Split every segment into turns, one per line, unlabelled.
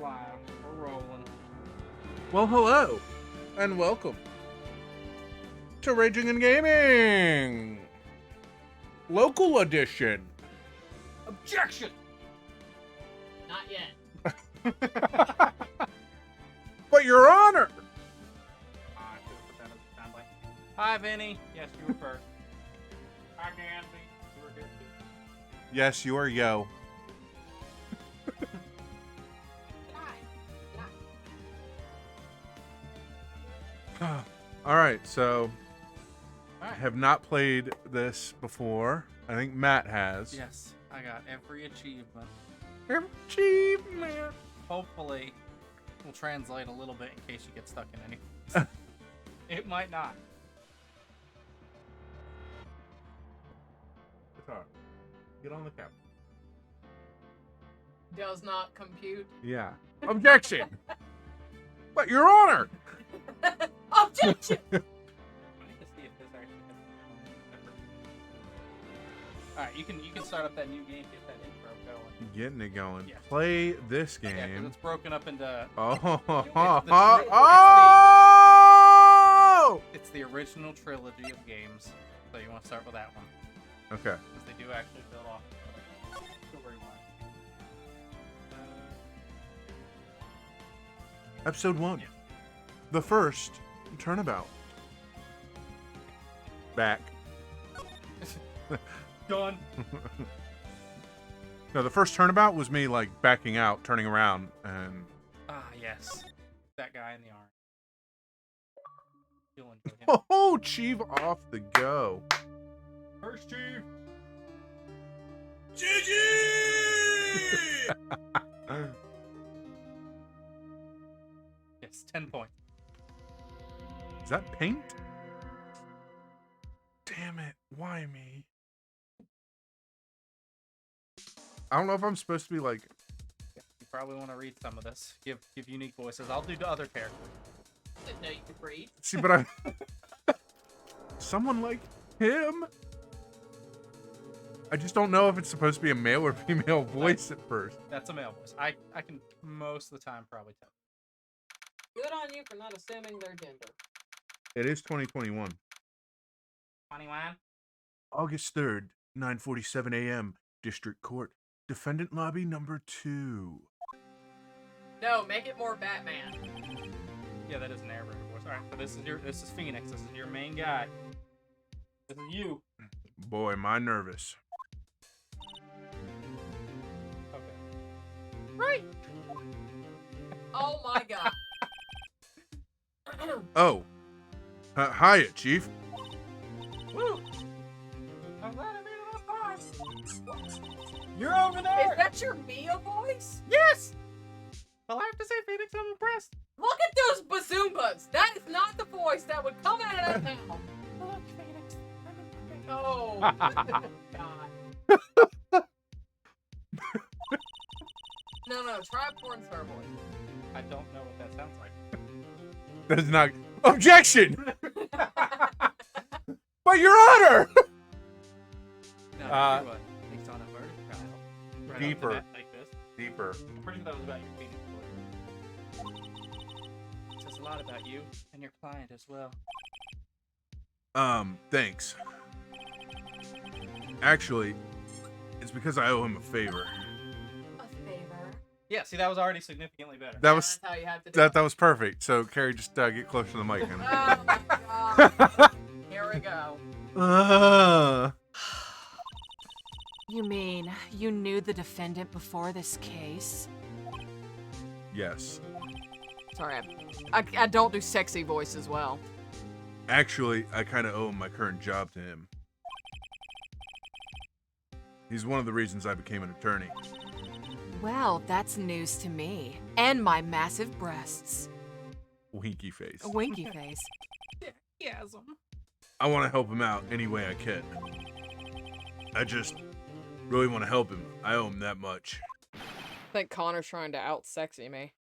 live. We're rolling.
Well, hello, and welcome to Raging and Gaming! Local edition!
Objection!
Not yet.
But your honor!
I should have put that as a soundbite. Hi, Vinny. Yes, you were first. Hi, Gansby. You were good too.
Yes, you are yo. Alright, so I have not played this before. I think Matt has.
Yes, I got every achievement.
Achievement!
Hopefully, we'll translate a little bit in case you get stuck in any. It might not.
Guitar. Get on the couch.
Does not compute.
Yeah. Objection! But your honor!
Objection!
I need to see if this actually has Alright, you can start up that new game, get that intro going.
Getting it going.
Yeah.
Play this
Yeah, 'cause
game.
it's broken up into.
Oh!
It's the original trilogy of games, so you want to start with that one.
Okay.
Because they do actually build off story-wise.
Episode 1.
Yeah.
The first turnabout. Back.
Done.
No, the first turnabout was me, like, backing out, turning around, and...
Ah, yes. That guy in the arm. You'll enjoy him.
Oh, Chief off the go.
First Chief! Yes, 10 points.
Is that paint? Damn it. Why me? I don't know if I'm supposed to be, like...
You probably want to read some of this. Give unique voices. I'll do the other characters.
Didn't know you could read.
See, but I... Someone like him? I just don't know if it's supposed to be a male or female voice at first.
That's a male voice. I can most of the time probably tell.
Good on you for not assuming their gender.
It is 2021.
21?
August 3rd, 9:47 a.m. District Court. Defendant lobby number 2.
No, make it more Batman.
Yeah, that is an narrator voice. Alright, so this is Phoenix. This is your main guy. This is you.
Boy, am I nervous.
Okay.
Right. Oh my god.
Oh. Hiya, Chief.
Woo! I'm glad I made it on time. You're over there!
Is that your Mia voice?
Yes! Well, I have to say, Phoenix, I'm impressed.
Look at those bazoombas! That is not the voice that would come out of that mouth.
Look, Phoenix. I'm impressed.
Oh, God. No, try a porn star voice.
I don't know what that sounds like.
That is not... Objection! But your honor!
No, based on a murder trial. Right
Deeper.
off the bat, like this.
Deeper.
I'm pretty sure that was about your Phoenix voice. It says a lot about you and your client as well.
Thanks. Actually, it's because I owe him a favor.
A favor.
Yeah, see, that was already significantly better.
That was...
That's how you have to do it.
That was perfect. So, Carrie, just get closer to the mic.
Oh my god. Here we go.
You mean you knew the defendant before this case?
Yes.
Sorry, I don't do sexy voice as well.
Actually, I kind of owe my current job to him. He's one of the reasons I became an attorney.
Well, that's news to me. And my massive breasts.
Winky face.
A winky face.
Yasm.
I want to help him out any way I can. I just really want to help him. I owe him that much.
I think Connor's trying to out-sexy me.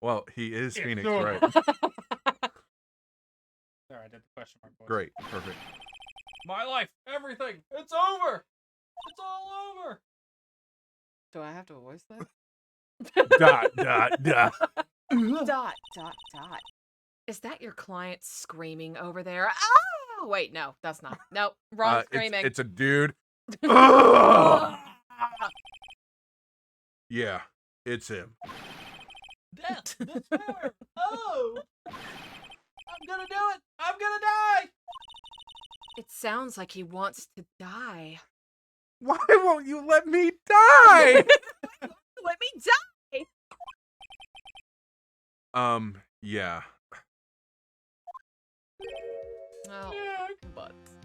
Well, he is
Yeah,
Phoenix
sure.
Wright.
Sorry, I did the question mark voice.
Great. Perfect.
My life, everything, it's over! It's all over!
Do I have to voice that?
Dot, dot, dot.
Dot, dot, dot. Is that your client screaming over there? Ah! Wait, no, that's not. Nope, wrong screaming.
It's a dude. Ugh! Yeah, it's him.
Death, despair. Oh, I'm gonna do it. I'm gonna die.
It sounds like he wants to die.
Why won't you let me die?
Let me die!
Yeah.
Oh, butts.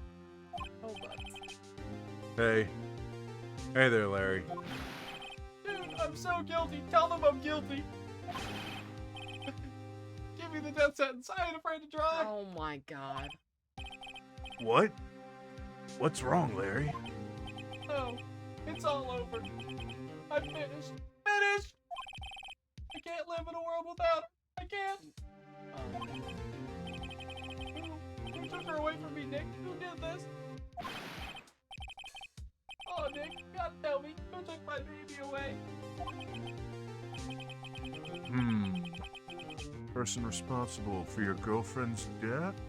Oh, butts.
Hey. Hey there, Larry.
Dude, I'm so guilty. Tell them I'm guilty. Give me the death sentence. I ain't afraid to try.
Oh my god.
What? What's wrong, Larry?
No, it's all over. I'm finished. Finished! I can't live in a world without her. I can't. Who took her away from me, Nick? Who did this? Oh, Nick, you gotta tell me. Who took my baby away?
Person responsible for your girlfriend's death?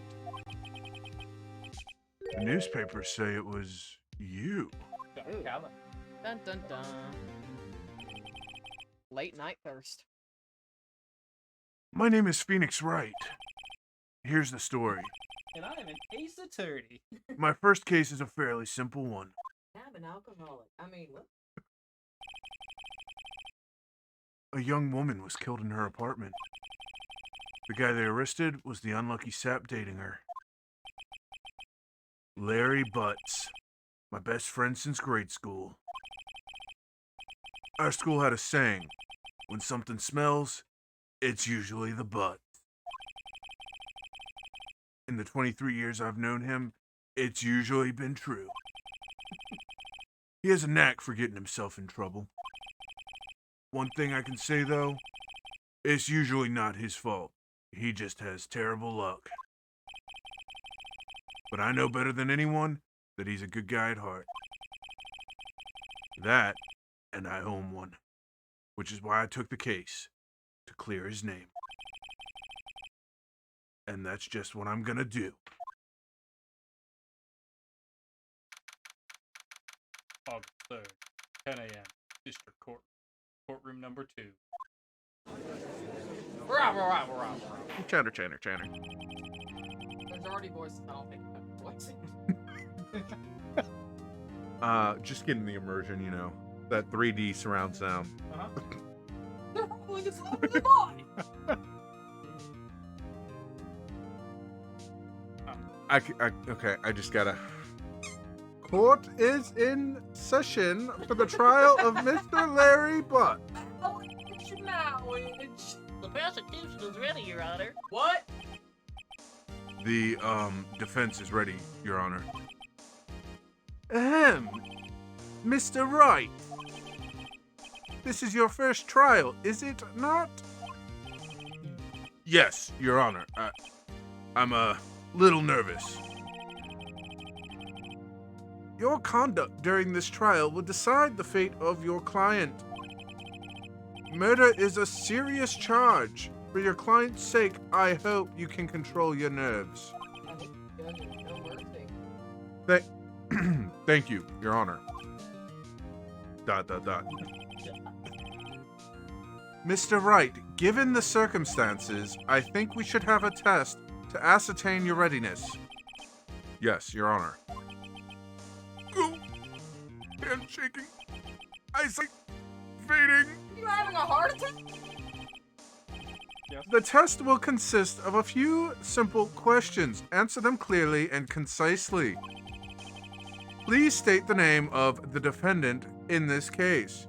The newspapers say it was you.
Dun dun dun. Late night thirst.
My name is Phoenix Wright. Here's the story.
And I am an Ace Attorney.
My first case is a fairly simple one.
I'm an alcoholic. I mean, what?
A young woman was killed in her apartment. The guy they arrested was the unlucky sap dating her. Larry Butts, my best friend since grade school. Our school had a saying, when something smells, it's usually the butt. In the 23 years I've known him, it's usually been true. He has a knack for getting himself in trouble. One thing I can say, though, it's usually not his fault. He just has terrible luck. But I know better than anyone that he's a good guy at heart. That, and I owe him one. Which is why I took the case, to clear his name. And that's just what I'm gonna do.
August 3rd, 10 a.m. District Court. Courtroom number 2.
Chatter.
There's already voices. I don't think voices.
Just getting the immersion, you know. That 3D surround sound.
They're rolling as loud as boy.
Okay, I just gotta... Court is in session for the trial of Mr. Larry Butt.
The prosecution is ready, Your Honor. What?
The, defense is ready, Your Honor. Ahem. Mr. Wright. This is your first trial, is it not? Yes, Your Honor. I'm a little nervous. Your conduct during this trial will decide the fate of your client. Murder is a serious charge. For your client's sake, I hope you can control your nerves. Thank you, Your Honor. ... Mr. Wright, given the circumstances, I think we should have a test to ascertain your readiness. Yes, Your Honor. Go. Hand shaking. Eyesight fading.
You having a heart attack?
Yes.
The test will consist of a few simple questions. Answer them clearly and concisely. Please state the name of the defendant in this case.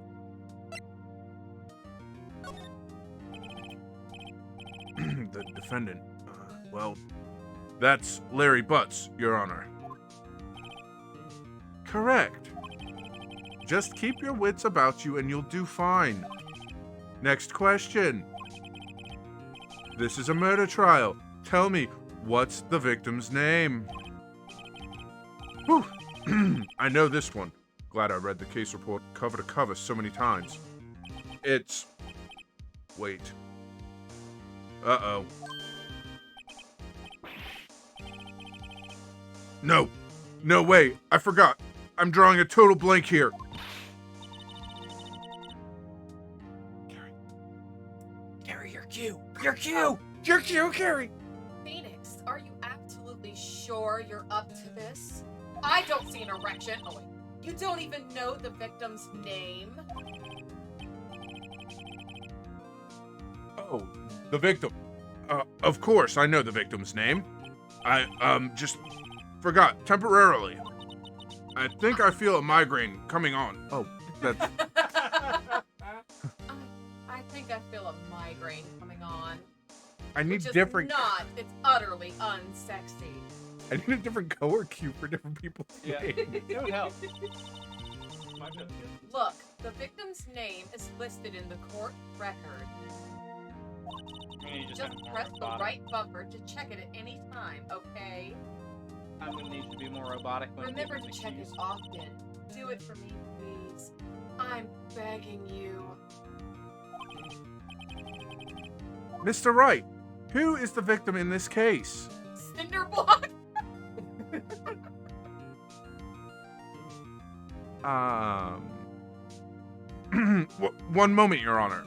The defendant. Well, that's Larry Butts, Your Honor. Correct. Just keep your wits about you and you'll do fine. Next question. This is a murder trial. Tell me, what's the victim's name? Whew. I know this one. Glad I read the case report cover to cover so many times. It's Wait. Uh-oh. No. No way. I forgot. I'm drawing a total blank here.
Gary, your cue. Your cue. Your cue, Gary.
Phoenix, are you absolutely sure you're up to this? I don't see an erection. Oh, wait. You don't even know the victim's name?
Oh, the victim. Of course, I know the victim's name. I, just forgot temporarily. I think I feel a migraine coming on. Oh, that's...
I think I feel a migraine coming on.
I need
Which is
different...
not. It's utterly unsexy.
I need a different color cue for different people's
Yeah,
names.
it would help. Might be okay.
Look, the victim's name is listed in the court record.
You
Just
have more
press the
robotic.
right bumper to check it at any time, okay?
I'm gonna need to be more robotic when
Remember
giving
to
the
check it
cues.
often. Do it for me, please. I'm begging you.
Mr. Wright, who is the victim in this case?
Cinder block?
One moment, Your Honor.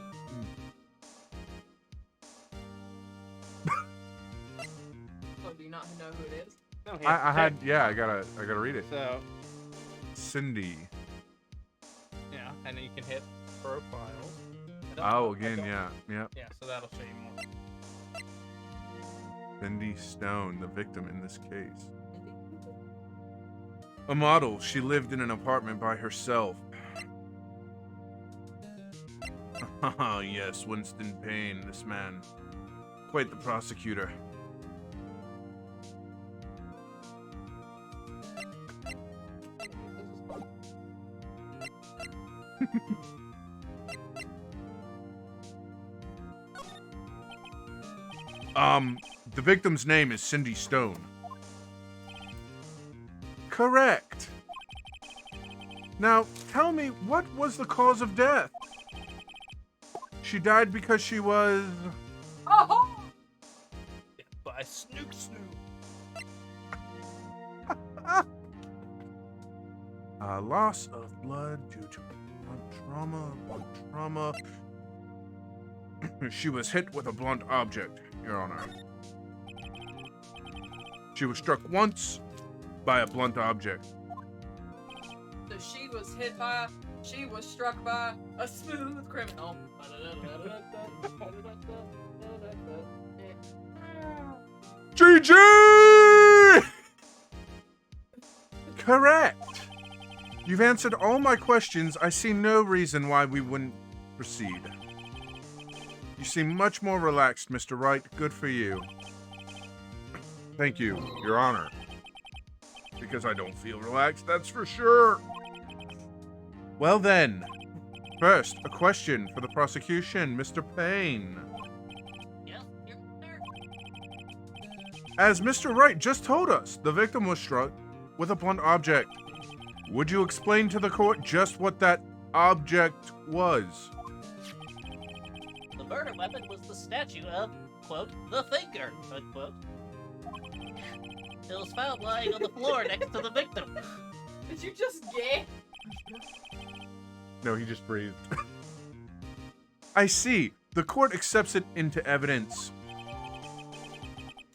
Oh, do you not know who it is?
No, he
I
has to
had, yeah, I gotta read it.
check. So,
Cindy.
yeah, and then you can hit profiles. I don't
Oh,
know, I
again,
don't-
yeah.
Yeah, so that'll show you more.
Cindy Stone, the victim in this case. A model, she lived in an apartment by herself. Ah, yes, Winston Payne, this man. Quite the prosecutor. The victim's name is Cindy Stone. Correct. Now, tell me, what was the cause of death? She died because she was...
Oh!
By Snook Snoop.
Loss of blood due to blunt trauma. She was hit with a blunt object, Your Honor. She was struck once by a blunt object.
So she was struck by a smooth criminal.
GG! Correct. You've answered all my questions. I see no reason why we wouldn't proceed. You seem much more relaxed, Mr. Wright. Good for you. Thank you, Your Honor. Because I don't feel relaxed, that's for sure. Well then, first, a question for the prosecution, Mr. Payne.
Yes, you're there.
As Mr. Wright just told us, the victim was struck with a blunt object. Would you explain to the court just what that object was?
The murder weapon was the statue of, quote, the thinker, unquote. It was found lying on the floor next to the victim.
Did you just gay?
No, he just breathed. I see. The court accepts it into evidence.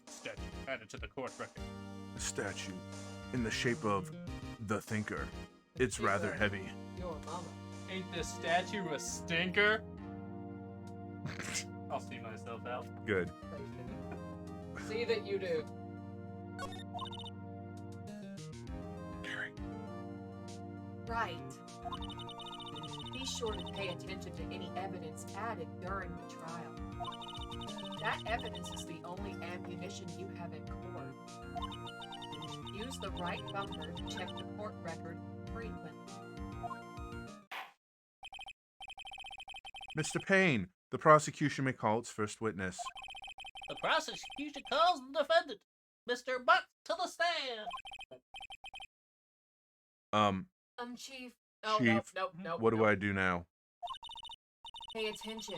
Statue added to the court record.
A statue in the shape of the thinker. It's rather heavy.
Your mama.
Ain't this statue a stinker? I'll see myself out.
Good.
See that you do. Right. Be sure to pay attention to any evidence added during the trial. That evidence is the only ammunition you have in court. Use the right bumper to check the court record frequently.
Mr. Payne, the prosecution may call its first witness.
The prosecution calls the defendant, Mr. Buck, to the stand.
Chief. Oh,
Chief,
nope.
what do I do now?
Pay attention.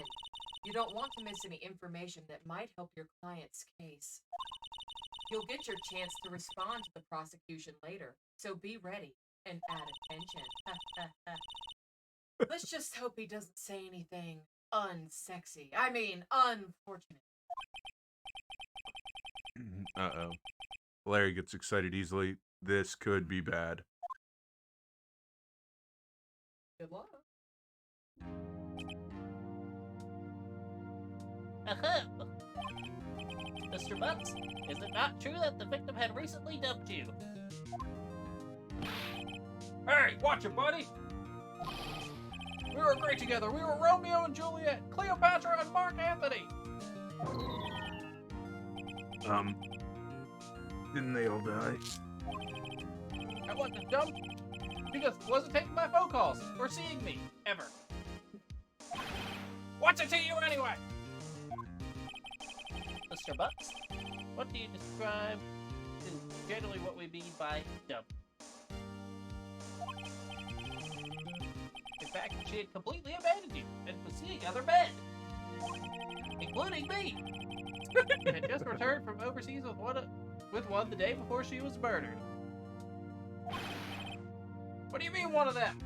You don't want to miss any information that might help your client's case. You'll get your chance to respond to the prosecution later, so be ready and add attention. Let's just hope he doesn't say anything unsexy. I mean, unfortunate.
Uh-oh. Larry gets excited easily. This could be bad.
Good luck.
Mr. Butts, is it not true that the victim had recently dumped you?
Hey, watch it, buddy! We were great together. We were Romeo and Juliet, Cleopatra and Mark Anthony.
Didn't they all die?
I wasn't dumb because he wasn't taking my phone calls or seeing me, ever. What's it to you anyway?
Mr. Butts, what do you describe is generally what we mean by dump? In fact, she had completely abandoned you and was seeing other men, including me. She had just returned from overseas with one the day before she was murdered.
What do you mean, one of them?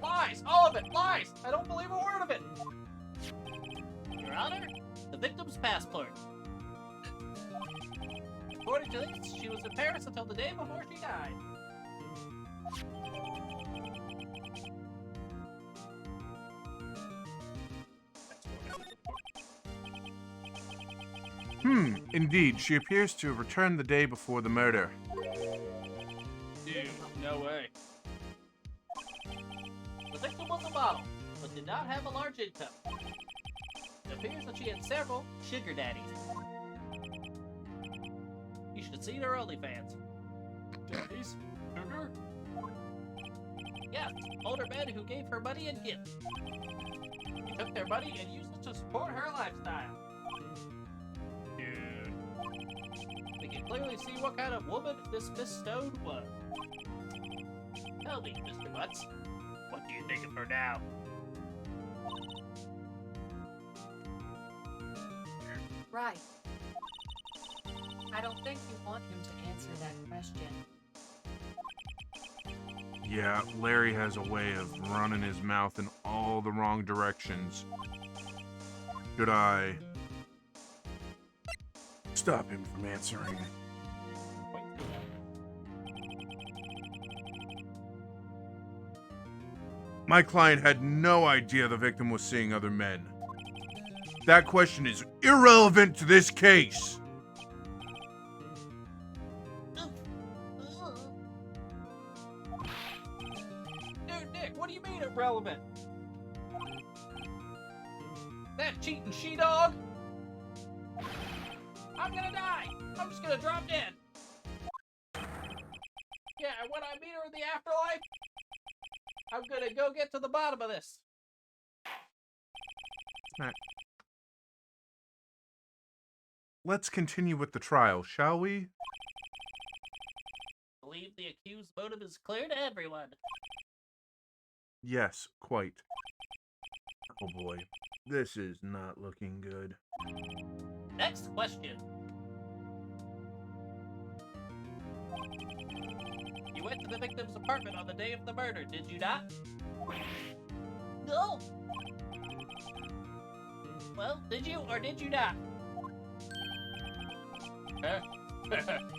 Lies! All of it! Lies! I don't believe a word of it!
Your Honor, the victim's passport. According to this, she was in Paris until the day before she died.
Indeed, she appears to have returned the day before the murder.
Dude, no way.
The victim was a model, but did not have a large income. It appears that she had several sugar daddies. You should see their OnlyFans.
Daddies? Sugar?
Yes, older men who gave her money and gifts. She took their money and used it to support her lifestyle.
Dude.
We can clearly see what kind of woman this Miss Stone was. Tell me, Mr. Butts, what do you think of her now?
Right. I don't think you want him to answer that question.
Yeah, Larry has a way of running his mouth in all the wrong directions. Should I stop him from answering? My client had no idea the victim was seeing other men. That question is irrelevant to this case.
Dude, Nick, what do you mean irrelevant? That cheating she-dog? I'm gonna die! I'm just gonna drop dead! Yeah, and when I meet her in the afterlife, I'm gonna go get to the bottom of this.
Let's continue with the trial, shall we?
I believe the accused motive is clear to everyone.
Yes, quite. Oh boy, this is not looking good.
Next question. You went to the victim's apartment on the day of the murder, did you not? No! Well, did you or did you not?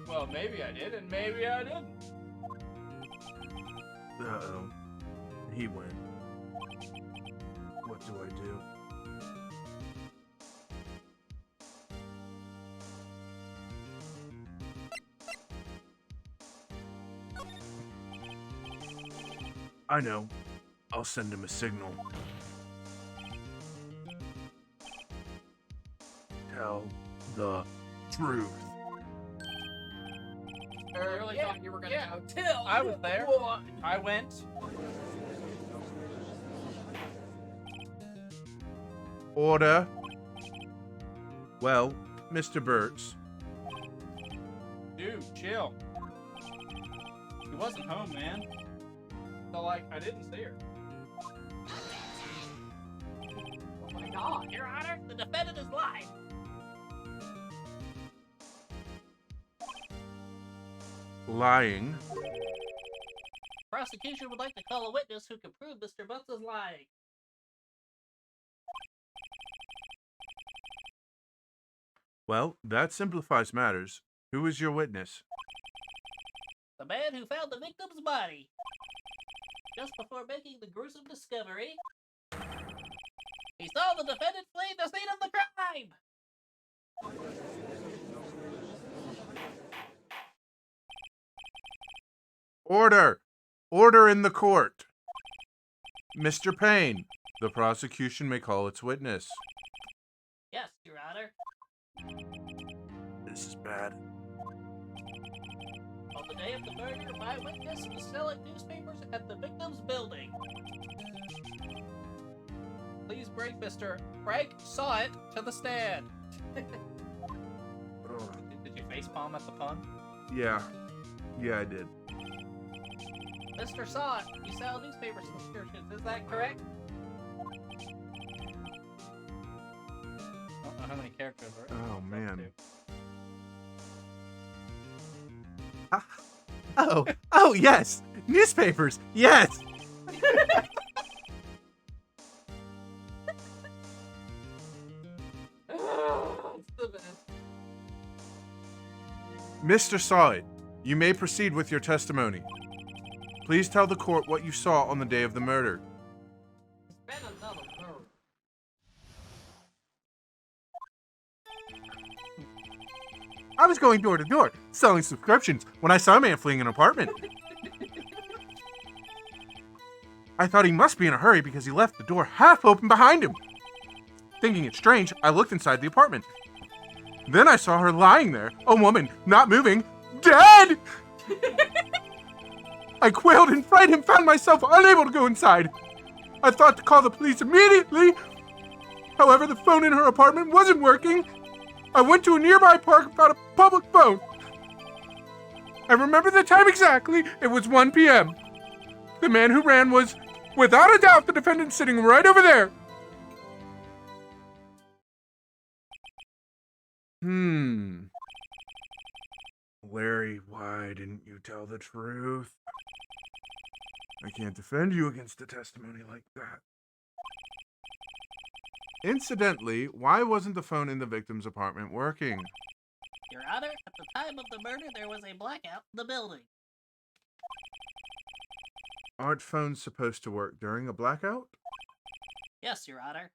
Well, maybe I did, and maybe I didn't.
Uh-oh. He went. What do I do? I know. I'll send him a signal. Tell the truth.
I really thought you were gonna
yeah.
go till.
I was there. I went.
Order. Well, Mr. Burtz.
Dude, chill. She wasn't home, man. So, like, I didn't see her.
Oh my not.
Your Honor, the defendant is lying.
Lying.
Prosecution would like to call a witness who can prove Mr. Butts is lying.
Well, that simplifies matters. Who is your witness?
The man who found the victim's body. Just before making the gruesome discovery, he saw the defendant flee the scene of the crime!
Order! Order in the court! Mr. Payne, the prosecution may call its witness.
Yes, Your Honor.
This is bad.
On the day of the murder, my witness was selling newspapers at the victim's building. Please bring Mr. Frank Saw It to the stand. Did you facepalm at the pun?
Yeah. Yeah, I did.
Mr. Saw It, you sell newspaper subscriptions, is that correct? I don't know how many characters are.
Oh, man. Oh, yes! Newspapers! Yes!
It's the best.
Mr. Saw It, you may proceed with your testimony. Please tell the court what you saw on the day of the murder.
It's been another murder.
I was going door to door, selling subscriptions, when I saw a man fleeing an apartment. I thought he must be in a hurry because he left the door half open behind him. Thinking it strange, I looked inside the apartment. Then I saw her lying there, a woman, not moving, dead! I quailed in fright and found myself unable to go inside. I thought to call the police immediately. However, the phone in her apartment wasn't working. I went to a nearby park and found a public phone. I remember the time exactly. It was 1 p.m. The man who ran was, without a doubt, the defendant sitting right over there. Larry, why didn't you tell the truth? I can't defend you against a testimony like that. Incidentally, why wasn't the phone in the victim's apartment working?
Your Honor, at the time of the murder, there was a blackout in the building.
Aren't phones supposed to work during a blackout?
Yes, Your Honor.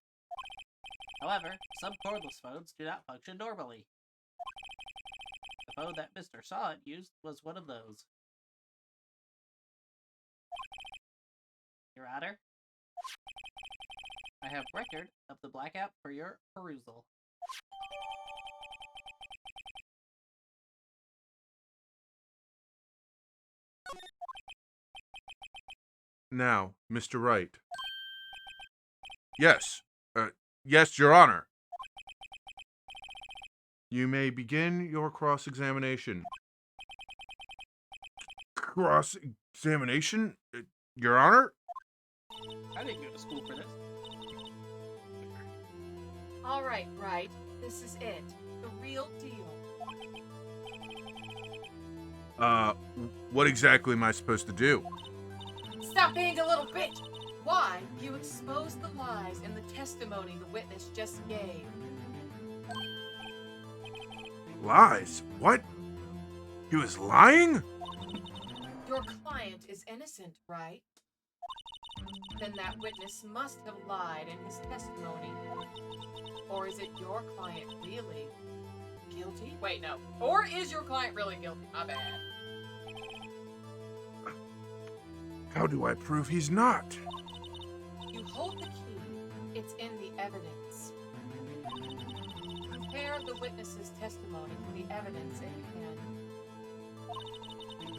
However, some cordless phones do not function normally. The phone that Mr. Saw It used was one of those. Your Honor, I have record of the blackout for your perusal.
Now, Mr. Wright. Yes. Yes, Your Honor. You may begin your cross-examination. Cross-examination? Your Honor?
I didn't go to school for this.
All right, Wright. This is it. The real deal.
What exactly am I supposed to do?
Stop being a little bitch! Why? You exposed the lies in the testimony the witness just gave.
Lies? What? He was lying?
Your client is innocent, right? Then that witness must have lied in his testimony. Or is it your client really guilty? Wait, no. Or is your client really guilty? My bad.
How do I prove he's not?
You hold the key. It's in the evidence. Compare the witness's testimony to the evidence at hand.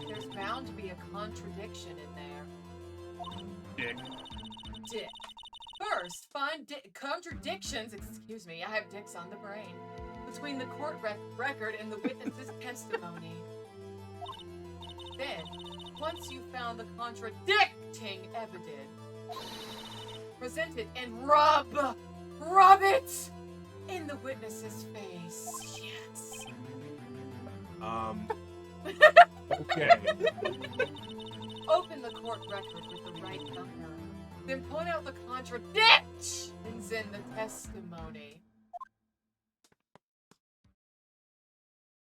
There's bound to be a contradiction in there. Dick. First, find contradictions, excuse me, I have dicks on the brain, between the court record and the witness's testimony. Then, once you've found the contradicting evidence, present it and rub Rub it in the witness's face. Yes.
Okay.
Open the court record with the right number. Then point out the contradictions in the testimony.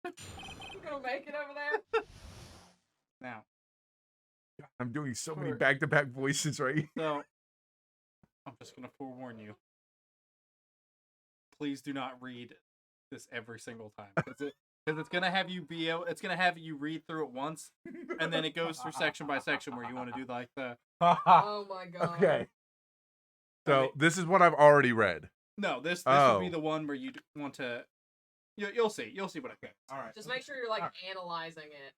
You gonna make it over there?
Now,
I'm doing so many
Sure.
back-to-back voices, right?
so I'm just gonna forewarn you. Please do not read this every single time, because it's gonna have you it's gonna have you read through it once, and then it goes through section by section where you want to do like the
Oh my god.
Okay. So
I mean-
this is what I've already read.
no. This
Oh.
would be the one where you want to. You'll see what I think.
All right.
Just make sure you're like analyzing it.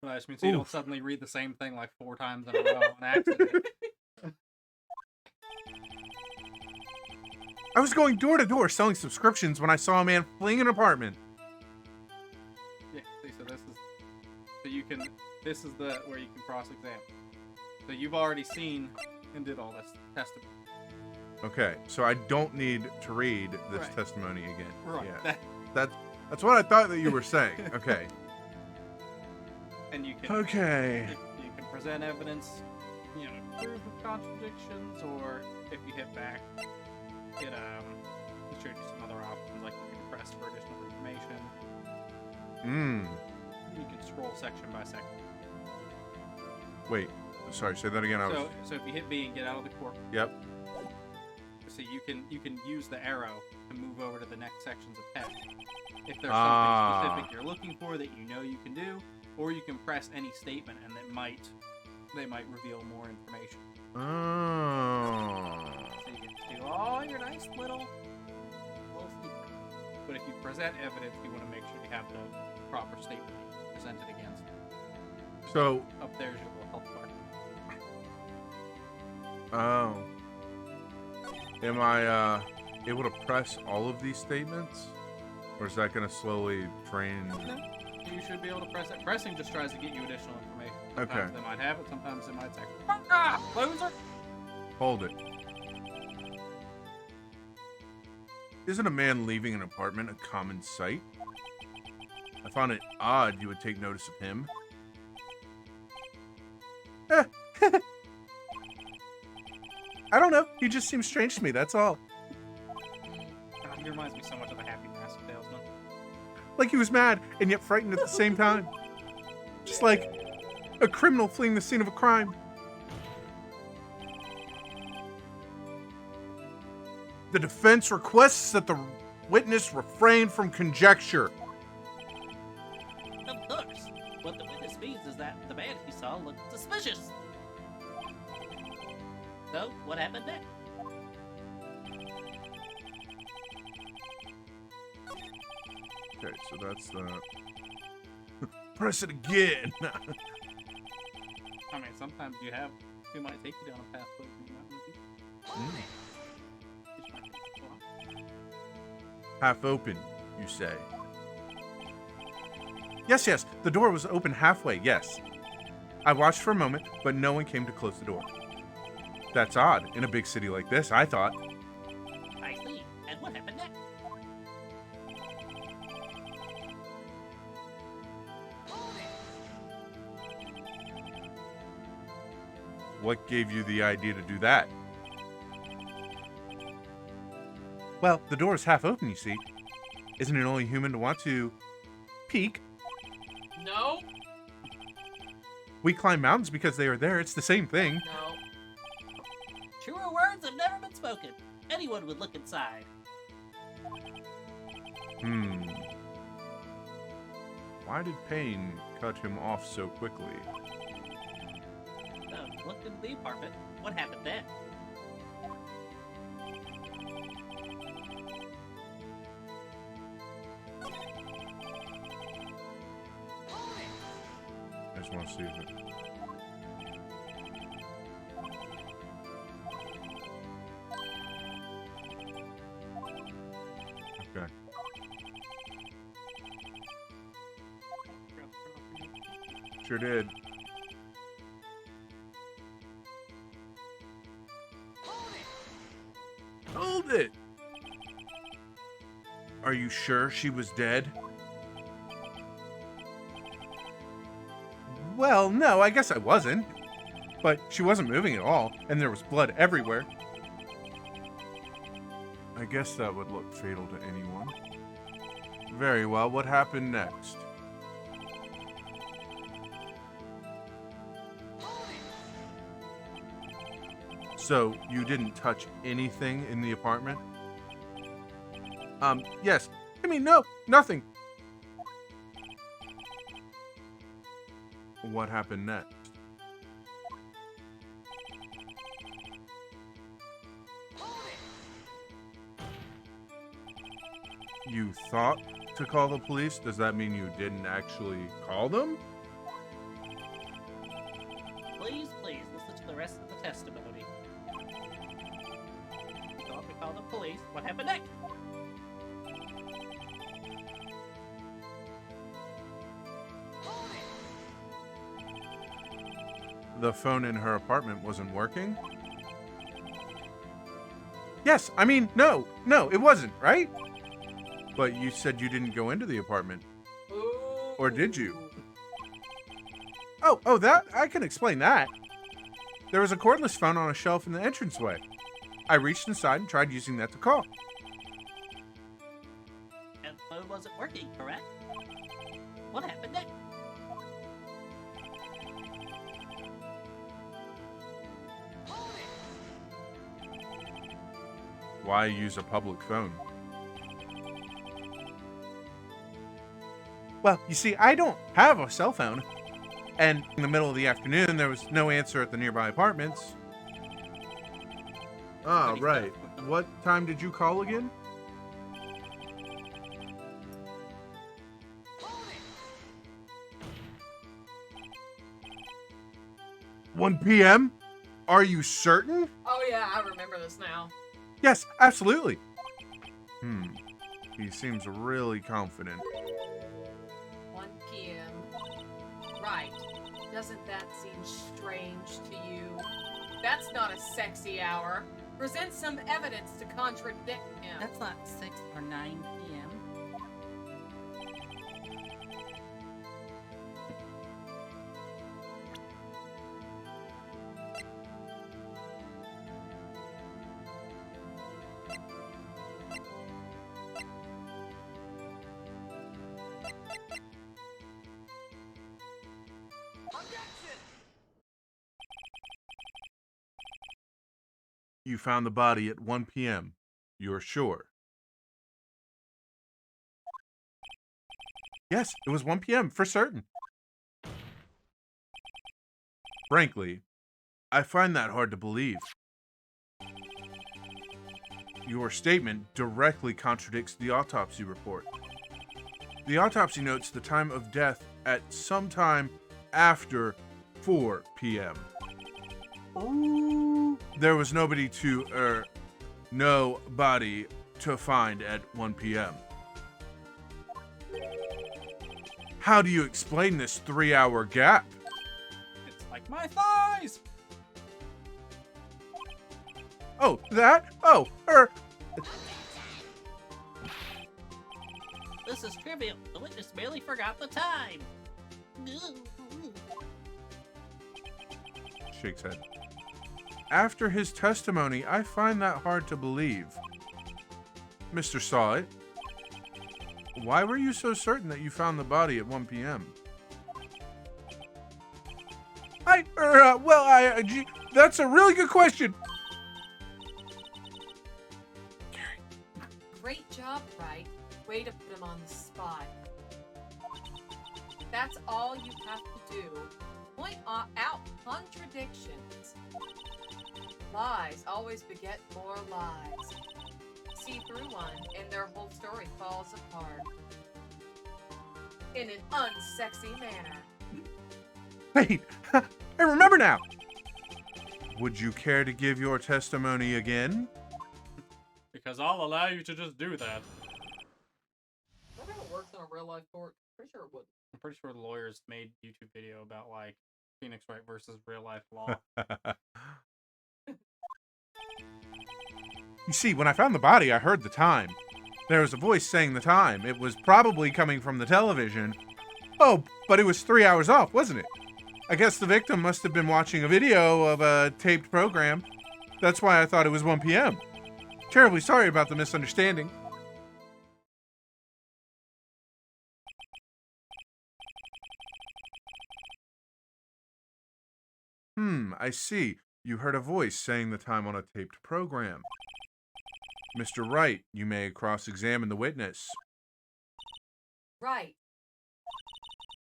But I just mean so you don't
Oof.
suddenly read the same thing like 4 times in a row on accident.
I was going door to door selling subscriptions when I saw a man fleeing an apartment.
Yeah, see, so this is the where you can cross-examine. So you've already seen and did all this testimony.
Okay, so I don't need to read this
Right.
testimony again.
Right.
Yeah. That's what I thought that you were saying. Okay.
And you can
Okay.
you can present evidence, proof of contradictions, or if you hit back, it shows you some other options, like you can press for additional information. You can scroll section by section.
Wait. Sorry, say that again.
So if you hit B and get out of the court,
Yep.
so you can use the arrow to move over to the next sections of text. If there's
Ah.
something specific you're looking for that you know you can do, or you can press any statement and they might reveal more information.
Oh.
So you can do all your nice little secrets. But if you present evidence, you want to make sure you have the proper statement that you presented against.
So,
Up there's your little health bar.
oh. Am I able to press all of these statements? Or is that going to slowly train?
No, you should be able to press it. Pressing just tries to get you additional information.
Okay.
Sometimes they might have it, sometimes they might say, loser!
Hold it. Isn't a man leaving an apartment a common sight? I found it odd you would take notice of him. I don't know. He just seems strange to me, that's all.
God, he reminds me so much of the Happy Mask salesman.
Like he was mad and yet frightened at the same time. Just like a criminal fleeing the scene of a crime. The defense requests that the witness refrain from conjecture.
Of course. What the witness means is that the man he saw looked suspicious. So, what happened next?
Okay, so that's the... Press it again!
I mean, sometimes you might take you down a pathway you might want to do. Just might take you a while.
Half open, you say. Yes, yes, the door was open halfway, yes. I watched for a moment, but no one came to close the door. That's odd, in a big city like this, I thought.
I see. And what happened next?
What gave you the idea to do that? Well, the door is half open, you see. Isn't it only human to want to peek?
No.
We climb mountains because they are there. It's the same thing.
No.
Truer words have never been spoken. Anyone would look inside.
Why did Payne cut him off so quickly?
So, looked into the apartment. What happened then?
I just want to see if it... Okay. Sure did. it. Are you sure she was dead? Well, no, I guess I wasn't. But she wasn't moving at all, and there was blood everywhere. I guess that would look fatal to anyone. Very well, what happened next? So, you didn't touch anything in the apartment? Yes. I mean, no, nothing. What happened next? You thought to call the police? Does that mean you didn't actually call them?
Please, listen to the rest of the testimony. You thought to call the police. What happened next?
The phone in her apartment wasn't working? Yes, I mean, no, it wasn't, right? But you said you didn't go into the apartment. Or did you? Oh, that? I can explain that. There was a cordless phone on a shelf in the entranceway. I reached inside and tried using that to call.
And the phone wasn't working, correct? What happened next?
Why use a public phone? Well, you see, I don't have a cell phone. And in the middle of the afternoon, there was no answer at the nearby apartments. Ah, right. What time did you call again? "1 p.m.? Are you certain?"
Oh yeah, I remember this now.
Yes, absolutely. He seems really confident.
1 p.m. Right. Doesn't that seem strange to you? That's not a sexy hour. Present some evidence to contradict him.
That's not 6 or 9 p.m.
You found the body at 1 p.m. You're sure? Yes, it was 1 p.m. for certain. Frankly, I find that hard to believe. Your statement directly contradicts the autopsy report. The autopsy notes the time of death at some time after 4 p.m. There was no body to find at 1 p.m. How do you explain this 3-hour gap?
It's like my thighs!
Oh, that? Oh,
This is trivial. The witness merely forgot the time.
Shakes head. After his testimony, I find that hard to believe. Mr. Saw-It, why were you so certain that you found the body at 1 p.m.? Gee, that's a really good question.
Great job, Wright. Way to put him on the spot. That's all you have to do. Point out contradictions. Lies always beget more lies. See through one, and their whole story falls apart. In an unsexy manner.
Wait, I remember now. Would you care to give your testimony again?
Because I'll allow you to just do that.
I wonder if it works in a real life court. Pretty sure it would.
I'm pretty sure lawyers made a YouTube video about, like, Phoenix Wright versus real life law.
You see, when I found the body, I heard the time. There was a voice saying the time. It was probably coming from the television. Oh, but it was 3 hours off, wasn't it? I guess the victim must have been watching a video of a taped program. That's why I thought it was 1 p.m. Terribly sorry about the misunderstanding. I see. You heard a voice saying the time on a taped program. Mr. Wright, you may cross-examine the witness.
Right.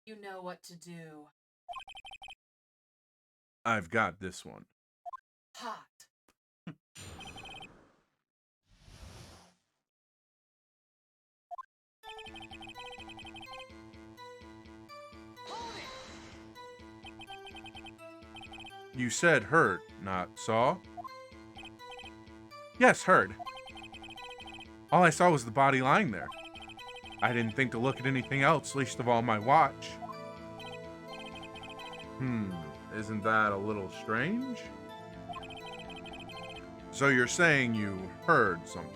You know what to do.
I've got this one.
Hot.
You said heard, not saw? Yes, heard. All I saw was the body lying there. I didn't think to look at anything else, least of all my watch. Isn't that a little strange? So you're saying you heard something.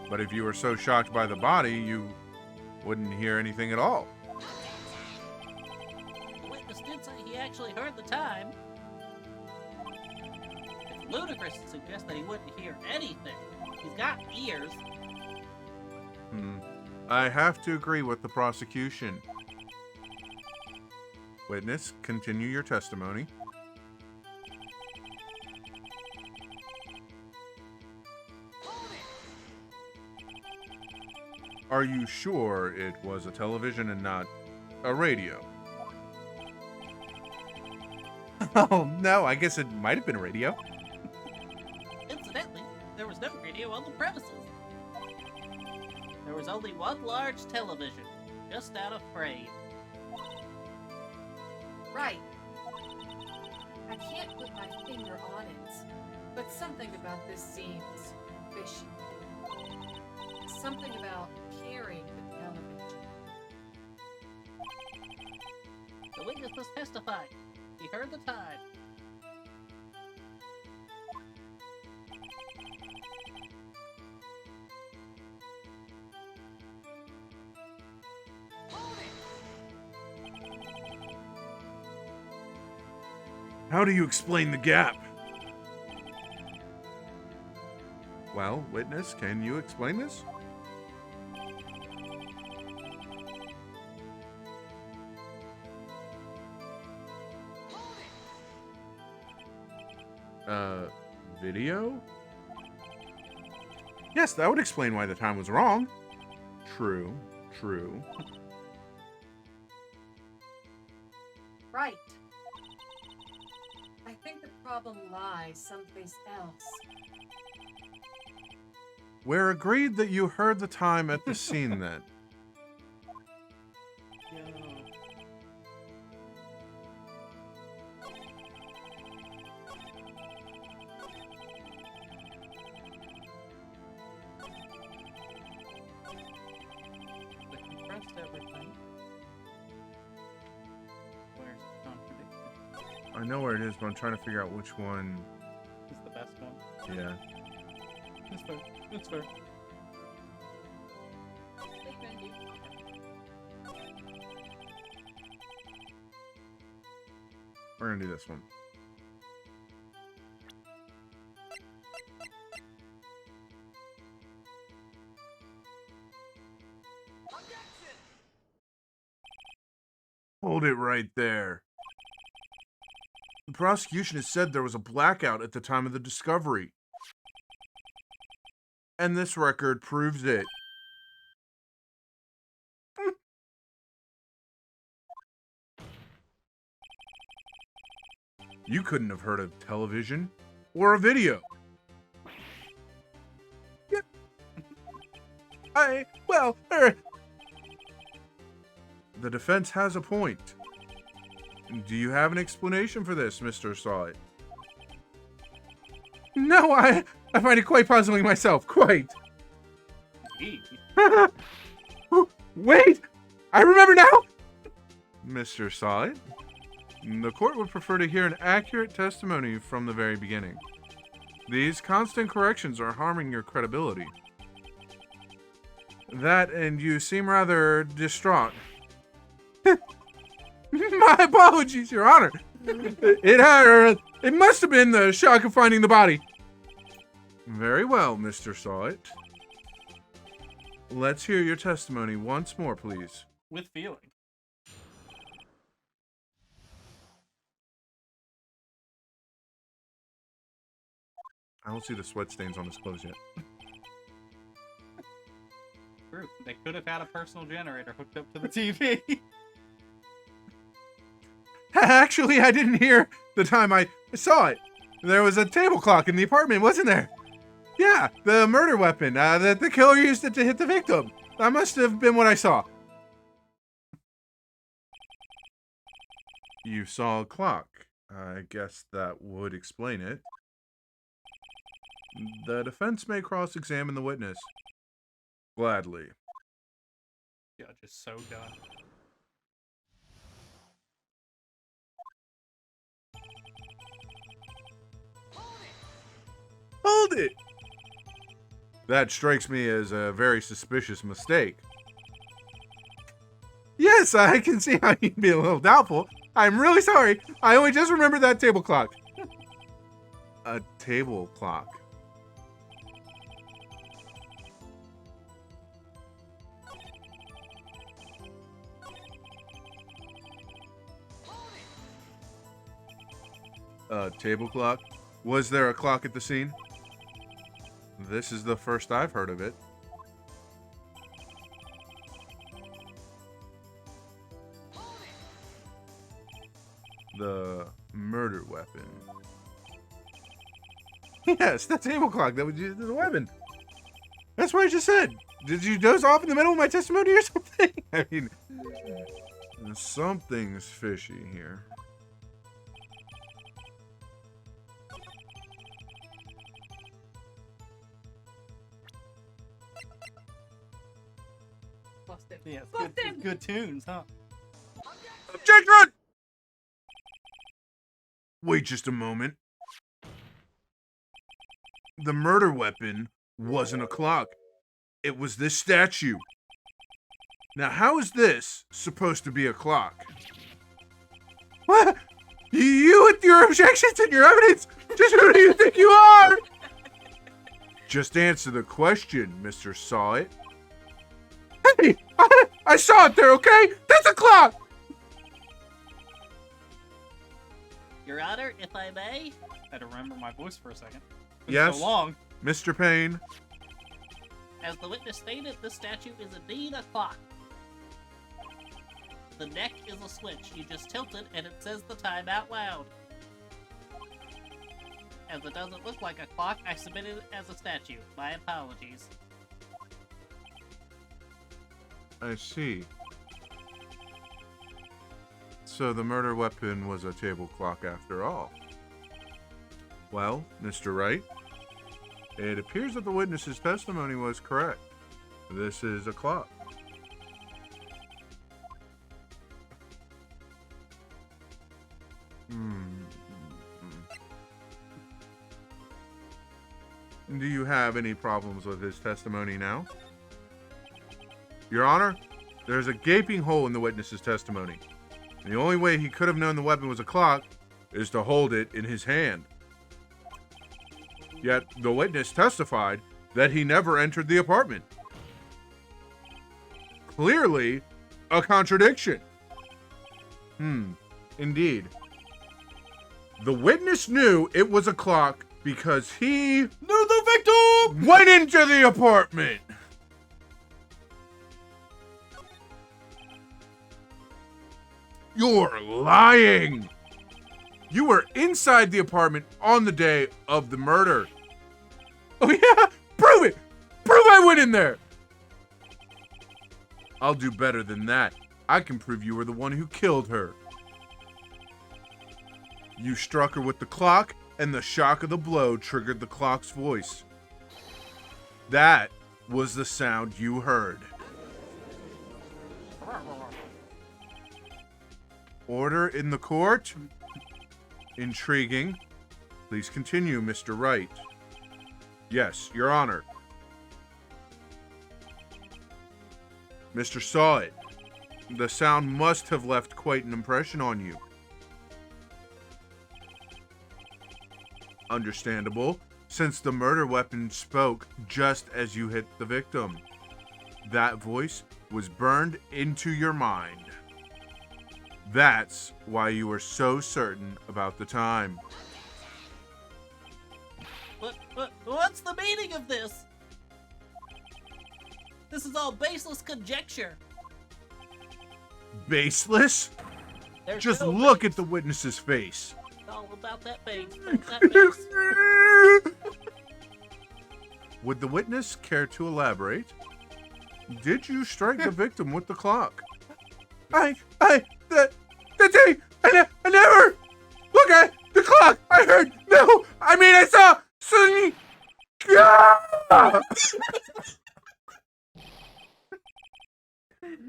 But if you were so shocked by the body, you wouldn't hear anything at all.
The witness did say he actually heard the time. It's ludicrous to suggest that he wouldn't hear anything. He's got ears.
I have to agree with the prosecution. Witness, continue your testimony. Are you sure it was a television and not a radio? Oh, no, I guess it might have been a radio.
Incidentally, there was no radio on the premises. There was only one large television, just out of frame.
Right. I can't put my finger on it, but something about this seems fishy. Something about hearing the television.
The witness was testifying. He heard the time.
How do you explain the gap? Well, witness, can you explain this? Video? Yes, that would explain why the time was wrong. True.
Right. I think the problem lies someplace else.
We're agreed that you heard the time at the scene then. I know where it is, but I'm trying to figure out which one.
It's the best one.
Yeah.
It's fair. It's fair.
We're gonna do this one. Hold it right there. The prosecution has said there was a blackout at the time of the discovery. And this record proves it. You couldn't have heard a television or a video. Yeah. The defense has a point. Do you have an explanation for this, Mr. Sawit? No, I find it quite puzzling myself, quite. Wait! I remember now! Mr. Sawit, the court would prefer to hear an accurate testimony from the very beginning. These constant corrections are harming your credibility. That, and you seem rather distraught. My apologies, Your Honor. It must have been the shock of finding the body. Very well, Mr. Sawit. Let's hear your testimony once more, please.
With feeling.
I don't see the sweat stains on his clothes yet.
True. They could have had a personal generator hooked up to the TV.
Actually, I didn't hear the time I saw it. There was a table clock in the apartment, wasn't there? Yeah, the murder weapon that the killer used it to hit the victim. That must have been what I saw. You saw a clock. I guess that would explain it. The defense may cross-examine the witness. Gladly.
Judge is so done.
Hold it! That strikes me as a very suspicious mistake. Yes, I can see how you'd be a little doubtful. I'm really sorry. I only just remembered that table clock. A table clock. A table clock? Was there a clock at the scene? This is the first I've heard of it. The murder weapon. Yes, the table clock that was used as a weapon. That's what I just said. Did you doze off in the middle of my testimony or something? I mean, something's fishy here.
Busted.
Yeah, it's
Busted.
good, good tunes, huh?
Objection! Wait just a moment. The murder weapon wasn't a clock. It was this statue. Now, how is this supposed to be a clock? What? You with your objections and your evidence? Just who do you think you are? Just answer the question, Mr. Sawit. Hey, I saw it there, okay? That's a clock!
Your Honor, if I may?
I had to remember my voice for a second. It's
Yes.
so long.
Mr. Payne.
As the witness stated, this statue is indeed a clock. The neck is a switch. You just tilt it and it says the time out loud. As it doesn't look like a clock, I submitted it as a statue. My apologies.
I see. So the murder weapon was a table clock after all. Well, Mr. Wright, it appears that the witness's testimony was correct. This is a clock. Do you have any problems with his testimony now? Your Honor, there's a gaping hole in the witness's testimony. The only way he could have known the weapon was a clock is to hold it in his hand. Yet the witness testified that he never entered the apartment. Clearly, a contradiction. Indeed. The witness knew it was a clock because he
knew the victim!
Went into the apartment! You're lying! You were inside the apartment on the day of the murder. Oh yeah? Prove it! Prove I went in there! I'll do better than that. I can prove you were the one who killed her. You struck her with the clock, and the shock of the blow triggered the clock's voice. That was the sound you heard. Order in the court? Intriguing. Please continue, Mr. Wright. Yes, Your Honor. Mr. Saw It. The sound must have left quite an impression on you. Understandable, since the murder weapon spoke just as you hit the victim. That voice was burned into your mind. That's why you were so certain about the time.
What's the meaning of this? This is all baseless conjecture.
Baseless?
There's
Just
no
look
base.
at the witness's face.
It's all about that base. That base.
Would the witness care to elaborate? Did you strike the victim with the clock? I never look at the clock. I heard, no, I mean, I saw Sunny.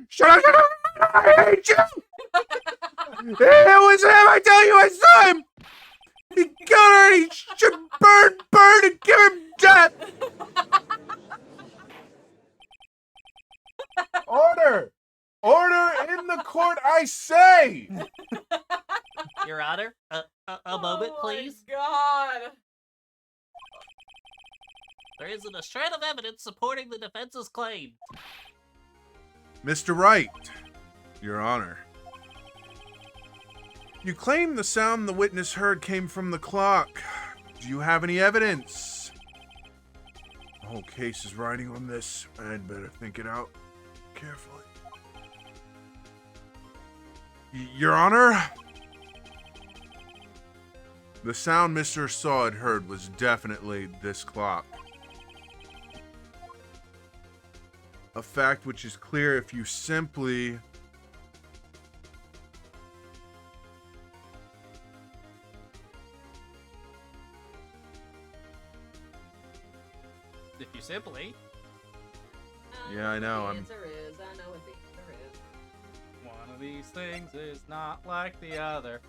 Shut up, I hate you. It was him, I tell you, I saw him. He killed her and he should burn and give him death. Order! Order in the court, I say!
Your Honor, a moment, please.
Oh my God.
There isn't a shred of evidence supporting the defense's claim.
Mr. Wright, Your Honor. You claim the sound the witness heard came from the clock. Do you have any evidence? The whole case is riding on this. I'd better think it out carefully. Your Honor, the sound Mr. Saw heard was definitely this clock. A fact which is clear if you simply
If you simply.
Yeah, I know,
The
I'm-
answer is, I know what the answer is.
One of these things is not like the other.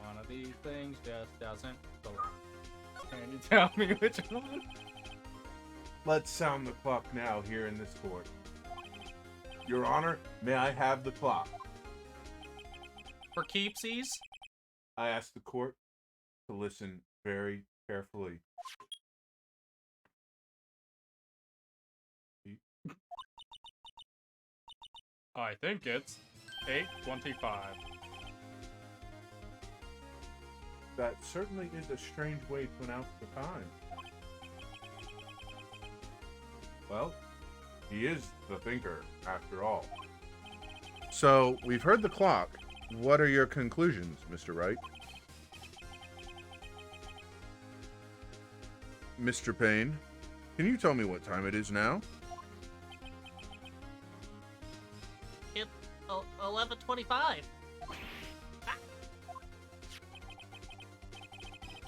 One of these things just doesn't belong. Can you tell me which one?
Let's sound the clock now here in this court. Your Honor, may I have the clock?
For keepsies?
I ask the court to listen very carefully.
I think it's 8:25.
That certainly is a strange way to announce the time. Well, he is the thinker, after all. So, we've heard the clock. What are your conclusions, Mr. Wright? Mr. Payne, can you tell me what time it is now?
It's 11:25.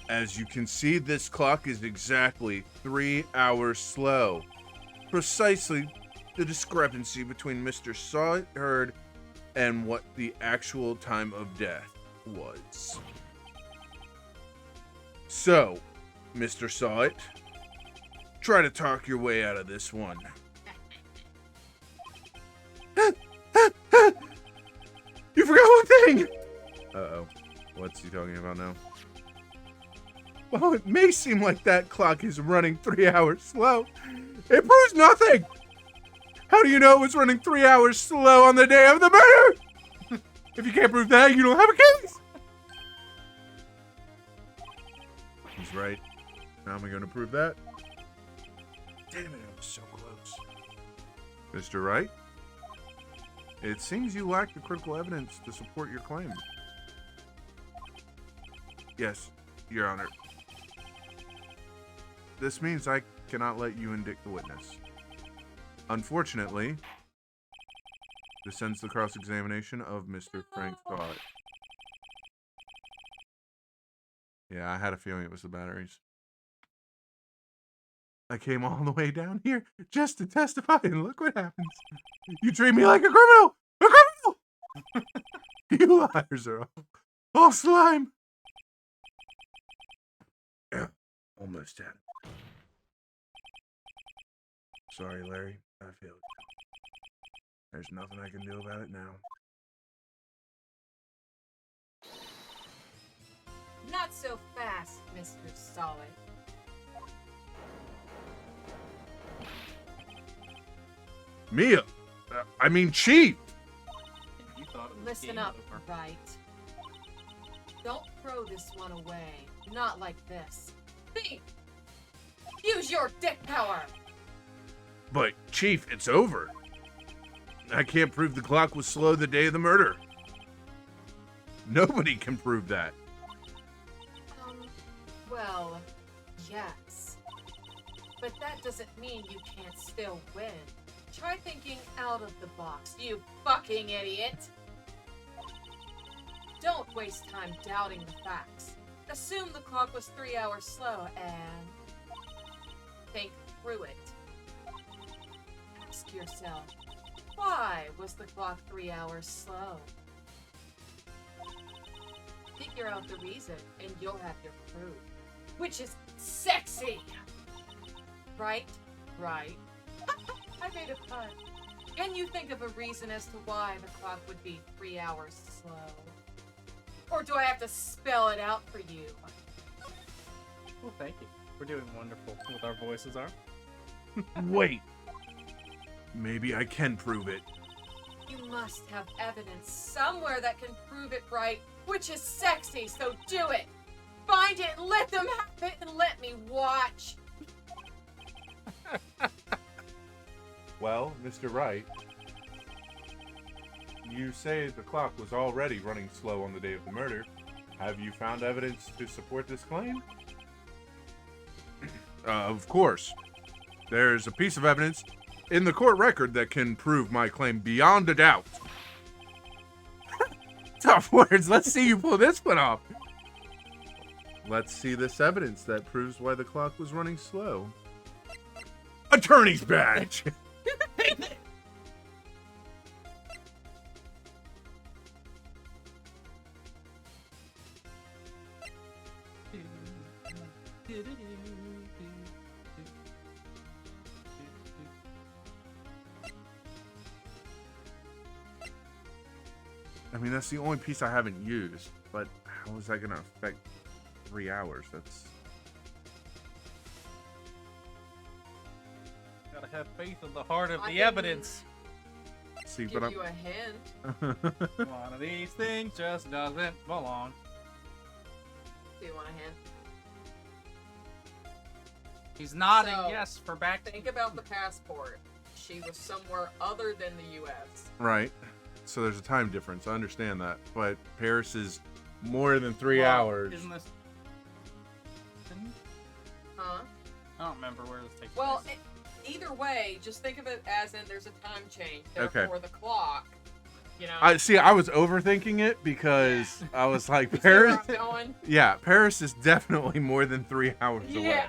As you can see, this clock is exactly 3 hours slow. Precisely the discrepancy between Mr. Saw It Heard and what the actual time of death was. So, Mr. Saw It, try to talk your way out of this one. You forgot one thing! Uh-oh. What's he talking about now? Well, it may seem like that clock is running 3 hours slow. It proves nothing! How do you know it was running 3 hours slow on the day of the murder? If you can't prove that, you don't have a case! He's right. How am I going to prove that? Damn it, I was so close. Mr. Wright? It seems you lack the critical evidence to support your claim. Yes, Your Honor. This means I cannot let you indict the witness. Unfortunately, this ends the cross-examination of Mr. Frank Scott. Yeah, I had a feeling it was the batteries. I came all the way down here just to testify, and look what happens. You treat me like a criminal! A criminal! You liars are all slime! Yeah, almost had it. Sorry, Larry. I failed you. There's nothing I can do about it now.
Not so fast, Mr. Solid.
Mia! I mean, Chief!
You thought it was
Listen
game
up,
over.
Wright. Don't throw this one away. Not like this. Think! Use your dick power!
But, Chief, it's over. I can't prove the clock was slow the day of the murder. Nobody can prove that.
Well, yes. But that doesn't mean you can't still win. Try thinking out of the box, you fucking idiot! Don't waste time doubting the facts. Assume the clock was 3 hours slow and think through it. Ask yourself, why was the clock 3 hours slow? Figure out the reason and you'll have your proof. Which is sexy! Right? Right. I made a pun. Can you think of a reason as to why the clock would be 3 hours slow? Or do I have to spell it out for you?
Well, thank you. We're doing wonderful with our voices, aren't
Wait. Maybe I can prove it.
You must have evidence somewhere that can prove it right, which is sexy, so do it! Find it, let them have it, and let me watch!
Well, Mr. Wright, you say the clock was already running slow on the day of the murder. Have you found evidence to support this claim? Of course. There's a piece of evidence in the court record that can prove my claim beyond a doubt. Tough words. Let's see you pull this one off. Let's see this evidence that proves why the clock was running slow. Attorney's badge! I mean, that's the only piece I haven't used, but how is that going to affect 3 hours? That's...
Gotta have faith in the heart of
I
the
can
evidence.
See,
Give
but
you a hint.
One of these things just doesn't belong.
Do you want a hint?
He's nodding
So,
yes for back.
Think about the passport. She was somewhere other than the U.S.
Right. So there's a time difference. I understand that. But Paris is more than 3
Well,
hours.
Isn't this?
Huh?
I don't remember where this takes
Well,
place.
either way, just think of it as in there's a time change.
Okay.
Therefore, the clock, you know.
I see. I was overthinking it because I was like,
You see where
Paris.
I'm going?
Yeah, Paris is definitely more than 3 hours away.
Yeah.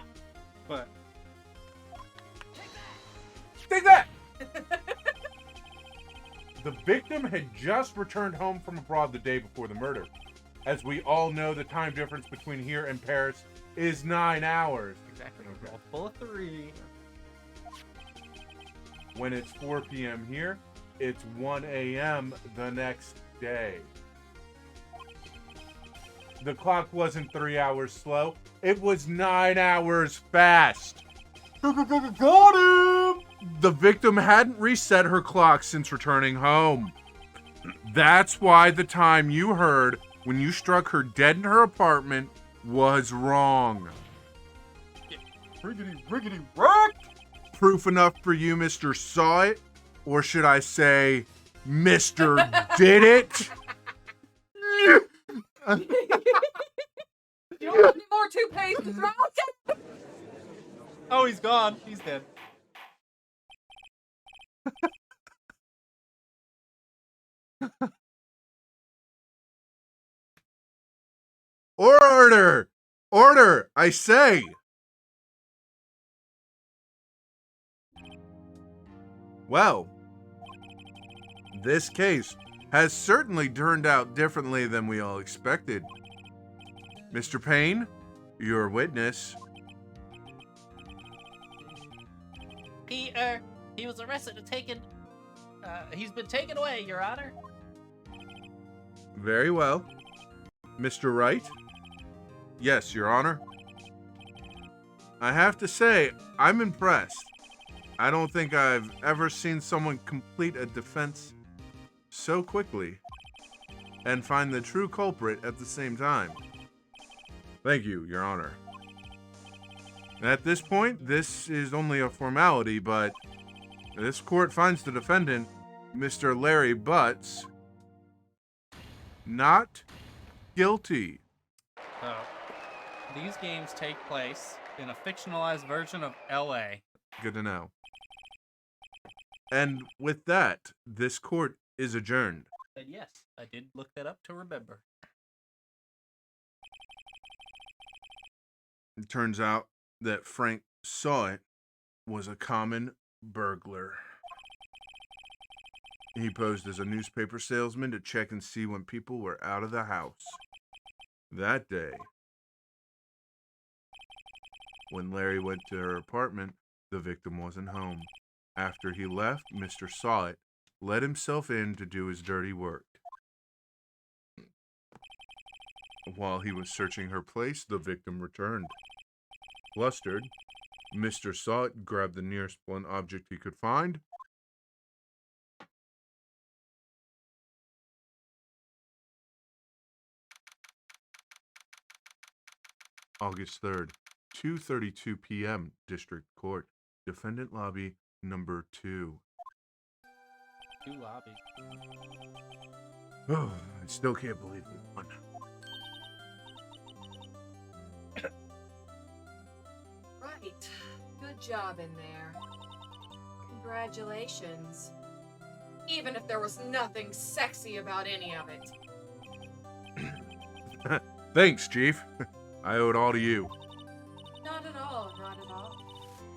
But
Take that. The victim had just returned home from abroad the day before the murder. As we all know, the time difference between here and Paris is 9 hours.
exactly, multiple of 3.
When it's 4 p.m. here, it's 1 a.m. the next day. The clock wasn't 3 hours slow. It was 9 hours fast. Got him! The victim hadn't reset her clock since returning home. That's why the time you heard when you struck her dead in her apartment was wrong.
Riggedy, riggedy, rock!
Proof enough for you, Mr. Saw It? Or should I say, Mr. Did It?
You don't want any more toothpaste to throw out?
Oh, he's gone. He's dead.
Order! Order, I say! Well, this case has certainly turned out differently than we all expected. Mr. Payne, your witness.
He was arrested and taken. He's been taken away, Your Honor.
Very well. Mr. Wright? Yes, Your Honor. I have to say, I'm impressed. I don't think I've ever seen someone complete a defense so quickly and find the true culprit at the same time. Thank you, Your Honor. At this point, this is only a formality, but this court finds the defendant, Mr. Larry Butts, not guilty.
So, these games take place in a fictionalized version of LA.
Good to know. And with that, this court is adjourned.
And yes, I did look that up to remember.
It turns out that Frank saw it was a common burglar. He posed as a newspaper salesman to check and see when people were out of the house. That day, when Larry went to her apartment, the victim wasn't home. After he left, Mr. Sawit let himself in to do his dirty work. While he was searching her place, the victim returned. Flustered, Mr. Sawit grabbed the nearest blunt object he could find. August 3rd, 2:32 p.m., District Court, Defendant Lobby number 2.
Two lobbies.
Oh, I still can't believe we won.
Right. Good job in there. Congratulations. Even if there was nothing sexy about any of it.
Thanks, Chief. I owe it all to you.
Not at all, not at all.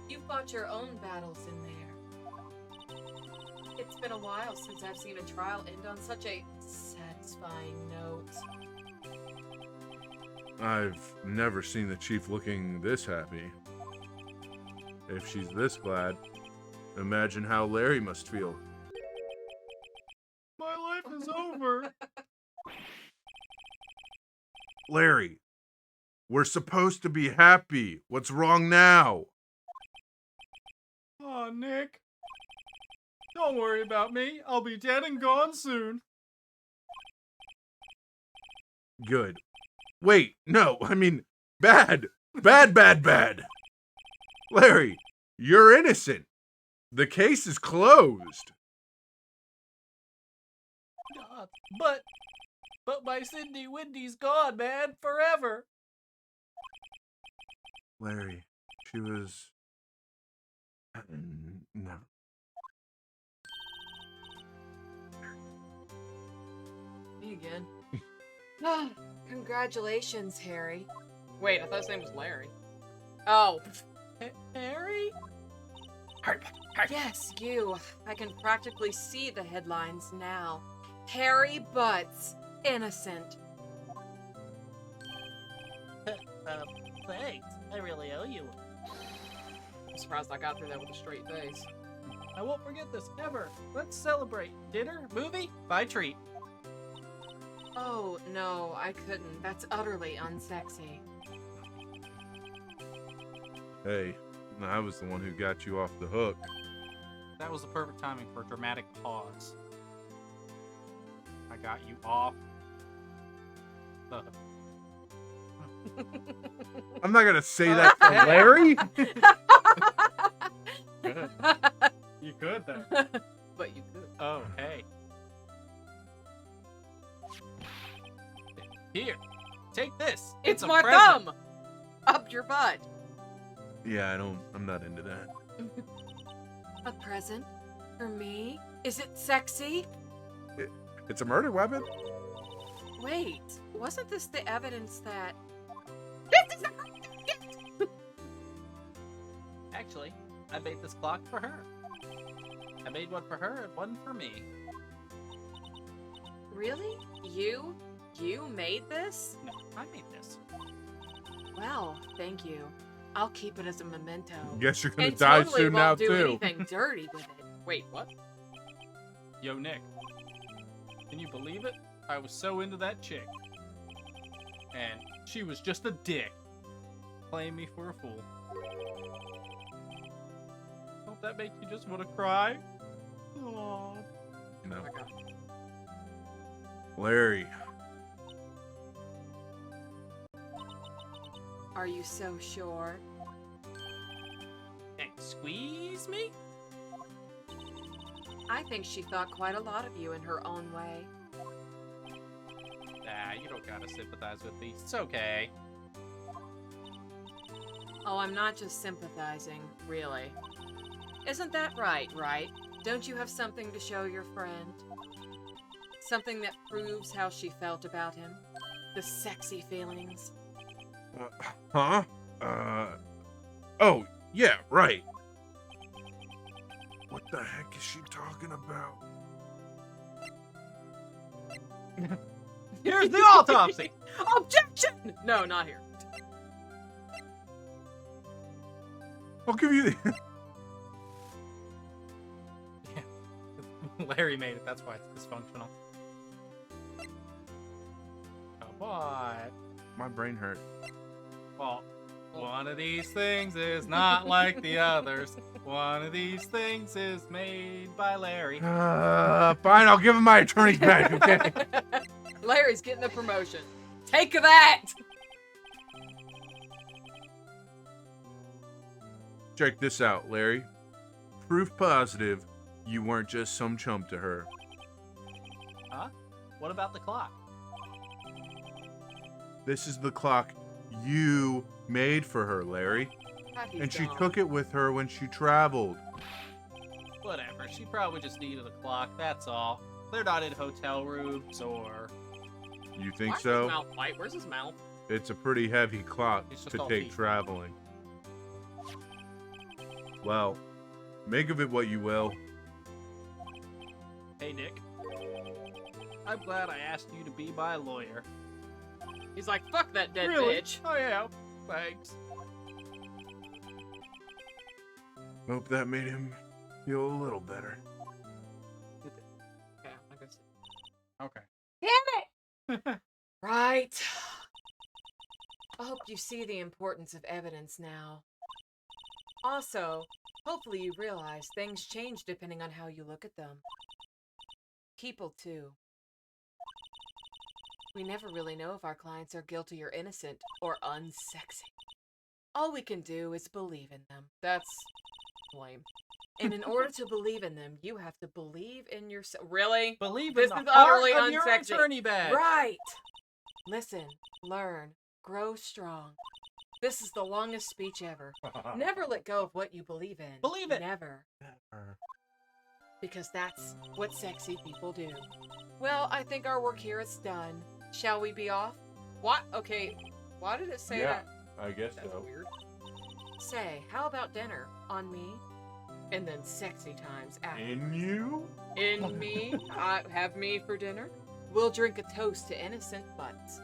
You fought your own battles in there. It's been a while since I've seen a trial end on such a satisfying note.
I've never seen the Chief looking this happy. If she's this glad, imagine how Larry must feel.
My life is over.
Larry, we're supposed to be happy. What's wrong now?
Oh, Nick. Don't worry about me. I'll be dead and gone soon.
Good. Wait, no, I mean, bad. Bad. Larry, you're innocent. The case is closed.
God, but my Cindy Windy's gone, man, forever.
Larry, she was... No.
Me again. Congratulations, Harry. Wait, I thought his name was Larry. Oh.
Harry?
Yes, you. I can practically see the headlines now. Harry Butts, innocent.
Thanks. I really owe you.
I'm surprised I got through that with a straight face.
I won't forget this ever. Let's celebrate. Dinner? Movie? Buy treat.
Oh, no, I couldn't. That's utterly unsexy.
Hey, I was the one who got you off the hook.
That was the perfect timing for a dramatic pause. I got you off the hook.
I'm not gonna say that to Larry.
Good. You could, though.
But you could.
Oh, hey. Here, take this.
It's
a
my
present.
thumb! Up your butt.
Yeah, I'm not into that.
A present? For me? Is it sexy?
It's a murder weapon?
Wait, wasn't this the evidence that...
Actually, I made this clock for her. I made one for her and one for me.
Really? You made this?
No, I made this.
Well, thank you. I'll keep it as a memento.
Guess you're gonna
And
die
totally
soon now
won't do
too.
anything dirty with it. Wait, what?
Yo, Nick. Can you believe it? I was so into that chick. And she was just a dick. Playing me for a fool. Don't that make you just want to cry? Aww.
No.
Oh my God.
Larry,
Are you so sure?
Squeeze me?
I think she thought quite a lot of you in her own way.
Nah, you don't gotta sympathize with me. It's okay.
Oh, I'm not just sympathizing, really. Isn't that right, right? Don't you have something to show your friend? Something that proves how she felt about him? The sexy feelings?
huh? Oh, yeah, right. What the heck is she talking about?
Here's the autopsy!
Objection! No, not here.
I'll give you the...
Larry made it, that's why it's dysfunctional. Come on.
My brain hurt.
Well, one of these things is not like the others. One of these things is made by Larry.
Fine, I'll give him my attorney's badge, okay?
Larry's getting the promotion. Take that!
Check this out, Larry. Proof positive you weren't just some chump to her.
Huh? What about the clock?
This is the clock you made for her, Larry. And she took it with her when she traveled.
Whatever, she probably just needed a clock, that's all. They're not in hotel rooms or...
You think
Why is
so?
his mouth white? Where's his mouth?
It's a pretty heavy clock
It's just
to
all
take
teeth.
traveling. Well, make of it what you will.
Hey, Nick. I'm glad I asked you to be my lawyer.
He's like, fuck that dead
Really?
bitch.
I am. Thanks.
Hope that made him feel a little better.
Okay, I guess.
Okay.
Right. I hope you see the importance of evidence now. Also, hopefully you realize things change depending on how you look at them. People, too. We never really know if our clients are guilty or innocent, or unsexy. All we can do is believe in them. That's lame. And in order to believe in them, you have to believe in yourself. Really?
Believe
This
in
is
the heart
utterly
of your
unsexy.
attorney badge.
Right. Listen, learn, grow strong. This is the longest speech ever. Never let go of what you believe in.
Believe it.
Never. Because that's what sexy people do. Well, I think our work here is done. Shall we be off? What? Okay. Why did it say
Yeah.
that?
I guess
That's
so.
weird. Say, how about dinner? On me? And then sexy times after.
In you?
In me? Have me for dinner? We'll drink a toast to innocent butts.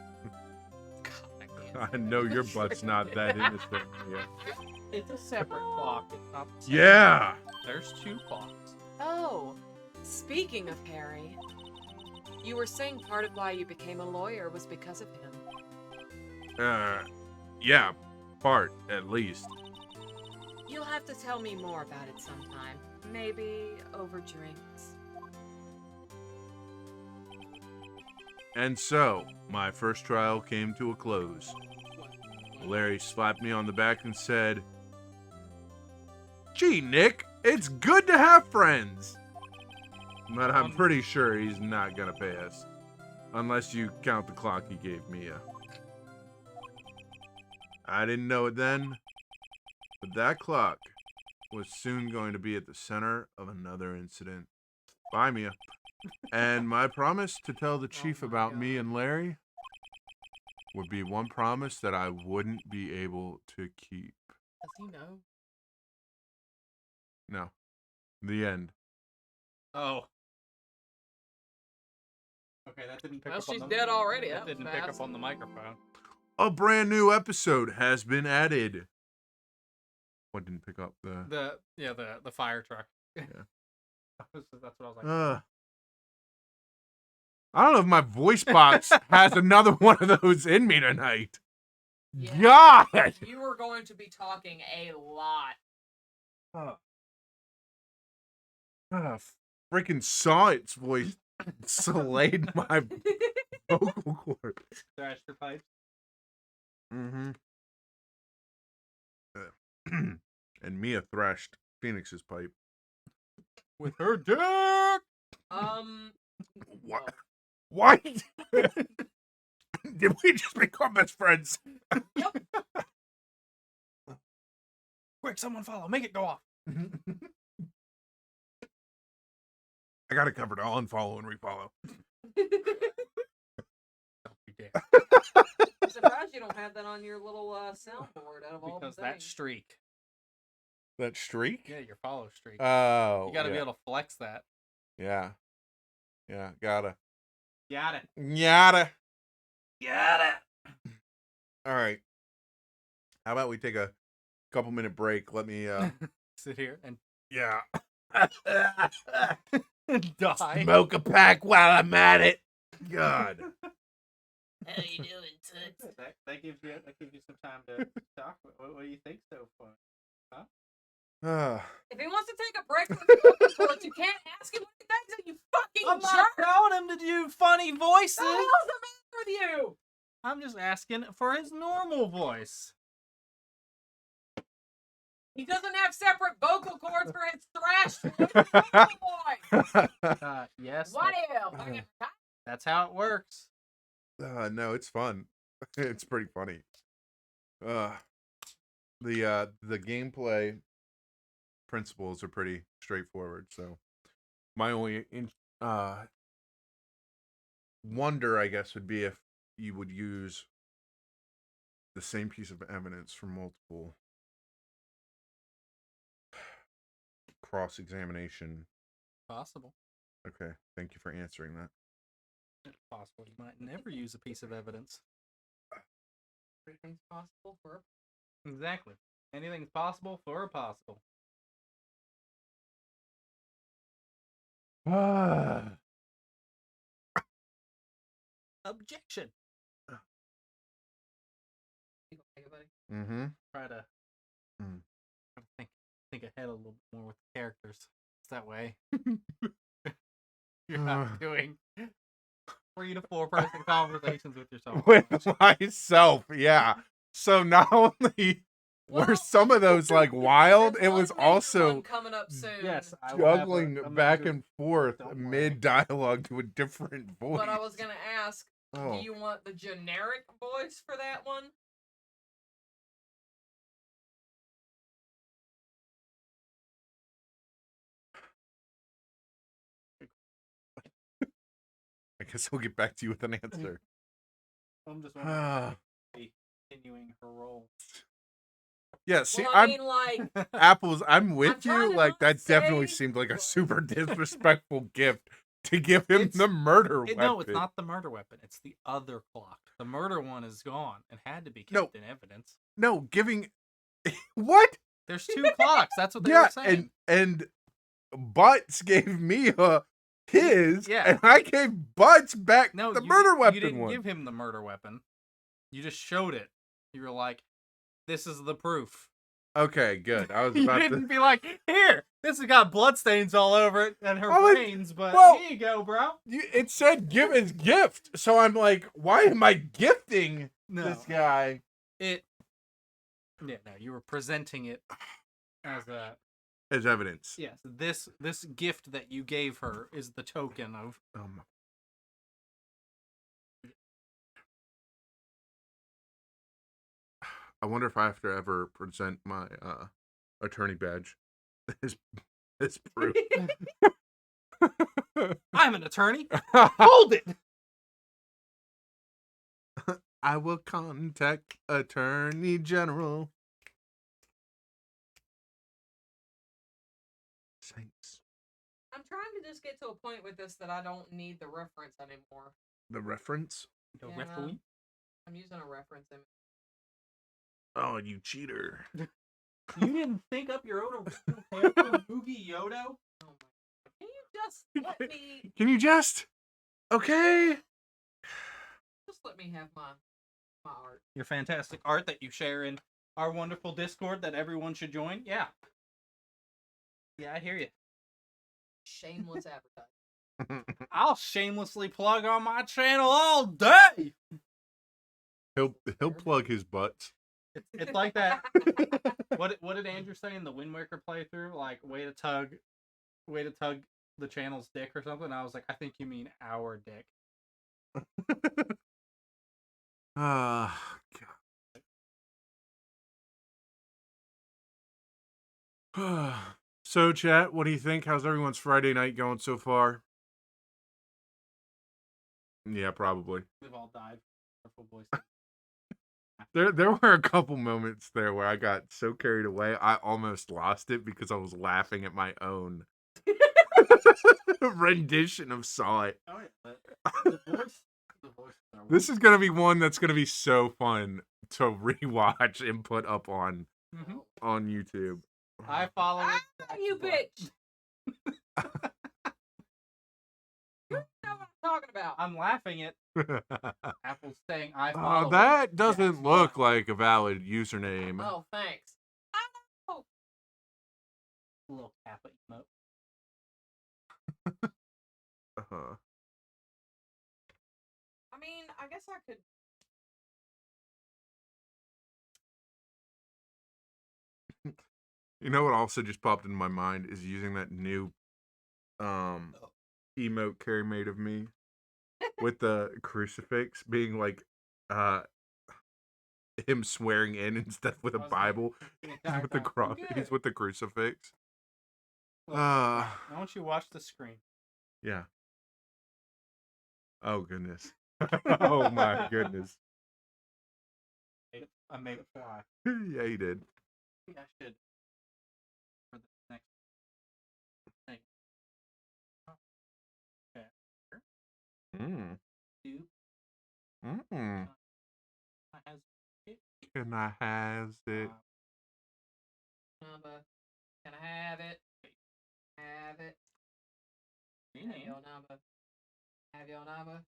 God, I can't.
I know your butt's not that innocent. Yeah.
It's a separate clock. It's not the same.
Yeah.
There's two clocks.
Oh, speaking of Harry, you were saying part of why you became a lawyer was because of him.
Yeah, part, at least.
You'll have to tell me more about it sometime. Maybe over drinks.
And so, my first trial came to a close. Larry slapped me on the back and said, "Gee, Nick, it's good to have friends." But I'm pretty sure he's not gonna pay us. Unless you count the clock he gave Mia. I didn't know it then, but that clock was soon going to be at the center of another incident. Bye, Mia. And my promise to tell the chief
my
about
God.
me and Larry would be one promise that I wouldn't be able to keep.
Does he know?
No. The end.
Oh. Okay, that didn't pick
Well,
up on
she's
the...
dead already.
That
That was
didn't pick
fast.
up on the microphone.
A brand new episode has been added. What didn't pick up the
The fire truck.
Yeah.
That's what I was like.
I don't know if my voice box has another one of those in me tonight.
Yeah.
God!
You are going to be talking a lot.
Freaking saw its voice slayed my vocal cord.
Thrash your pipes.
Mm-hmm. And Mia thrashed Phoenix's pipe.
With her dick!
What? What? Did we just become best friends?
Quick, someone follow. Make it go off.
I got it covered. I'll unfollow and refollow.
Don't be dick.
I'm surprised you don't have that on your little soundboard out of all the
Because that
things.
streak.
That streak?
Yeah, your follow streak.
Oh.
You gotta be able to flex that.
Yeah. Yeah, gotta.
Got it.
Gotta.
Got it.
All right. How about we take a couple minute break? Let me
Sit here and
yeah.
die.
Smoke a pack while I'm at it. God.
How you doing, Toots?
That gives you some time to talk. What do you think so far?
If he wants to take a break from the vocal cords, you can't ask him what he thinks, you fucking
I'm not
jerk!
telling him to do funny voices.
What the hell's the matter with you?
I'm just asking for his normal voice.
He doesn't have separate vocal cords for his thrash boy.
Yes.
What if?
That's how it works.
No, it's fun. It's pretty funny. The gameplay principles are pretty straightforward. So my only wonder, I guess, would be if you would use the same piece of evidence from multiple cross-examination.
Possible.
Okay, thank you for answering that.
It's possible. You might never use a piece of evidence.
Everything's possible for
Exactly. Anything's possible for a possible. Objection.
Mm-hmm.
Try to think ahead a little bit more with the characters. It's that way. You're not doing 3 to 4 person conversations with yourself.
With myself, yeah. So not only were some of those like wild, it was also
coming up soon.
Yes, I will
juggling
have a
back
major-
and forth
Don't worry.
mid dialogue to a different voice.
But I was gonna ask,
Oh.
do you want the generic voice for that one?
I guess I'll get back to you with an answer.
I'm just wondering if she's continuing her role.
Yeah, see,
Well, I
I'm
mean, like,
Apples. I'm with
trying
you.
to
Like
not
that definitely
say,
seemed like a
but-
super disrespectful gift to give him
It's-
the murder weapon.
No, it's not the murder weapon. It's the other clock. The murder one is gone and had to be kept in evidence.
No, giving what?
There's 2 clocks. That's what they
Yeah,
were saying.
and Butts gave me his,
Yeah.
and I gave Butts back
No,
the
you
murder
didn't-
weapon
You didn't
one.
give him the murder weapon. You just showed it. You were like, "This is the proof."
Okay, good. I was
You
about
didn't
to.
be like, "Here, this has got bloodstains all over it and her
Oh, it-
brains, but
well-
here you go, bro."
It said give his gift, so I'm like, why am I gifting
No,
this guy?
Yeah, no, you were presenting it as a
As evidence.
yes. This gift that you gave her is the token of.
I wonder if I have to ever present my attorney badge as proof.
I'm an attorney. Hold it.
I will contact Attorney General. Saints.
I'm trying to just get to a point with this that I don't need the reference anymore.
The reference?
The
Yeah.
referee.
I'm using a reference image.
Oh, you cheater.
You didn't think up your own original character, Moogie Yodo?
Oh my. Can you just let me
Can you just? Okay.
have my art?
Your fantastic art that you share in our wonderful Discord that everyone should join. Yeah. Yeah, I hear you.
Shameless advertising.
I'll shamelessly plug on my channel all day.
He'll plug his butts.
It's like that. What did Andrew say in the Wind Waker playthrough? Like, way to tug the channel's dick or something. I was like, I think you mean our dick.
Ah, God. So, chat, what do you think? How's everyone's Friday night going so far? Yeah, probably.
We've all died. Our full voice.
There were a couple moments there where I got so carried away, I almost lost it because I was laughing at my own rendition of Saw It.
Oh, yeah, the voice.
This is gonna be one that's gonna be so fun to rewatch and put up on YouTube.
I follow.
Ah, you bitch! You know what I'm talking about.
I'm laughing at Apple's saying I follow.
That doesn't look like a valid username.
Oh, thanks.
Little Kappa emote.
Uh-huh.
I mean, I guess I could.
You know what also just popped into my mind is using that new emote Carrie made of me with the crucifix being like him swearing in and stuff with a Bible. He's with the cross. He's with the crucifix.
Look, why don't you watch the screen?
Yeah. Oh goodness. Oh my goodness.
I made it fly.
Yeah, he did.
I think I should for the next thing.
Mm.
Do
Mm.
I has it?
Can I has it?
Number. Can I have it? Have it. Have your number. Have your number.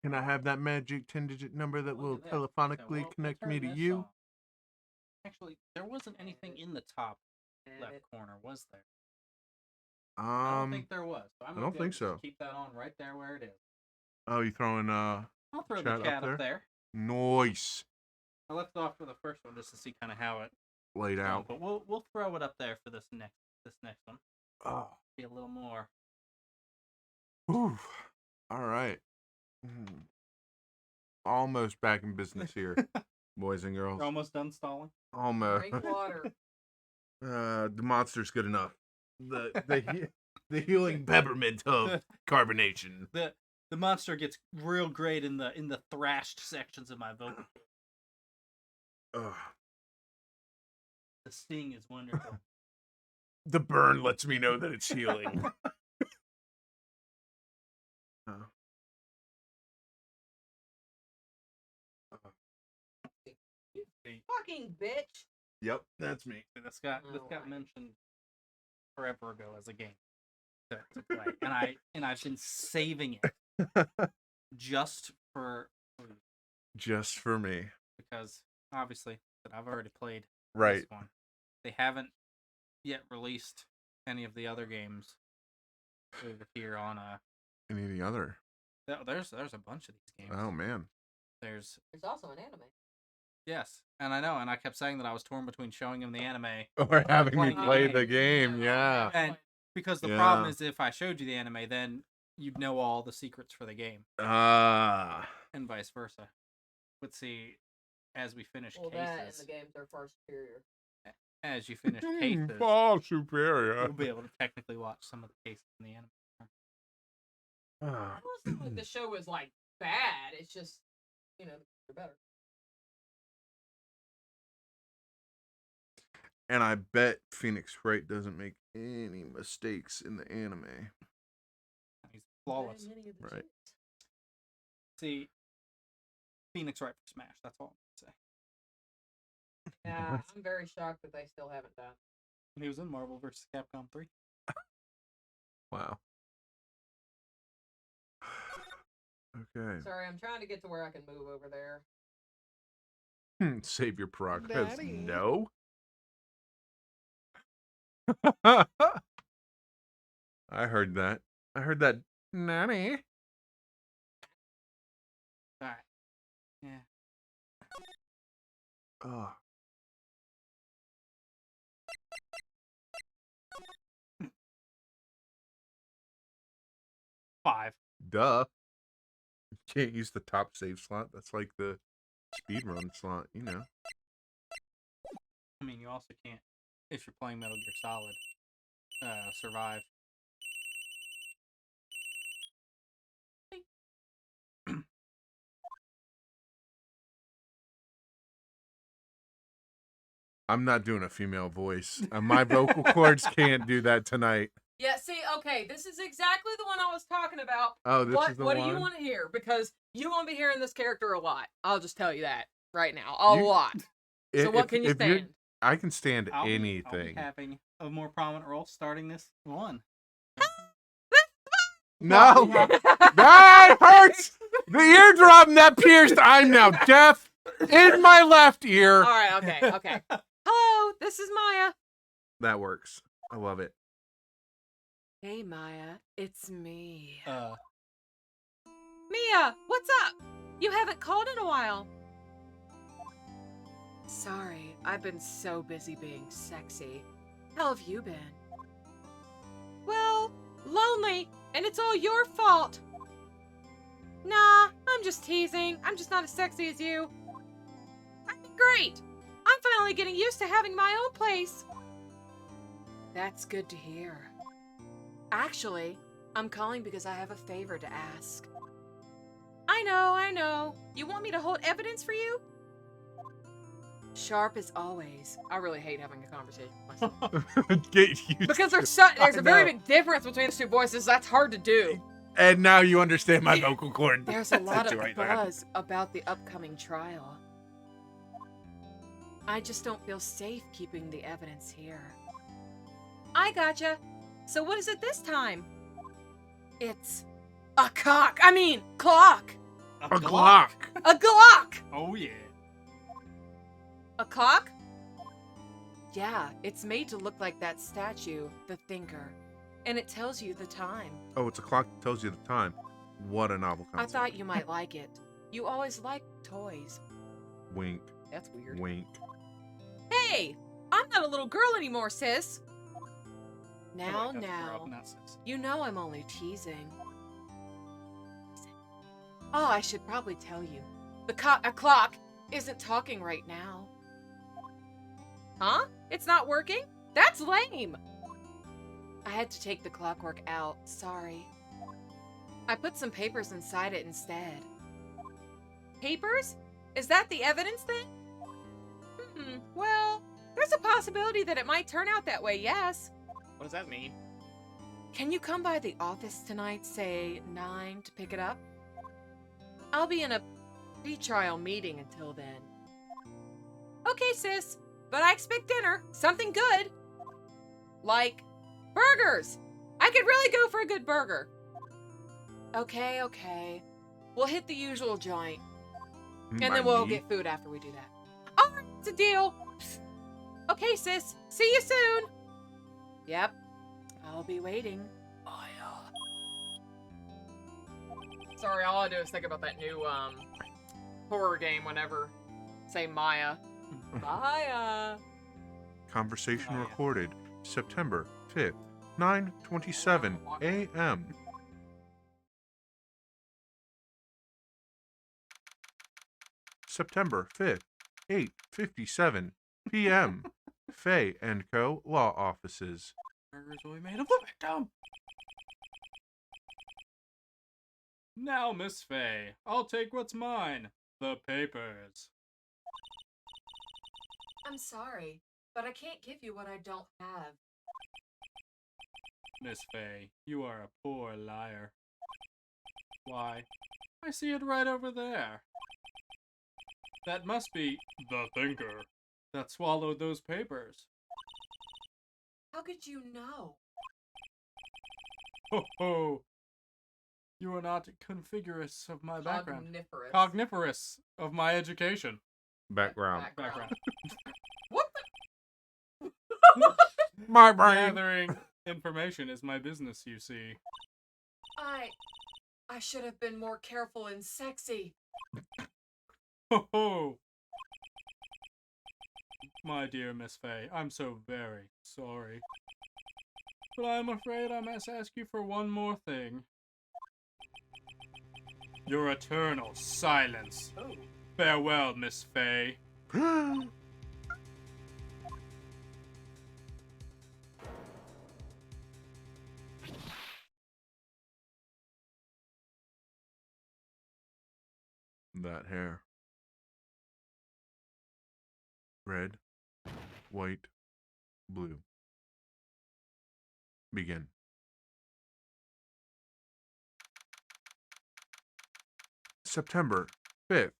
Can I have that magic 10-digit number that will
Look at this.
telephonically
We'll
connect
turn
me to
this
you?
off. Actually, there wasn't anything in the top
Have
left
it.
corner, was there? I don't think there was. So I'm
I
gonna
don't
be able
think
to
so.
just keep that on right there where it is.
Oh, you throwing
I'll throw the
chat
cat
up
up there.
Nice.
I left it off for the first one just to see kind of how it
Laid
goes,
out.
but we'll throw it up there for this next one.
Oh.
Be a little more.
Ooh. All right. Almost back in business here, boys and girls.
We're almost done stalling.
Almost.
Drink water.
The monster's good enough. The healing peppermint of carbonation.
The monster gets real great in the thrashed sections of my vocal.
Ugh.
The sting is wonderful.
The burn lets me know that it's healing.
Fucking bitch.
Yep, that's me.
This got
Alright.
mentioned forever ago as a game to play, and I've been saving it just for
me.
because obviously that I've already played
Right.
this one. They haven't yet released any of the other games over here on
Any of the other?
There's a bunch of these games.
Oh man.
There's
also an anime.
yes, and I know, and I kept saying that I was torn between showing him the anime
Or having me
playing the
play
game.
the game, yeah.
And because the
Yeah.
problem is if I showed you the anime, then you'd know all the secrets for the game, and vice versa. Let's see, as we finish
Well, that and
cases,
the games are far superior.
as you finish cases,
Far superior.
you'll be able to technically watch some of the cases in the anime.
It wasn't like the show was like bad. It's just, they're better.
And I bet Phoenix Wright doesn't make any mistakes in the anime.
He's flawless.
Right.
See, Phoenix Wright for Smash. That's all I'm
Yeah, I'm very shocked that they still haven't done.
And he was in Marvel vs. Capcom 3.
Wow. Okay.
Sorry, I'm trying to get to where I can move over there.
Save your progress.
Daddy.
No. I heard that. I heard that. Nanny.
Alright. Yeah.
Oh.
Five.
Duh. You can't use the top save slot. That's like the speedrun slot, you know.
I mean, you also can't, if you're playing Metal Gear Solid, survive.
I'm not doing a female voice. My vocal cords can't do that tonight.
Yeah, see, okay, this is exactly the one I was talking about.
Oh, this is the
What
one?
do you want to hear? Because you won't be hearing this character a lot. I'll just tell you that right now. A lot. So what can you stand?
I can stand
I'll
anything.
be having a more prominent role starting this one.
No! That hurts! The eardrum that pierced, I'm now deaf in my left ear.
All right, okay. Hello, this is Maya.
That works. I love it.
Hey, Maya, it's me.
Mia, what's up? You haven't called in a while.
Sorry, I've been so busy being sexy. How have you been?
Well, lonely, and it's all your fault. Nah, I'm just teasing. I'm just not as sexy as you. I'm great. I'm finally getting used to having my own place.
That's good to hear. Actually, I'm calling because I have a favor to ask.
I know. You want me to hold evidence for you?
Sharp as always. I really hate having a conversation with myself.
Get used
Because
to
there's
I
a very
know.
big difference between the two voices. That's hard to do.
And now you understand my vocal cord.
There's a lot of
situation.
buzz about the upcoming trial. I just don't feel safe keeping the evidence here.
I gotcha. So what is it this time?
It's a clock.
A clock.
A Glock.
Oh, yeah.
A clock?
Yeah, it's made to look like that statue, the Thinker, and it tells you the time.
Oh, it's a clock that tells you the time. What a novel
I
concept.
thought you might like it. You always liked toys.
Wink,
That's weird.
wink.
Hey, I'm not a little girl anymore, sis.
Now,
That's rough,
now,
not sexy.
you know I'm only teasing. Oh, I should probably tell you. A clock isn't talking right now.
Huh? It's not working? That's lame.
I had to take the clockwork out, sorry. I put some papers inside it instead.
Papers? Is that the evidence then? Well, there's a possibility that it might turn out that way, yes.
What does that mean?
Can you come by the office tonight, say 9, to pick it up? I'll be in a pre-trial meeting until then.
Okay, sis, but I expect dinner. Something good. Like burgers. I could really go for a good burger.
Okay. We'll hit the usual joint, and
By
then we'll
me?
get food after we do that.
All right, it's a deal. Okay, sis. See you soon.
Yep. I'll be waiting. Sorry, all I do is think about that new horror game whenever say Maya. Maya.
Conversation
Oh, yeah.
recorded September 5th, 9:27 a.m. September 5th, 8:57 p.m. Fay & Co. Law Offices.
Burgers will be made of the victim. Now, Miss Faye, I'll take what's mine. The papers.
I'm sorry, but I can't give you what I don't have.
Miss Faye, you are a poor liar. Why, I see it right over there. That must be the Thinker. that swallowed those papers.
How could you know?
Ho ho! You are not configurous of my background.
Cogniferous.
Cogniferous of my education.
Background.
Background.
What the?
My brain.
Gathering information is my business, you see.
I should have been more careful and sexy.
Ho ho! My dear Miss Fay, I'm so very sorry. But I'm afraid I must ask you for one more thing. Your eternal silence.
Oh.
Farewell, Miss Fay.
That hair. Red, white, blue. Begin. September 5th,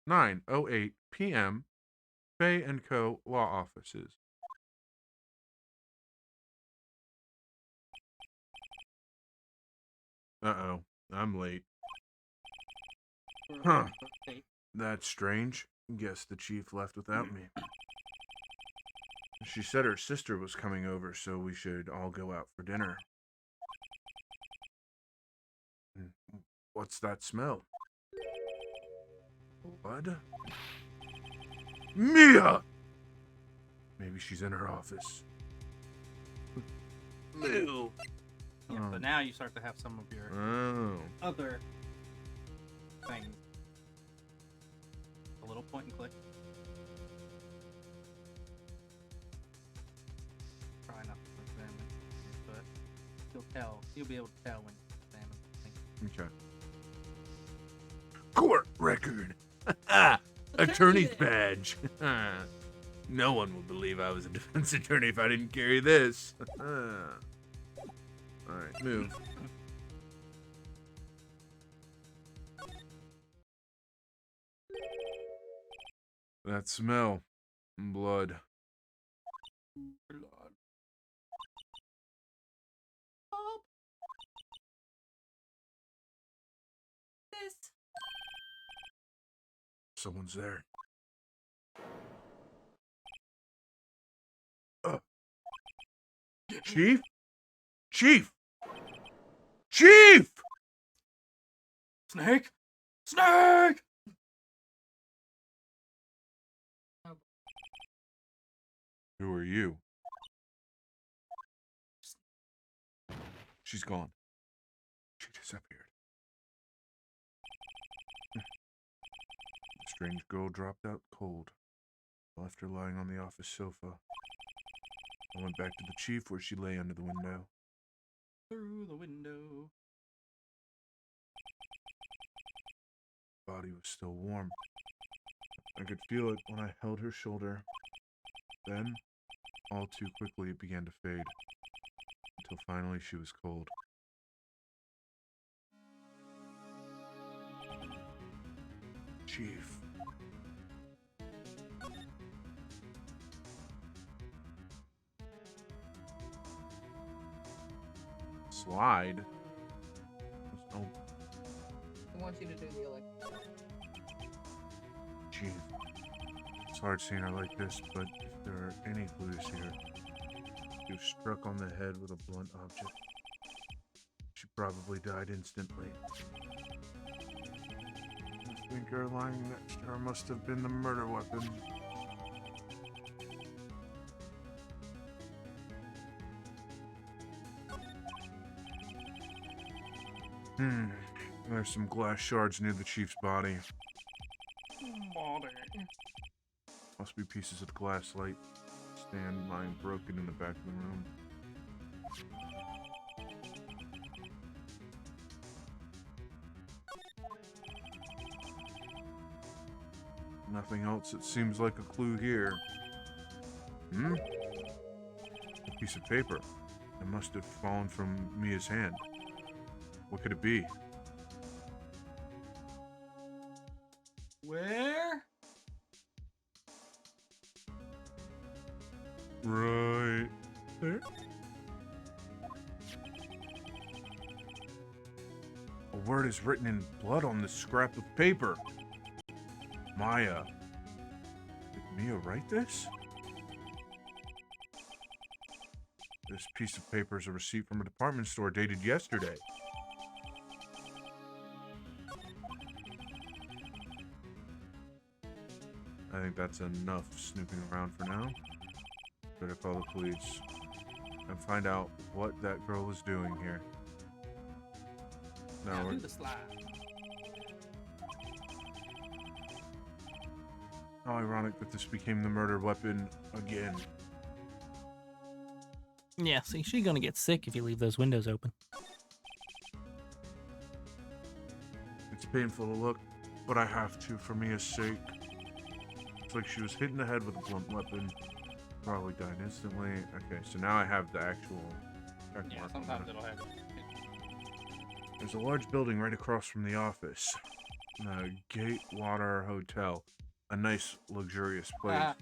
9:08 p.m. Fay & Co. Law Offices. Uh-oh, I'm late. Huh. That's strange. Guess the chief left without me. She said her sister was coming over, so we should all go out for dinner. What's that smell? Blood? Mia! Maybe she's in her office. Ew.
Yeah,
Oh.
but now you start to have some of your
Oh.
other things. A little point and click. Try not to examine, but you'll tell. You'll be able to tell when you examine things.
Okay. Court record. Attorney's badge. No one would believe I was a defense attorney if I didn't carry this. Alright, move. That smell. Blood.
Blood.
This.
Someone's there. Chief? Chief! Chief!
Snake! Snake!
Who are you? She's gone. She disappeared. The strange girl dropped out cold. I left her lying on the office sofa. I went back to the chief where she lay under the window.
Through the window.
Body was still warm. I could feel it when I held her shoulder. Then, all too quickly, it began to fade. Until finally she was cold. Chief. Slide? Oh,
I want you to do the elect.
Chief. It's hard seeing her like this, but if there are any clues here, she was struck on the head with a blunt object. She probably died instantly. The finger lying next to her must have been the murder weapon. There's some glass shards near the chief's body.
Body.
Must be pieces of the glass light stand lying broken in the back of the room. Nothing else. It seems like a clue here. A piece of paper. It must have fallen from Mia's hand. What could it be?
Where?
Right there. A word is written in blood on this scrap of paper. Maya. Did Mia write this? This piece of paper is a receipt from a department store dated yesterday. I think that's enough snooping around for now. Better call the police and find out what that girl was doing here.
Now
No,
do the slide.
how ironic that this became the murder weapon again.
Yeah, see, she's gonna get sick if you leave those windows open.
It's painful to look, but I have to for Mia's sake. It's like she was hit in the head with a blunt weapon. Probably died instantly. Okay, so now I have the actual check
Yeah,
mark on
sometimes
it.
it'll have.
There's a large building right across from the office. Gatewater Hotel. A nice, luxurious place.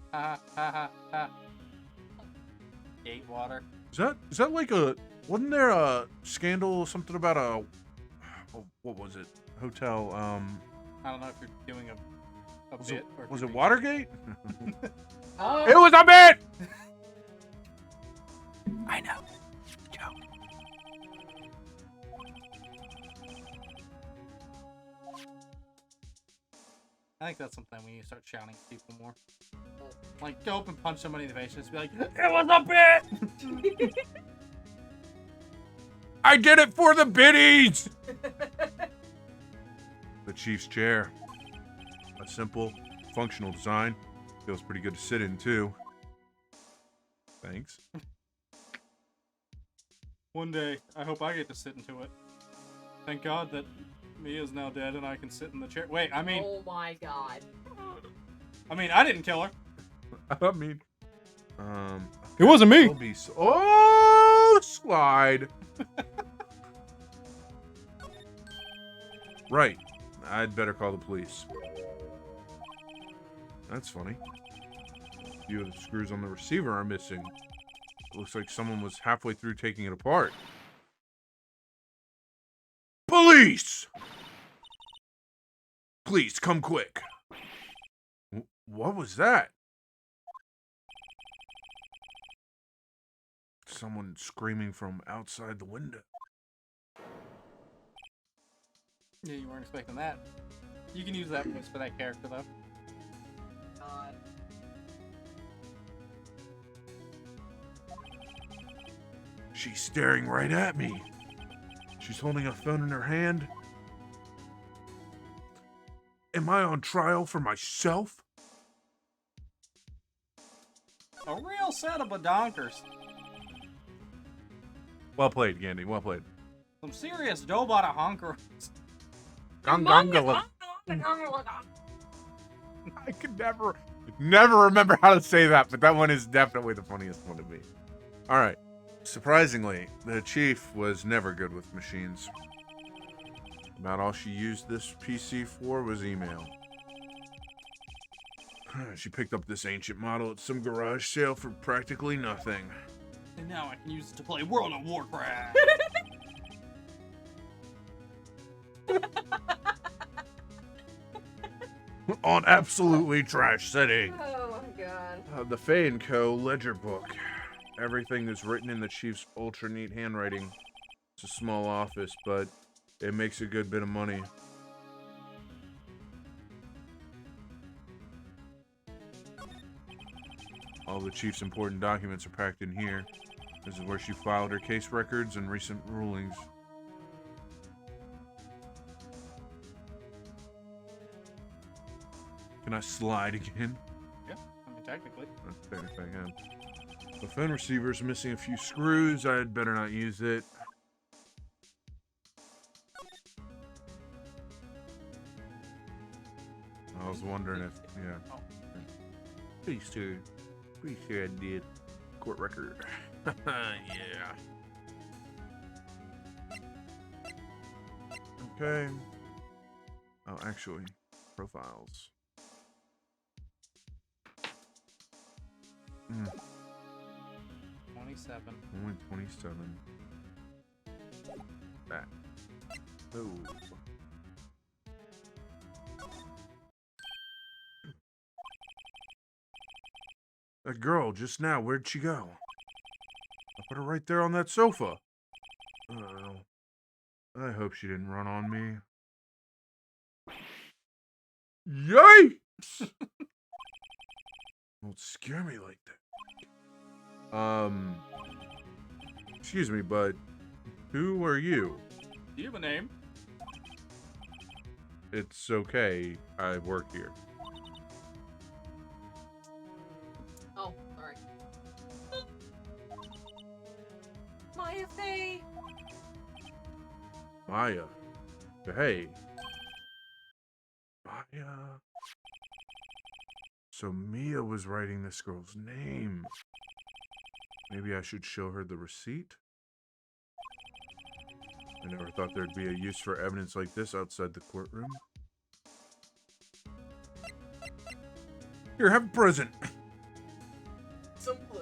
Gatewater.
Is that like a... Wasn't there a scandal, something about a... Oh, what was it? Hotel,
I don't know if you're doing a
Was
bit
it,
or if
was
you're
it
being-
Watergate?
Oh,
It was a bit!
I know. Joke.
I think that's something we need to start shouting at people more. Like, go up and punch somebody in the face and just be like, it was a bit!
I did it for the biddies! The chief's chair. A simple, functional design. Feels pretty good to sit in, too. Thanks.
One day, I hope I get to sit into it. Thank God that Mia's now dead and I can sit in the chair. Wait, I mean,
oh my god.
I didn't kill her.
I mean...
It wasn't me.
Oh, slide. Right. I'd better call the police. That's funny. A few of the screws on the receiver are missing. It looks like someone was halfway through taking it apart. Police! Please, come quick. What was that? Someone screaming from outside the window.
Yeah, you weren't expecting that. You can use that voice for that character, though.
God.
She's staring right at me. She's holding a phone in her hand. Am I on trial for myself?
A real set of badonkers.
Well played, Gandhi. Well played.
Some serious Dobata honkers.
I could never remember how to say that, but that one is definitely the funniest one to me. All right. Surprisingly, the chief was never good with machines. About all she used this PC for was email. She picked up this ancient model at some garage sale for practically nothing.
And now I can use it to play World of Warcraft.
On absolutely trash setting.
Oh my god.
The Fay & Co. ledger book. Everything is written in the chief's ultra neat handwriting. It's a small office, but it makes a good bit of money. All the chief's important documents are packed in here. This is where she filed her case records and recent rulings. Can I slide again?
Yeah, technically.
Technically I can. The phone receiver's missing a few screws. I'd better not use it. I was wondering if, yeah.
Oh.
Pretty sure I did. Court record. Yeah. Okay. Oh, actually, profiles.
27.
Only 27. That. Oh. That girl just now, where'd she go? I put her right there on that sofa. Oh. I hope she didn't run on me. Yikes! Don't scare me like that. Excuse me, but who are you?
Do you have a name?
It's okay. I work here.
Oh, sorry.
Maya Faye.
Maya. Hey. Maya. So Mia was writing this girl's name. Maybe I should show her the receipt? I never thought there'd be a use for evidence like this outside the courtroom. Here, have a present.
Some blue.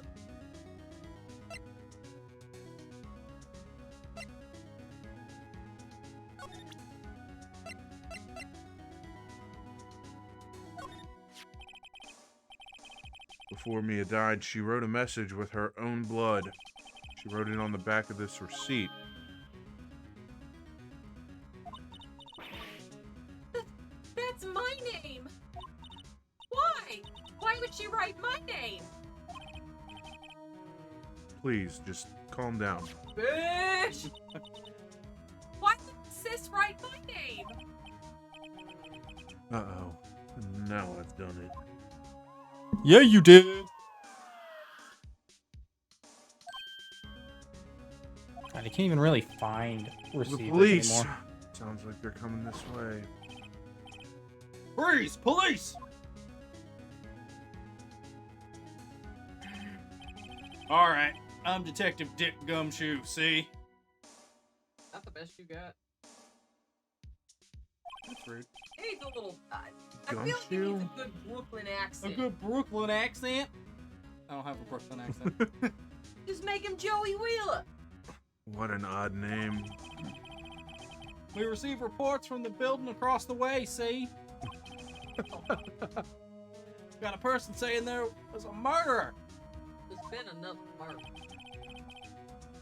Before Mia died, she wrote a message with her own blood. She wrote it on the back of this receipt.
That's my name. Why? Why would she write my name?
Please, just calm down.
Bitch!
Why would sis write my name?
Uh-oh. Now I've done it.
Yeah, you did. God, I can't even really find
The
receivers
police!
anymore.
Sounds like they're coming this way.
Freeze! Police! Alright, I'm Detective Dick Gumshoe, see?
That's the best you got.
That's rude.
Hey, the little. I feel like he needs a good Brooklyn
A
accent.
good Brooklyn accent? I don't have a Brooklyn accent.
Just make him Joey Wheeler.
What an odd name.
We receive reports from the building across the way, see? Got a person saying there was a murderer.
There's been another murder.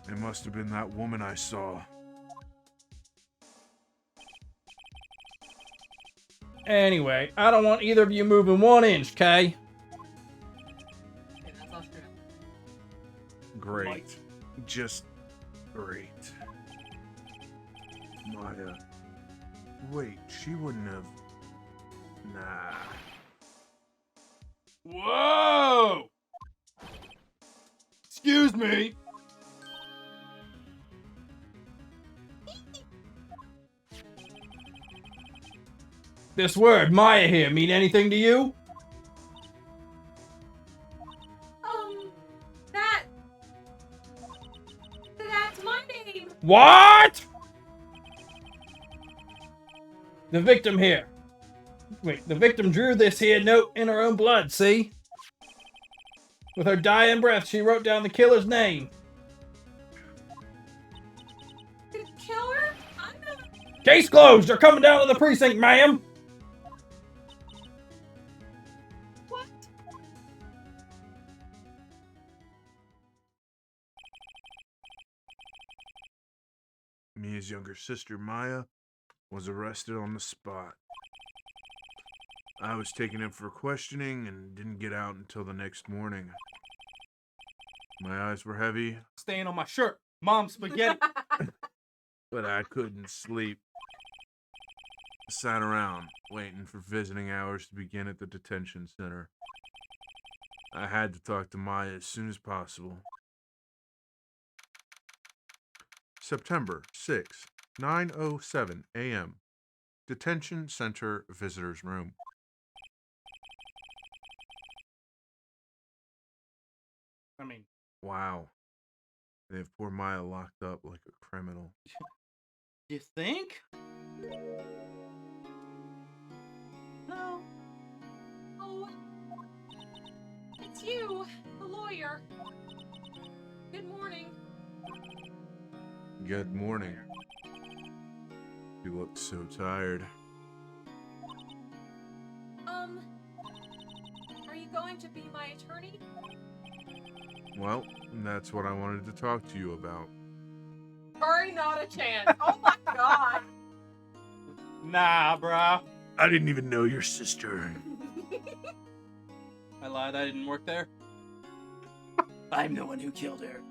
It must have been that woman I saw.
Anyway, I don't want either of you moving 1 inch, okay?
Okay, that's Australia.
Great. Just great. Maya. Wait, she wouldn't have. Nah.
Whoa! Excuse me.
This word, Maya here, mean anything to you?
That's my name.
What? The victim here. Wait, the victim drew this here note in her own blood, see? With her dying breath, she wrote down the killer's name.
Did it kill her? I'm not.
Case closed! You're coming down to the precinct, ma'am!
What?
Mia's younger sister, Maya, was arrested on the spot. I was taken in for questioning and didn't get out until the next morning. My eyes were heavy,
Staying on my shirt. Mom spaghetti.
but I couldn't sleep. I sat around, waiting for visiting hours to begin at the detention center. I had to talk to Maya as soon as possible. September 6, 9:07 a.m. Detention Center Visitors Room.
I mean,
Wow. They have poor Maya locked up like a criminal.
you think?
No. Oh. It's you, the lawyer. Good
Good morning. You look so tired.
Are you going to be my attorney?
Well, that's what I wanted to talk to you about.
Hurry, not a chance. Oh my god.
Nah, bro.
I didn't even know your sister.
I lied. I didn't work there.
I'm the one who killed her.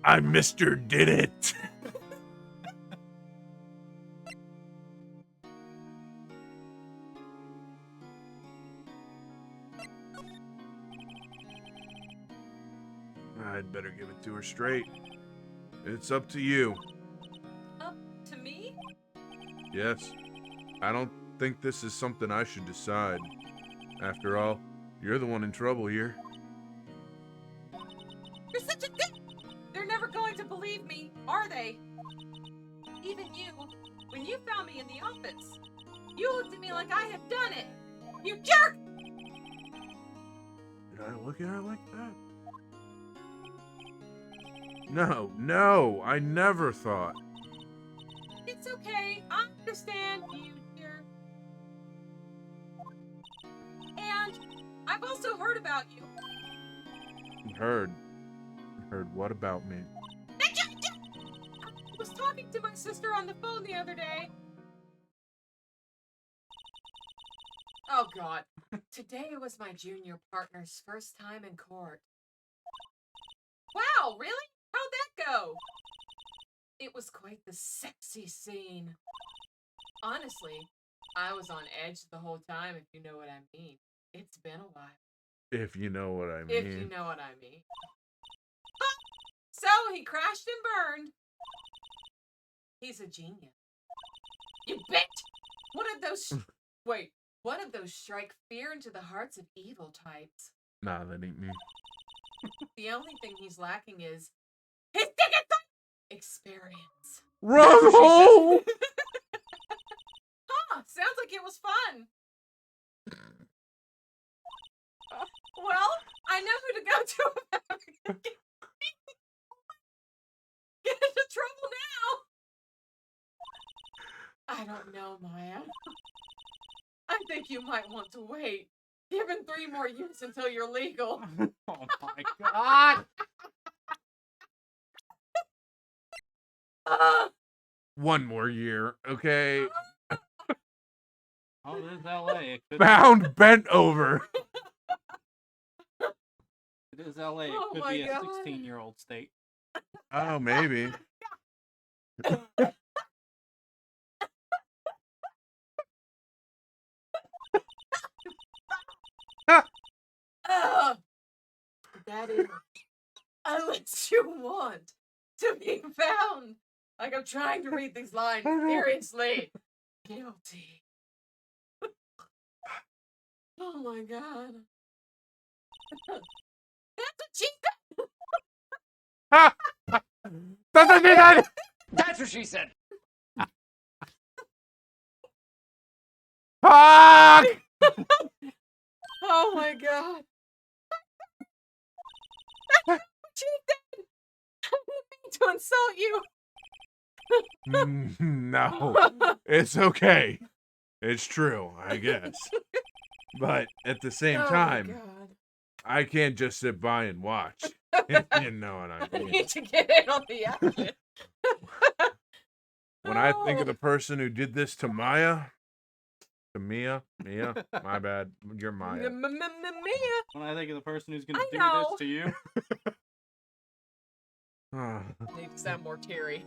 I Mr. Did It. I'd better give it to her straight. It's up to you.
Up to me?
Yes. I don't think this is something I should decide. After all, you're the one in trouble here.
You're such a dick! They're never going to believe me, are they? Even you, when you found me in the office, you looked at me like I had done it. You jerk!
Did I look at her like that? No, I never thought.
It's okay. I understand, you jerk. And I've also heard about you.
Heard what about me?
I was talking to my sister on the phone the other day.
Oh god. Today was my junior partner's first time in court.
Wow, really? How'd that go?
It was quite the sexy scene. Honestly, I was on edge the whole time, if you know what I mean. It's been a while.
If you know what I mean.
If you know what I mean.
So he crashed and burned.
He's a genius.
You bitch!
One of those... Wait, one of those strike fear into the hearts of evil types.
Nah, that ain't me.
The only thing he's lacking is
His ticket's
experience.
Run home!
Huh, sounds like it was fun. Well, I know who to go to if I ever get into trouble now.
I don't know, Maya. I think you might want to wait. Given 3 more years until you're legal.
Oh my god.
One more year, okay?
Oh, this is LA. It could
Bound bent over.
It is LA. It
Oh
could
my
be a
God.
16-year-old state.
Oh, maybe.
That is unless you want to be found. Like I'm trying to read these lines seriously. Guilty. Oh my god.
That's what she said.
Ha! Doesn't mean that.
That's what she said.
Fuck!
Oh my god.
She said. I didn't mean to insult you.
No, it's okay. It's true, I guess. But at the same
Oh
time,
my god.
I can't just sit by and watch. You know what I
I
mean?
need to get in on the action.
When I think of the person who did this to Maya, to Mia, my bad, you're Maya.
Mia.
When I think of the person who's going
I
to do
know.
this to you.
Need to sound more teary.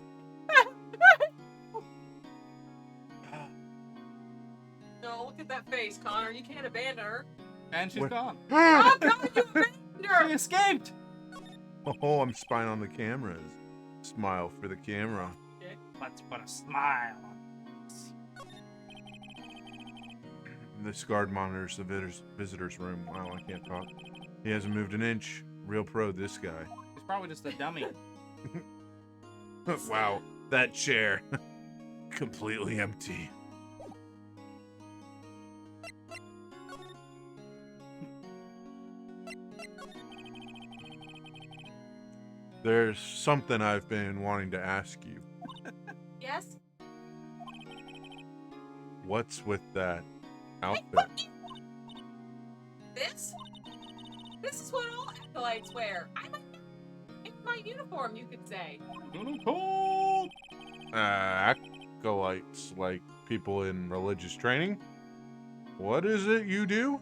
No, look at that face, Connor. You can't abandon her.
And she's
What?
gone.
Oh God, you abandoned
She
her.
escaped.
Oh, I'm spying on the cameras. Smile for the camera.
Let's put a smile on this.
This guard monitors the visitor's room. Wow, I can't talk. He hasn't moved an inch. Real pro, this guy.
He's probably just a dummy.
Wow, that chair. Completely empty. There's something I've been wanting to ask you.
Yes?
What's with that outfit?
This? This is what all acolytes wear. It's my uniform, you could say.
Cold.
Acolytes, like people in religious training? What is it you do?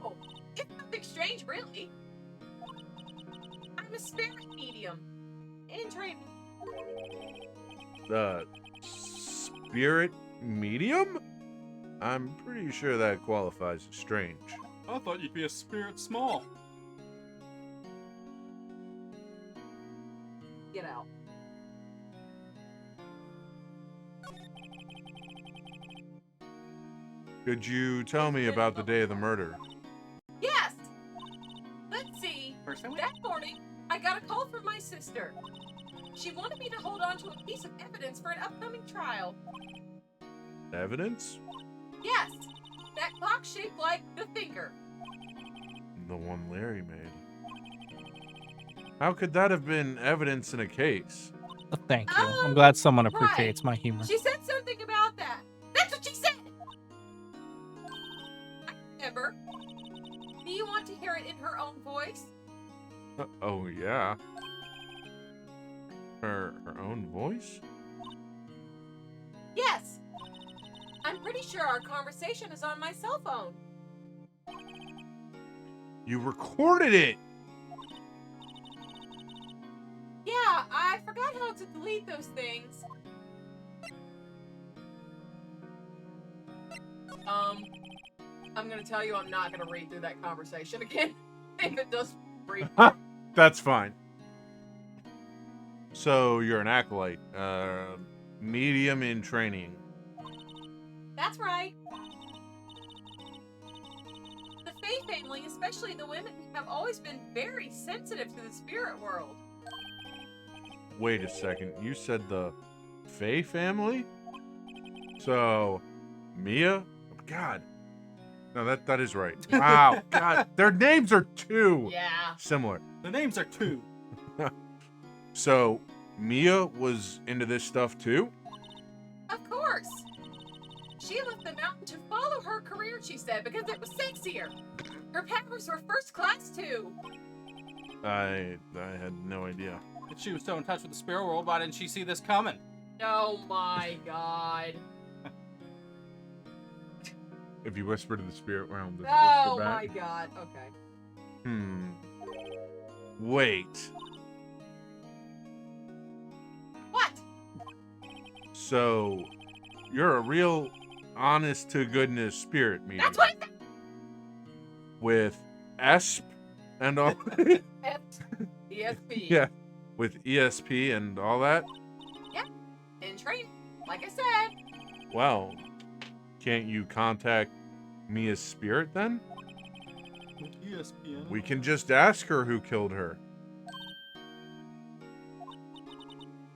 Oh, it's nothing strange, really. I'm a spirit medium. In training.
Spirit medium? I'm pretty sure that qualifies as strange.
I thought you'd be a spirit small.
Get out.
Could you tell me about the day of the murder?
Yes! Let's see.
First time we
That morning, I got a call from my sister. She wanted me to hold on to a piece of evidence for an upcoming trial.
Evidence?
Yes! That clock shaped like the finger.
The one Larry made. How could that have been evidence in a case?
Thank you. I'm glad someone
right.
appreciates my humor.
She said something about that. That's what she said! I remember. Do you want to hear it in her own voice?
Oh, yeah. Her own voice?
Yes! I'm pretty sure our conversation is on my cell phone.
You recorded it!
Yeah, I forgot how to delete those things. I'm gonna tell you I'm not gonna read through that conversation again. If it does read.
That's fine. So, you're an acolyte. Medium in training.
That's right. The Fae family, especially the women, have always been very sensitive to the spirit world.
Wait a second. You said the Fae family? So, Mia? God. No, that is right. Wow. God. Their names are too
Yeah.
similar.
The names are two.
So, Mia was into this stuff too?
Of course. She left the mountain to follow her career, she said, because it was sexier. Her powers were first class, too.
I had no idea.
If she was so in touch with the spirit world, why didn't she see this coming?
Oh my god.
If you whisper to the spirit realm, does it
Oh
whisper
my
back?
god. Okay.
Wait.
What?
So, you're a real honest to goodness spirit medium.
That's what
With ESP and all.
ESP.
Yeah. With ESP and all that?
In training. Like I said.
Well, can't you contact Mia's spirit then?
ESPN.
We can just ask her who killed her.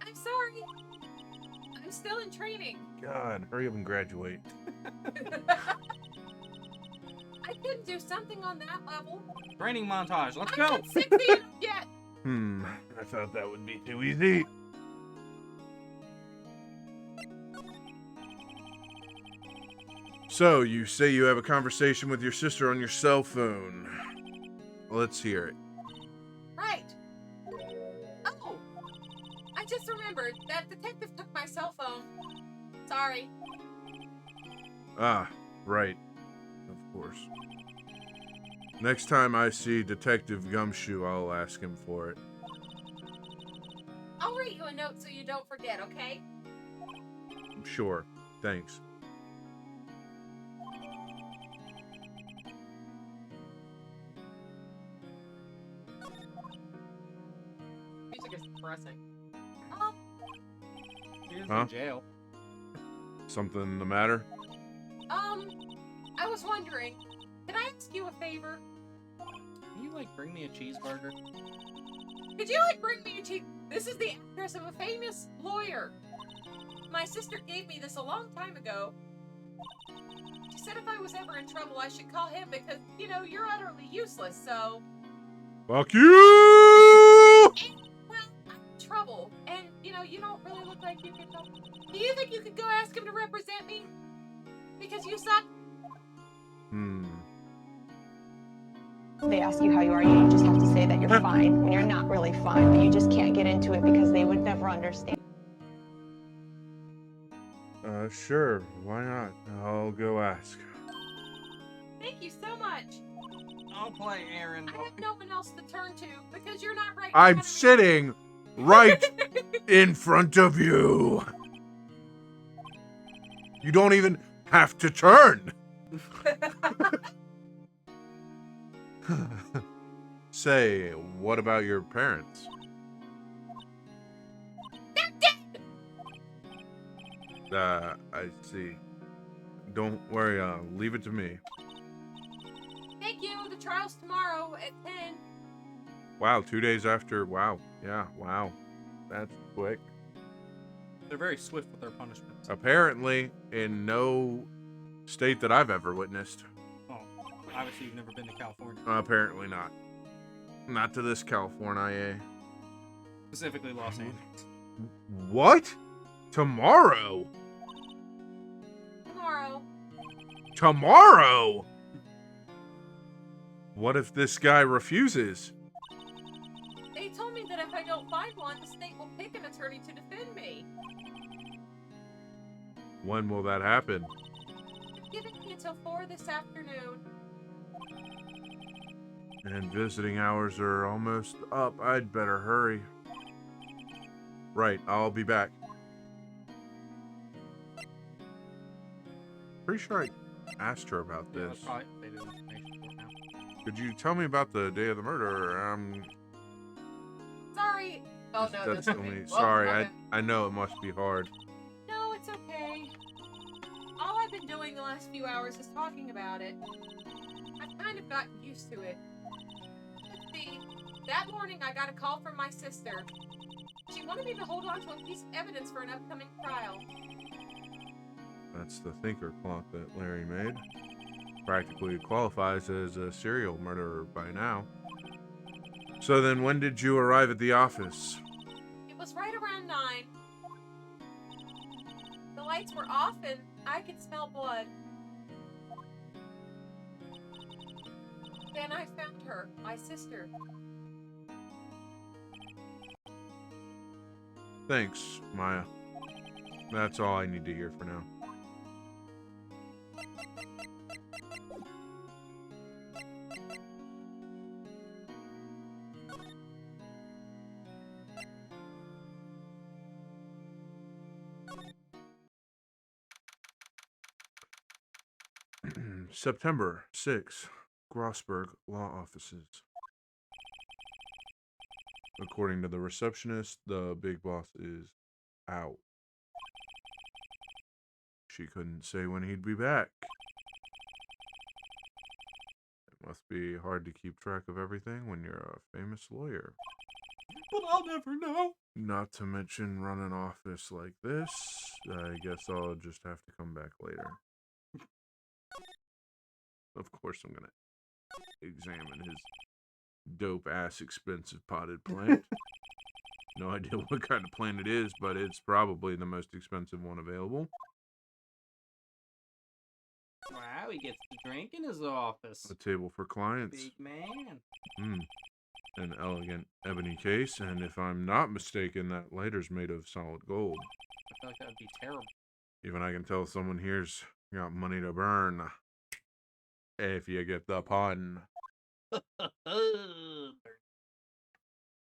I'm sorry. I'm still in training.
God, hurry up and graduate.
I couldn't do something on that level.
Training montage. Let's
I'm
go.
not 60 yet.
I thought that would be too easy. So, you say you have a conversation with your sister on your cell phone. Let's hear it.
Right. Oh. I just remembered that detective took my cell phone. Sorry.
Ah, right. Of course. Next time I see Detective Gumshoe, I'll ask him for it.
I'll write you a note so you don't forget, okay?
Sure. Thanks.
Music is depressing.
Here's
Huh?
in jail.
Something the matter?
I was wondering, can I ask you a favor?
Can you, like, bring me a cheeseburger?
Could you, bring me a cheap... This is the address of a famous lawyer. My sister gave me this a long time ago. She said if I was ever in trouble, I should call him because, you're utterly useless, so...
Fuck you!
trouble, and, you know, you don't really look like you can help. Do you think you could go ask him to represent me? Because you suck?
They ask you how you are, you just have to say that you're fine when you're not really fine, but you just can't get into it because they would never understand.
Sure, why not? I'll go ask.
Thank you so much.
I'll play Aaron.
I have no one else to turn to because you're not right.
I'm sitting right in front of you. You don't even have to turn. Say, what about your parents?
They're dead.
I see. Don't worry, leave it to me.
Thank you. The trial's tomorrow at 10.
Wow, 2 days after. Wow. Yeah, wow. That's quick.
They're very swift with their punishments.
Apparently, in no state that I've ever witnessed.
Oh, obviously you've never been to California.
Apparently not. Not to this California.
Specifically Los Angeles.
What? Tomorrow?
Tomorrow.
Tomorrow? What if this guy refuses?
They told me that if I don't find one, the state will pick an attorney to defend me.
When will that happen?
They've given me until 4 this afternoon.
And visiting hours are almost up. I'd better hurry. Right, I'll be back. Pretty sure I asked her about
Yeah,
this.
that's probably updated information for it now.
Could you tell me about the day of the murder?
Sorry.
Oh no,
That's
that's
only.
okay.
Sorry,
Okay.
I know it must be hard.
No, it's okay. All I've been doing the last few hours is talking about it. I've kind of gotten used to it. Let's see. That morning I got a call from my sister. She wanted me to hold on to a piece of evidence for an upcoming trial.
That's the thinker clock that Larry made. Practically qualifies as a serial murderer by now. So then when did you arrive at the office?
It was right around 9. The lights were off and I could smell blood. Then I found her, my sister.
Thanks, Maya. That's all I need to hear for now. September 6, Grossberg Law Offices. According to the receptionist, the big boss is out. She couldn't say when he'd be back. It must be hard to keep track of everything when you're a famous lawyer.
But I'll never know.
Not to mention run an office like this. I guess I'll just have to come back later. Of course I'm gonna examine his dope-ass expensive potted plant. No idea what kind of plant it is, but it's probably the most expensive one available.
Wow, he gets to drink in his office.
A table for clients.
Big man.
An elegant ebony case, and if I'm not mistaken, that lighter's made of solid gold.
I feel like that would be terrible.
Even I can tell someone here's got money to burn. If you get the pun.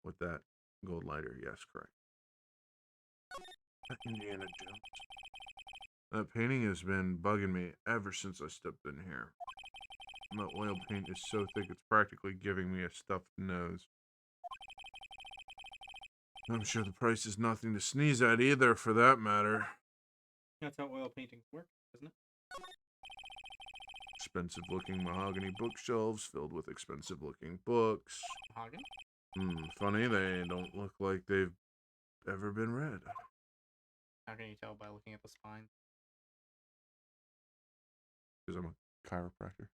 With that gold lighter, yes, correct. Indiana Jones. That painting has been bugging me ever since I stepped in here. The oil paint is so thick it's practically giving me a stuffed nose. I'm sure the price is nothing to sneeze at either, for that matter.
That's how oil paintings work, isn't it?
Expensive-looking mahogany bookshelves filled with expensive-looking books.
Mahogany?
Funny, they don't look like they've ever been read.
How can you tell by looking at the spine?
Because I'm a chiropractor.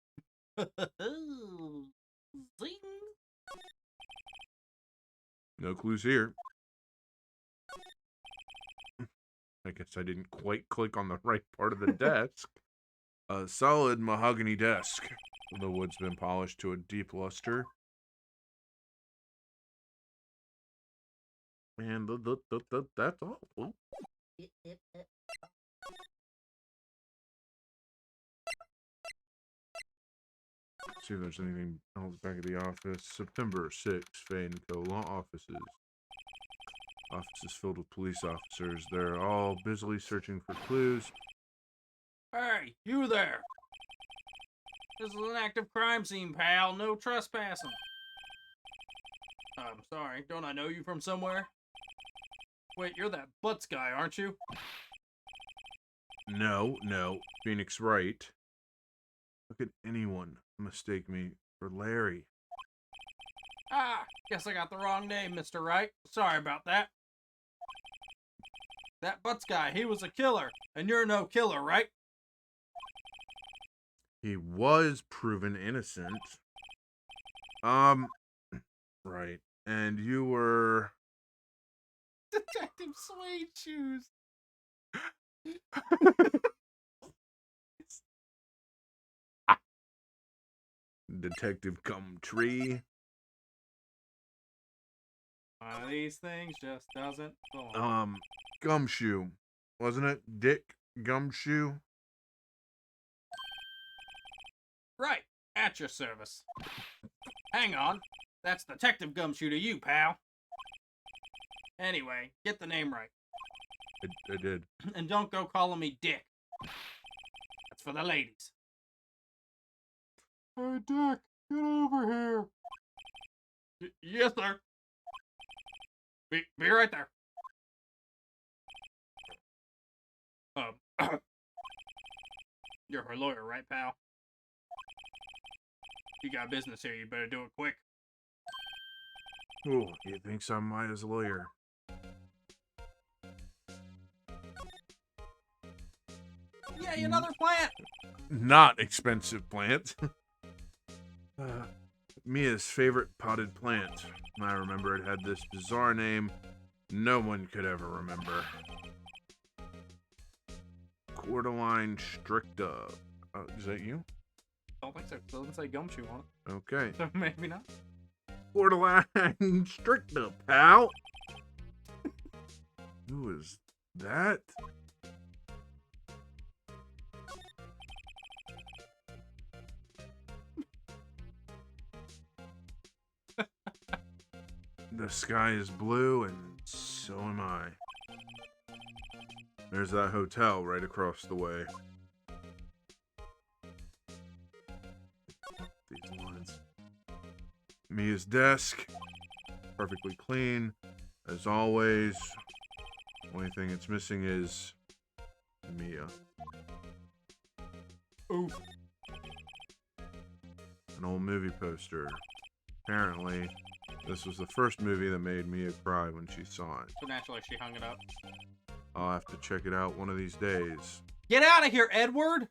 Zing!
No clues here. I guess I didn't quite click on the right part of the desk. A solid mahogany desk. The wood's been polished to a deep luster. And that's all. Ooh. Let's see if there's anything else back at the office. September 6th, Faye & Co. Law offices. Offices filled with police officers. They're all busily searching for clues.
Hey, you there! This is an active crime scene, pal. No trespassing. I'm sorry. Don't I know you from somewhere? Wait, you're that Butts guy, aren't you?
No. Phoenix Wright. How could anyone mistake me for Larry?
Ah, guess I got the wrong name, Mr. Wright. Sorry about that. That Butts guy, he was a killer. And you're no killer, right?
He was proven innocent. Right. And you were...
Detective Suede Shoes.
Detective Gumtree.
One of these things just doesn't belong.
Gumshoe. Wasn't it? Dick Gumshoe?
Right, at your service. Hang on. That's Detective Gumshoe to you, pal. Anyway, get the name right.
I did.
And don't go calling me Dick. That's for the ladies. Hey, Dick, get over here. Yes, sir. Be right there. You're her lawyer, right, pal? You got business here, you better do it quick.
Oh, he thinks I'm Maya's lawyer.
Yay, another plant!
Not expensive plant. Mia's favorite potted plant. I remember it had this bizarre name no one could ever remember. Cordyline stricta. Is that you?
Don't think so. It doesn't say gumshoe on it.
Okay.
So maybe not.
Cordyline stricta, pal. Who is that? The sky is blue, and so am I. There's that hotel right across the way. These lines. Mia's desk, perfectly clean, as always. Only thing it's missing is Mia.
Oof.
An old movie poster. Apparently, this was the first movie that made Mia cry when she saw it.
So naturally, she hung it up.
I'll have to check it out one of these days.
Get out of here, Edward!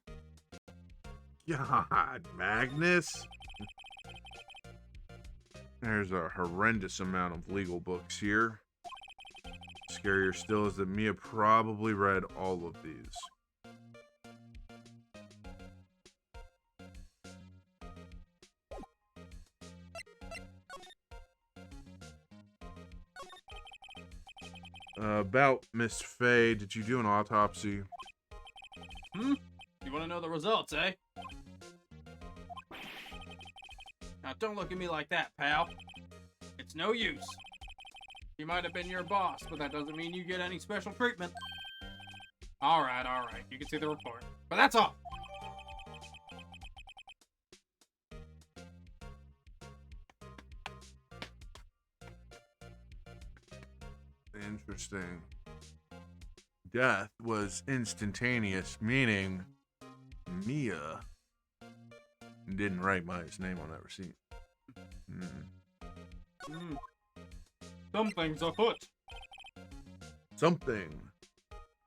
God, Magnus! There's a horrendous amount of legal books here. Scarier still is that Mia probably read all of these. About Miss Faye, did you do an autopsy?
You want to know the results, eh? Now, don't look at me like that, pal. It's no use. He might have been your boss, but that doesn't mean you get any special treatment. Alright. You can see the report. But that's all.
Interesting. Death was instantaneous, meaning Mia didn't write Maya's name on that receipt.
Something's afoot.
Something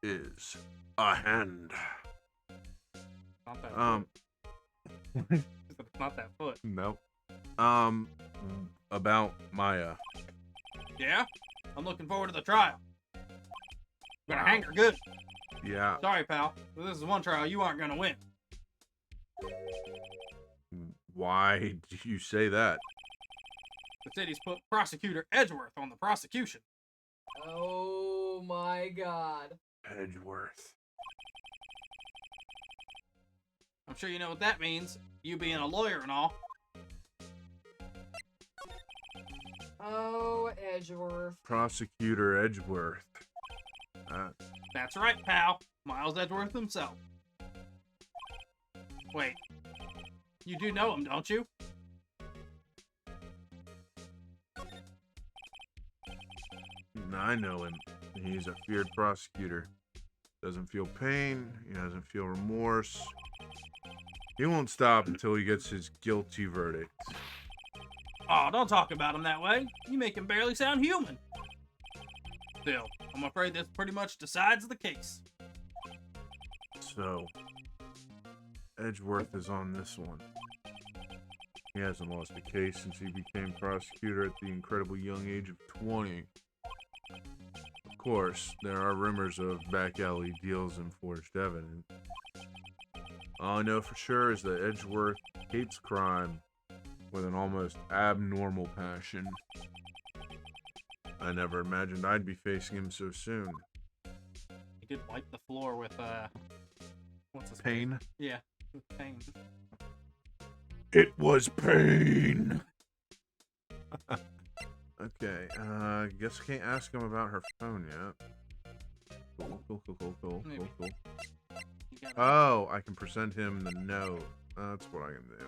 is a hand.
Not that foot. It's not that foot.
Nope. About Maya.
Yeah? I'm looking forward to the trial. Gonna hang her good.
Yeah.
Sorry, pal. But this is one trial you aren't gonna win.
Why do you say that?
The city's put Prosecutor Edgeworth on the prosecution.
Oh my god.
Edgeworth.
I'm sure you know what that means, you being a lawyer and all.
Oh, Edgeworth.
Prosecutor Edgeworth.
That's right, pal. Miles Edgeworth himself. Wait. You do know him, don't you?
I know him. He's a feared prosecutor. Doesn't feel pain. He doesn't feel remorse. He won't stop until he gets his guilty verdict.
Oh, don't talk about him that way. You make him barely sound human. Still, I'm afraid this pretty much decides the case.
So, Edgeworth is on this one. He hasn't lost a case since he became prosecutor at the incredible young age of 20. Of course, there are rumors of back alley deals and forged evidence. All I know for sure is that Edgeworth hates crime with an almost abnormal passion. I never imagined I'd be facing him so soon.
He did wipe the floor with, what's his
Pain?
Yeah, with pain.
It was pain! Okay, guess I can't ask him about her phone yet. Cool.
Maybe. You got
Oh, I can present him the note. That's what I can do.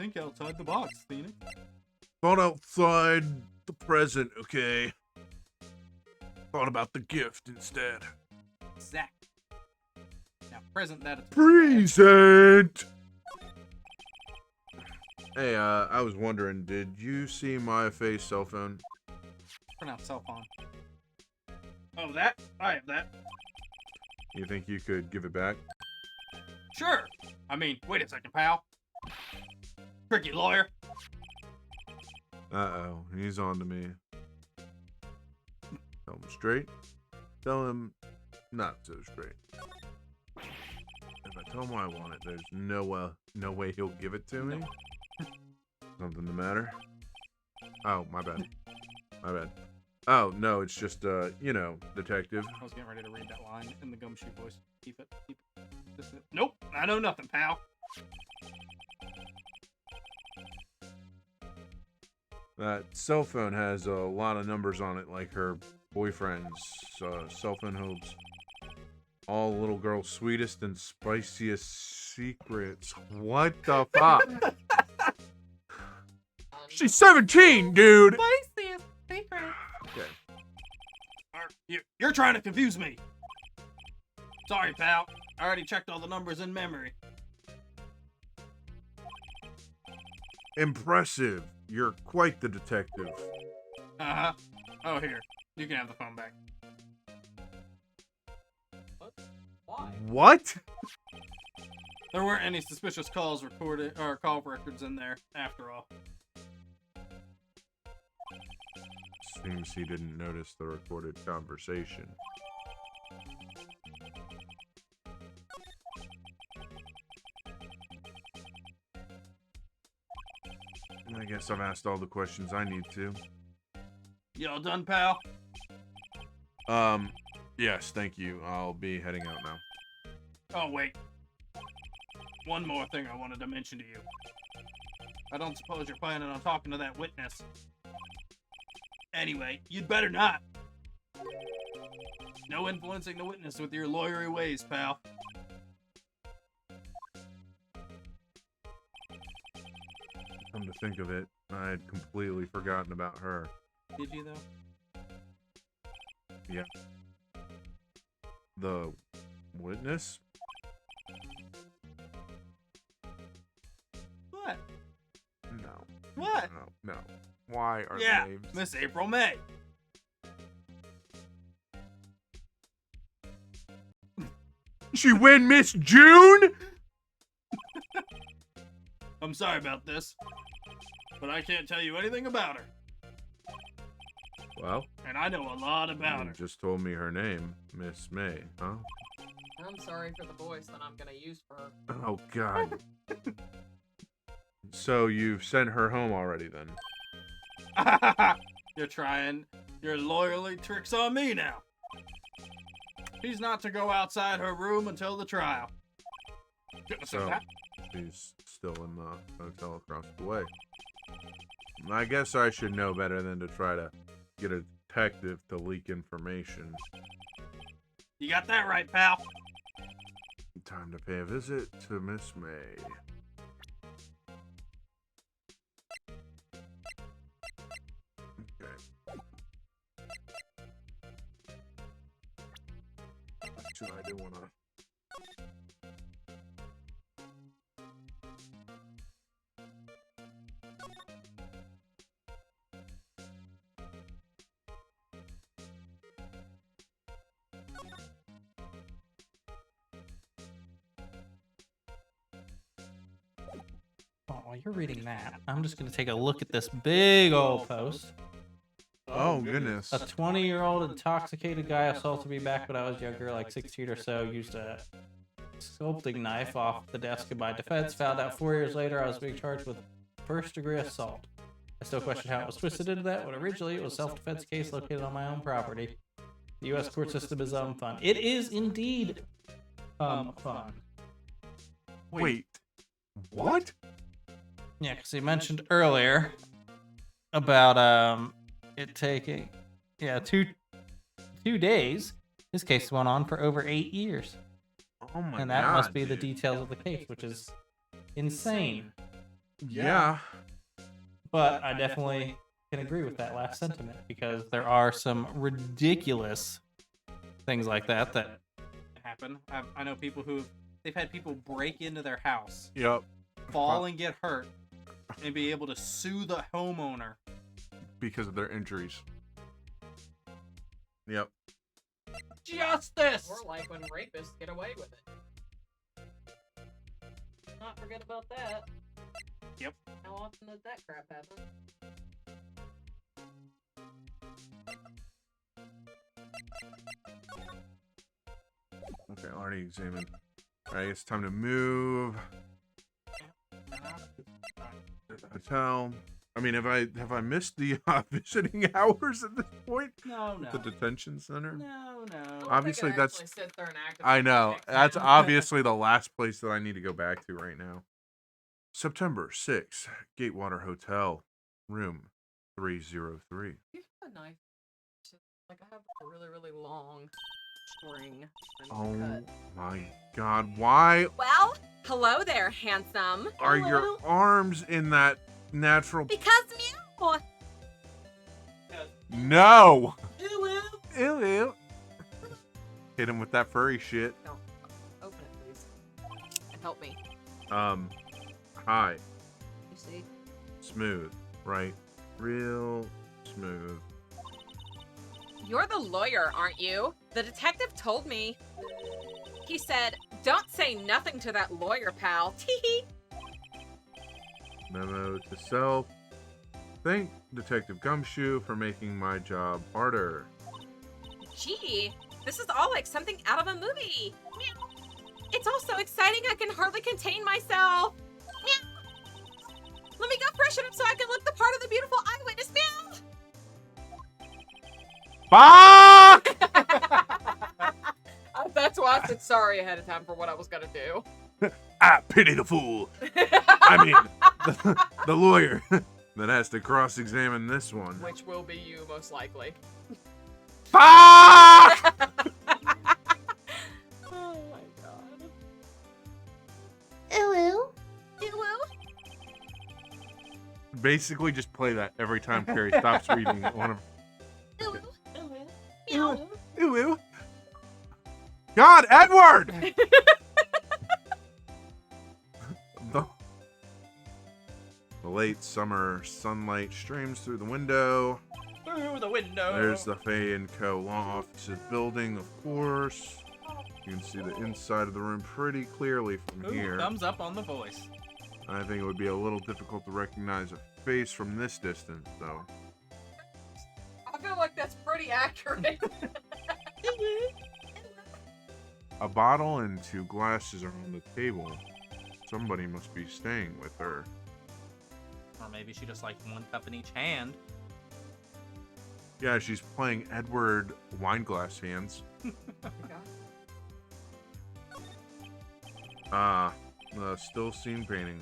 think outside the box, Phoenix.
Thought outside the present, okay? Thought about the gift instead.
Exact. Now, present that it's
Present! Hey, I was wondering, did you see my face cell phone?
pronounced cell phone. Oh, that? I have that.
You think you could give it back?
Sure. I mean, wait a second, pal. Tricky lawyer.
Uh-oh, he's on to me. Tell him straight. Tell him not so straight. If I tell him I want it, there's no way he'll give it to me.
No.
Something the matter? Oh, my bad. My bad. Oh, no, it's just, you know, detective.
I was getting ready to read that line in the gumshoe voice. Keep it. Just it. Nope, I know nothing, pal.
That cell phone has a lot of numbers on it, like her boyfriend's cell phone holds all little girl's sweetest and spiciest secrets. What the fuck? She's 17, dude!
Spiciest secret.
Okay.
You're trying to confuse me. Sorry, pal. I already checked all the numbers in memory.
Impressive. You're quite the detective.
Uh-huh. Oh, here. You can have the phone back.
Why?
What?
There weren't any suspicious calls recorded or call records in there, after all.
Seems he didn't notice the recorded conversation. I guess I've asked all the questions I need to.
You all done, pal?
Yes, thank you. I'll be heading out now.
Oh, wait. One more thing I wanted to mention to you. I don't suppose you're planning on talking to that witness. Anyway, you'd better not. No influencing the witness with your lawyery ways, pal.
Come to think of it, I had completely forgotten about her.
Did you, though?
Yeah. The witness?
What?
No.
What?
No. Why are
Yeah,
names?
Miss April May.
She win Miss June?
I'm sorry about this, but I can't tell you anything about her.
Well,
And I know a lot about
You
her.
just told me her name, Miss May, huh?
I'm sorry for the voice that I'm gonna use for her.
Oh, God. So you've sent her home already, then?
You're trying your loyalty tricks on me now. She's not to go outside her room until the trial. Shouldn't have said
So,
that.
she's still in the hotel across the way. I guess I should know better than to try to get a detective to leak information.
You got that right, pal.
Time to pay a visit to Miss May. Okay. Actually, I do want to...
While you're reading that, I'm just going to take a look at this big old post.
Oh, goodness.
A 20-year-old intoxicated guy assaulted me back when I was younger, like 16 or so, used a sculpting knife off the desk of my defense. Found out 4 years later I was being charged with first-degree assault. I still question how it was twisted into that, when originally it was a self-defense case located on my own property. The U.S. court system is fun. It is indeed fun.
Wait. What?
Yeah, because he mentioned earlier about it taking two days. This case went on for over 8 years,
Oh, my God.
and that must be the details of the case, which is insane.
Yeah.
But I definitely can agree with that last sentiment, because there are some ridiculous things like that
Happen. I know people they've had people break into their house,
Yep.
fall and get hurt, and be able to sue the homeowner.
Because of their injuries. Yep.
Justice!
Or like when rapists get away with it. Not forget about that.
Yep.
How often does that crap happen?
Okay, already examined. Alright, it's time to move. Hotel. I mean, have I missed the visiting hours at this point?
No.
The detention center?
No.
Obviously,
They could
that's-
actually sit there and act
I know.
like
That's
them.
obviously the last place that I need to go back to right now. September 6th, Gatewater Hotel, room 303.
These are nice. Like I have a really, really long string.
Oh
Cut.
my God, why
Well, hello there, handsome.
are your arms in that natural...
Because meow.
No! Ew, ew. Hit him with that furry shit.
No. Open it, please. And help me.
Hi.
You see?
Smooth, right? Real smooth.
You're the lawyer, aren't you? The detective told me. He said, don't say nothing to that lawyer, pal. Tee-hee.
Memo to self. Thank Detective Gumshoe for making my job harder.
Gee, this is all like something out of a movie. Meow. It's all so exciting I can hardly contain myself. Meow. Let me go freshen up so I can look the part of the beautiful eyewitness. Meow.
Fuck!
That's why I said sorry ahead of time for what I was gonna do.
I pity the fool. I mean, the lawyer that has to cross-examine this one.
Which will be you, most likely.
Fuck!
Oh my god.
Basically, just play that every time Carrie stops reading one of.
Meow.
Ew, ew. God, Edward! The late summer sunlight streams through the window.
Through the window.
There's the Fay & Co. law offices building, of course. You can see the inside of the room pretty clearly from
Ooh,
here.
thumbs up on the voice.
I think it would be a little difficult to recognize a face from this distance, though.
I feel like that's pretty accurate.
A bottle and 2 glasses are on the table. Somebody must be staying with her.
Or maybe she just likes 1 cup in each hand.
Yeah, she's playing Edward Wineglass Hands. Still scene painting.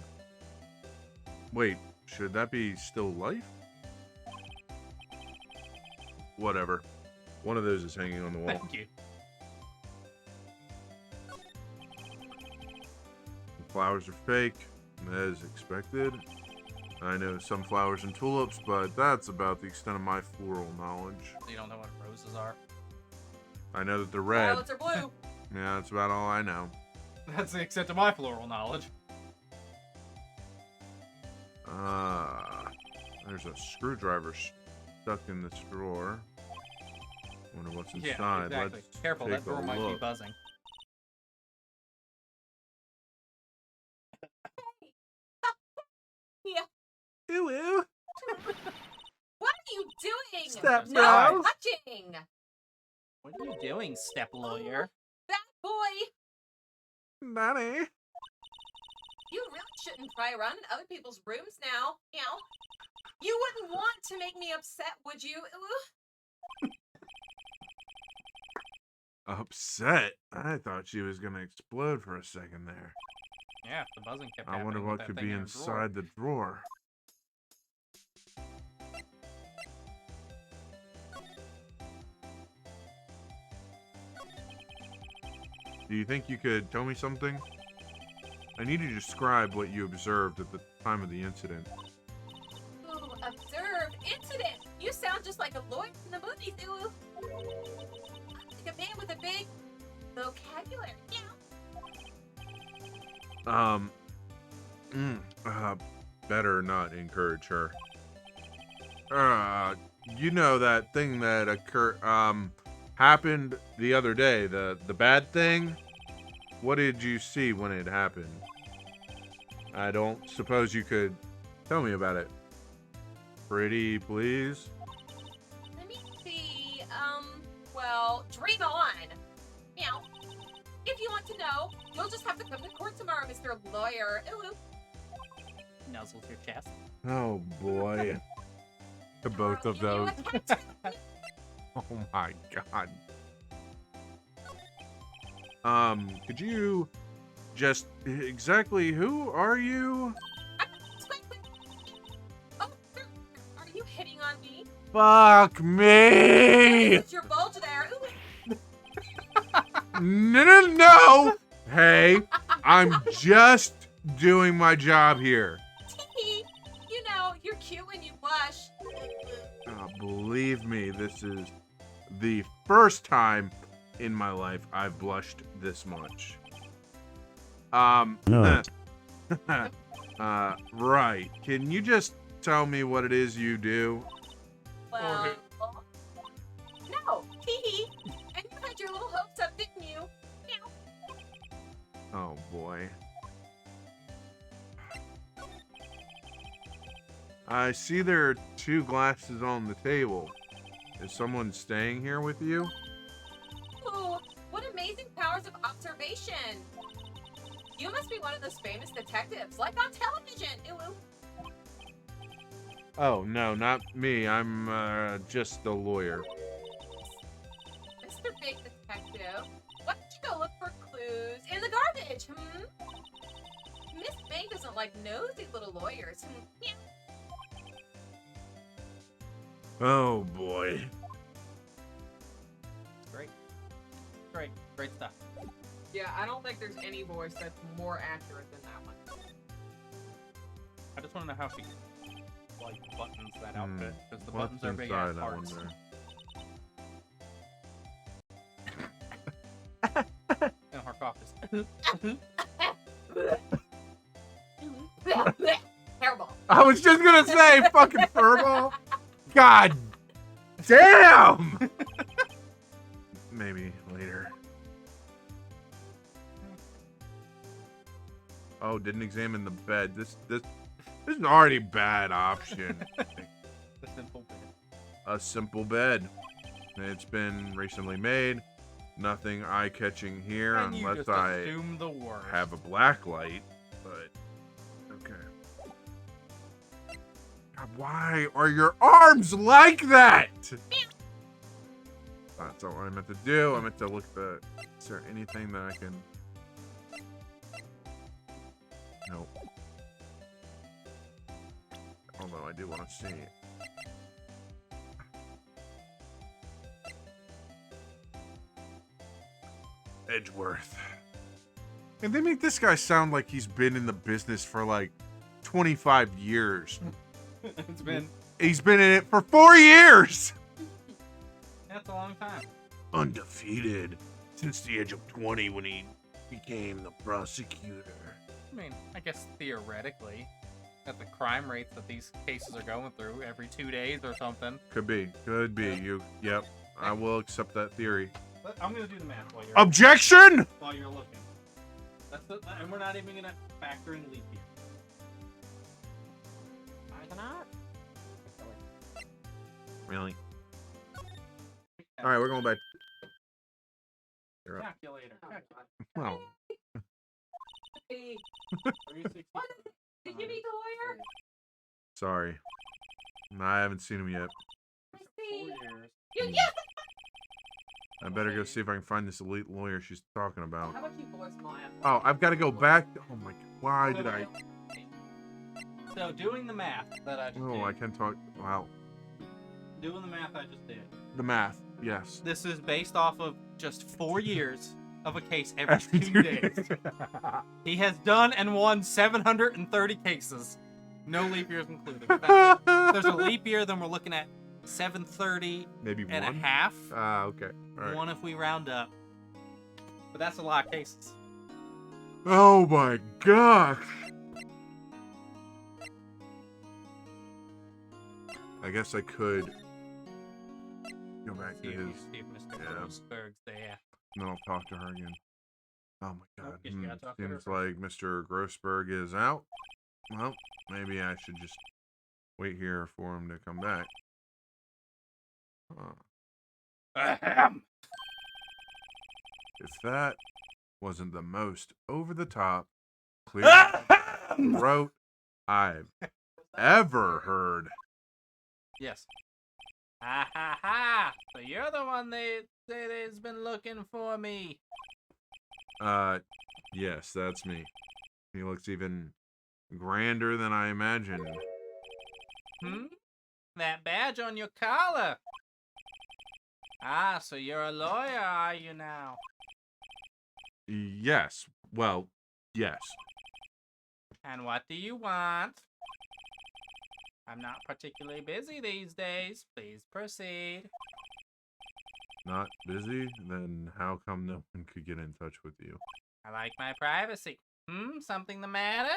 Wait, should that be still life? Whatever. One of those is hanging on the wall.
Thank you.
The flowers are fake, as expected. I know some flowers and tulips, but that's about the extent of my floral knowledge.
You don't know what roses are?
I know that they're red.
Violets are blue.
Yeah, that's about all I know.
That's the extent of my floral knowledge.
There's a screwdriver stuck in this drawer. Wonder what's inside.
Yeah, exactly.
Let's
Careful,
take
that drawer
a
might be
look.
buzzing.
Yeah.
Ooh, ooh.
What are you doing?
Step
No
bro.
touching.
What are you doing, step lawyer?
Bad boy.
Nanny.
You really shouldn't pry around in other people's rooms now. You know. You wouldn't want to make me upset, would you?
Upset? I thought she was gonna explode for a second there.
Yeah, the buzzing kept
I
happening
wonder
with
what
that
could
thing
be
in her drawer.
inside the drawer. Do you think you could tell me something? I need you to describe what you observed at the time of the incident.
Ooh, observe incident. You sound just like a lawyer in the movies, ooh. Like a man with a big vocabulary. Yeah.
Better not encourage her. You know that thing that happened the other day, the bad thing? What did you see when it happened? I don't suppose you could tell me about it. Pretty, please?
Let me see. Well, dream on. Meow. If you want to know, you'll just have to come to court tomorrow, Mr. Lawyer. Ooh.
Nuzzles your chest.
Oh boy. To both of
Tomorrow,
those.
give you a cat.
Oh my god. Could you just exactly who are you?
Oh, sir, are you hitting on me?
Fuck me!
It's your bulge there. Ooh.
No! Hey, I'm just doing my job here.
Tee. You know, you're cute when you blush.
Believe me, this is the first time in my life I've blushed this much. Right. Can you just tell me what it is you do?
Well, no. Tee. And you had your little hopes up, didn't you? Meow.
Oh boy. I see there are 2 glasses on the table. Is someone staying here with you?
Ooh, what amazing powers of observation. You must be one of those famous detectives, like on television. Ooh.
Oh, no, not me. I'm just a lawyer.
Mr. Big Detective, why don't you go look for clues in the garbage, Miss May doesn't like nosy little lawyers. Yeah.
Oh boy.
Great. Great stuff.
Yeah, I don't think there's any voice that's more accurate than that one.
I just want to know how she like buttons that outfit, because the
What's
buttons are big
inside,
ass
I
hearts.
wonder?
And her cough is
Hairball.
I was just gonna say, fucking furball. God damn! Maybe later. Oh, didn't examine the bed. This is an already bad option.
the simple bit.
A simple bed. It's been recently made. Nothing eye-catching here
And you
unless
just
I
assume the worst.
have a black light. But okay. God, why are your arms like that? That's not what I meant to do. I meant to look the. Is there anything that I can? Nope. Although I do want to see. Edgeworth. And they make this guy sound like he's been in the business for like 25 years.
It's been.
He's been in it for 4 years!
That's a long time.
Undefeated since the age of 20 when he became the prosecutor.
I mean, I guess theoretically, at the crime rates that these cases are going through every 2 days or something.
Could be. Yep. I will accept that theory.
But I'm gonna do the math while you're
Objection!
looking. And we're not even gonna factor in leap year.
I cannot.
Really? Alright, we're going back. You're up.
Calculator.
Well,
Hey,
360.
What? Did you meet the lawyer?
sorry. I haven't seen him yet.
I
4
see.
years.
Yes!
I better go see if I can find this elite lawyer she's talking about.
how about you voice Maya?
Oh, I've got to go back. Oh my god. Why did I?
So doing the math that I just
Oh,
did.
I can talk. Wow.
Doing the math I just did.
The math. Yes.
This is based off of just 4 years of a case every 2 days. He has done and won 730 cases. No leap years included. That's it. If there's a leap year, then we're looking at 730
Maybe
and
one.
a half.
Ah, okay. All right.
One if we round up. But that's a lot of cases.
Oh my gosh. I guess I could go back to
See
his,
if Mr.
yeah.
Grossberg's there.
and then I'll talk to her again. Oh my god.
guess you gotta talk to her
Seems
first.
like Mr. Grossberg is out. Well, maybe I should just wait here for him to come back.
Ahem.
If that wasn't the most over-the-top, clear
Ahem.
throat I've ever heard.
Yes. Ha ha ha! So you're the one that has been looking for me.
Yes, that's me. He looks even grander than I imagined.
Hmm? That badge on your collar. Ah, so you're a lawyer, are you now?
Yes. Well, yes.
And what do you want? I'm not particularly busy these days. Please proceed.
Not busy? Then how come no one could get in touch with you?
I like my privacy. Something the matter?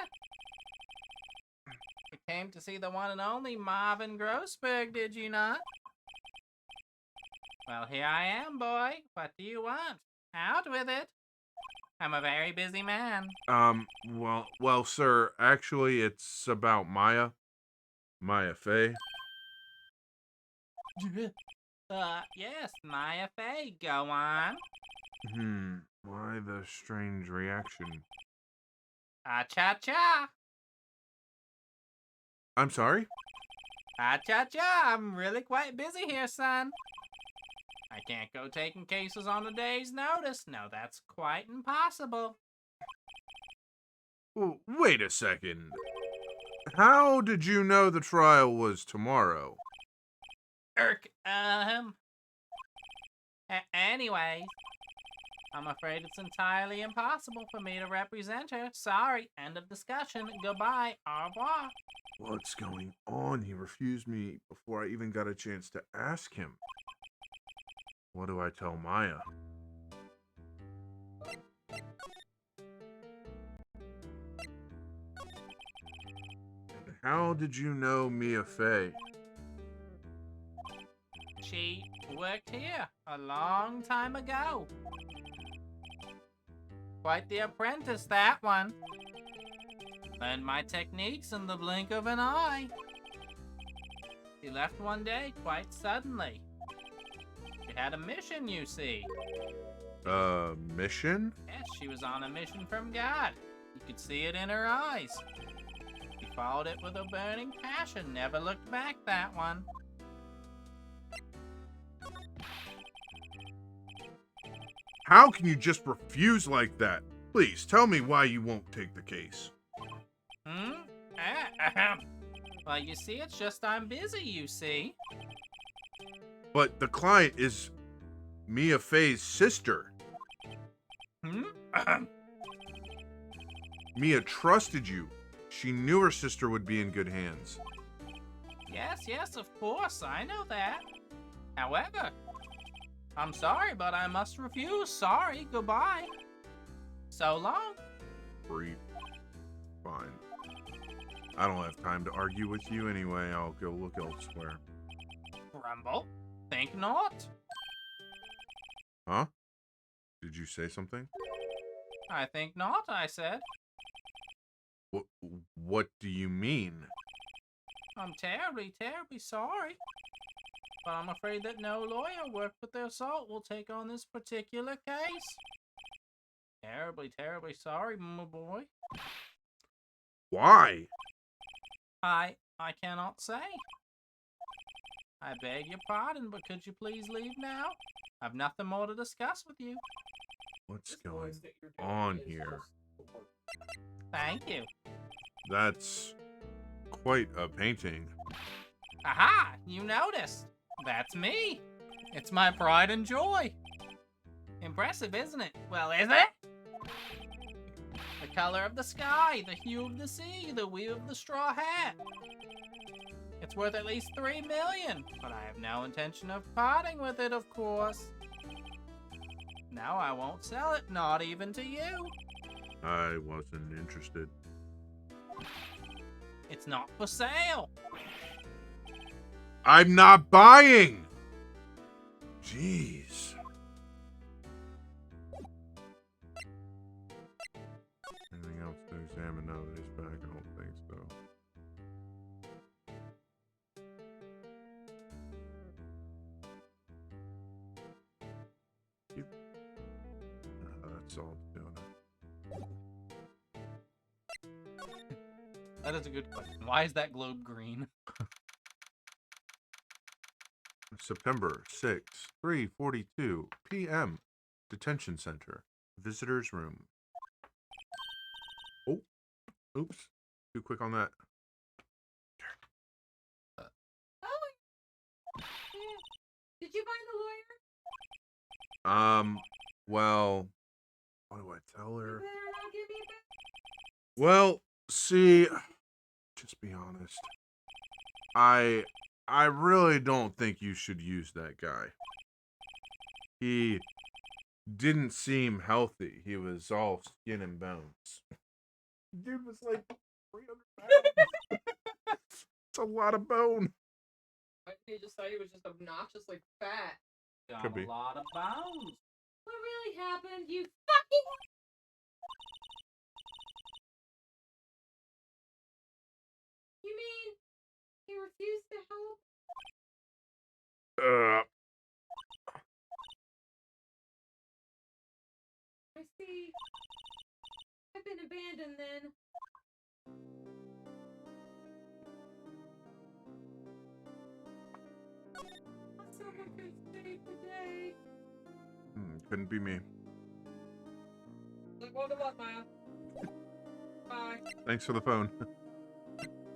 You came to see the one and only Marvin Grossberg, did you not? Well, here I am, boy. What do you want? Out with it. I'm a very busy man.
Well, sir, actually, it's about Maya. Maya Fey.
Yes, Maya Fey, go on.
Why the strange reaction?
Ah-cha-cha.
I'm sorry?
Ah-cha-cha, I'm really quite busy here, son. I can't go taking cases on a day's notice. No, that's quite impossible.
Well, wait a second. How did you know the trial was tomorrow?
Anyway, I'm afraid it's entirely impossible for me to represent her. Sorry, end of discussion. Goodbye, au revoir.
What's going on? He refused me before I even got a chance to ask him. What do I tell Maya? How did you know Mia Fey?
She worked here a long time ago. Quite the apprentice, that one. Learned my techniques in the blink of an eye. He left one day quite suddenly.
She had a mission, you see.
Mission?
Yes, she was on a mission from God. You could see it in her eyes. She followed it with a burning passion, never looked back, that one.
How can you just refuse like that? Please, tell me why you won't take the case.
Well, you see, it's just I'm busy, you see.
But the client is Mia Fey's sister. Mia trusted you. She knew her sister would be in good hands.
Yes, of course, I know that. However, I'm sorry, but I must refuse. Sorry, goodbye. So long.
Free. Fine. I don't have time to argue with you anyway. I'll go look elsewhere.
Grumble? Think not.
Huh? Did you say something?
I think not, I said.
What do you mean?
I'm terribly, terribly sorry. But I'm afraid that no lawyer worth with their salt will take on this particular case. Terribly, terribly sorry, my boy.
Why?
I cannot say. I beg your pardon, but could you please leave now? I've nothing more to discuss with you.
What's going on here?
Thank you.
That's quite a painting.
Aha! You noticed. That's me. It's my pride and joy. Impressive, isn't it? Well, is it? The color of the sky, the hue of the sea, the weave of the straw hat. It's worth at least $3 million, but I have no intention of parting with it, of course. No, I won't sell it, not even to you.
I wasn't interested.
It's not for sale.
I'm not buying! Jeez. Anything else to examine now that he's back? I don't think so. That's all it's doing.
That is a good question. Why is that globe green?
September 6th, 3:42 p.m. Detention Center. Visitors room. Oh, oops. Too quick on that.
Did you find the lawyer?
Well, what do I tell
You
her?
better not give me a bad.
Well, see, just be honest. I really don't think you should use that guy. He didn't seem healthy. He was all skin and bones. Dude was like 300 pounds. It's a lot of bone.
You just thought he was just obnoxiously fat.
Got
Could be.
a lot of bones.
What really happened? You fucking. You mean he refused to help? I see. I've been abandoned then. Someone could save the day.
Couldn't be me.
Like, what about Maya? Bye.
Thanks for the phone.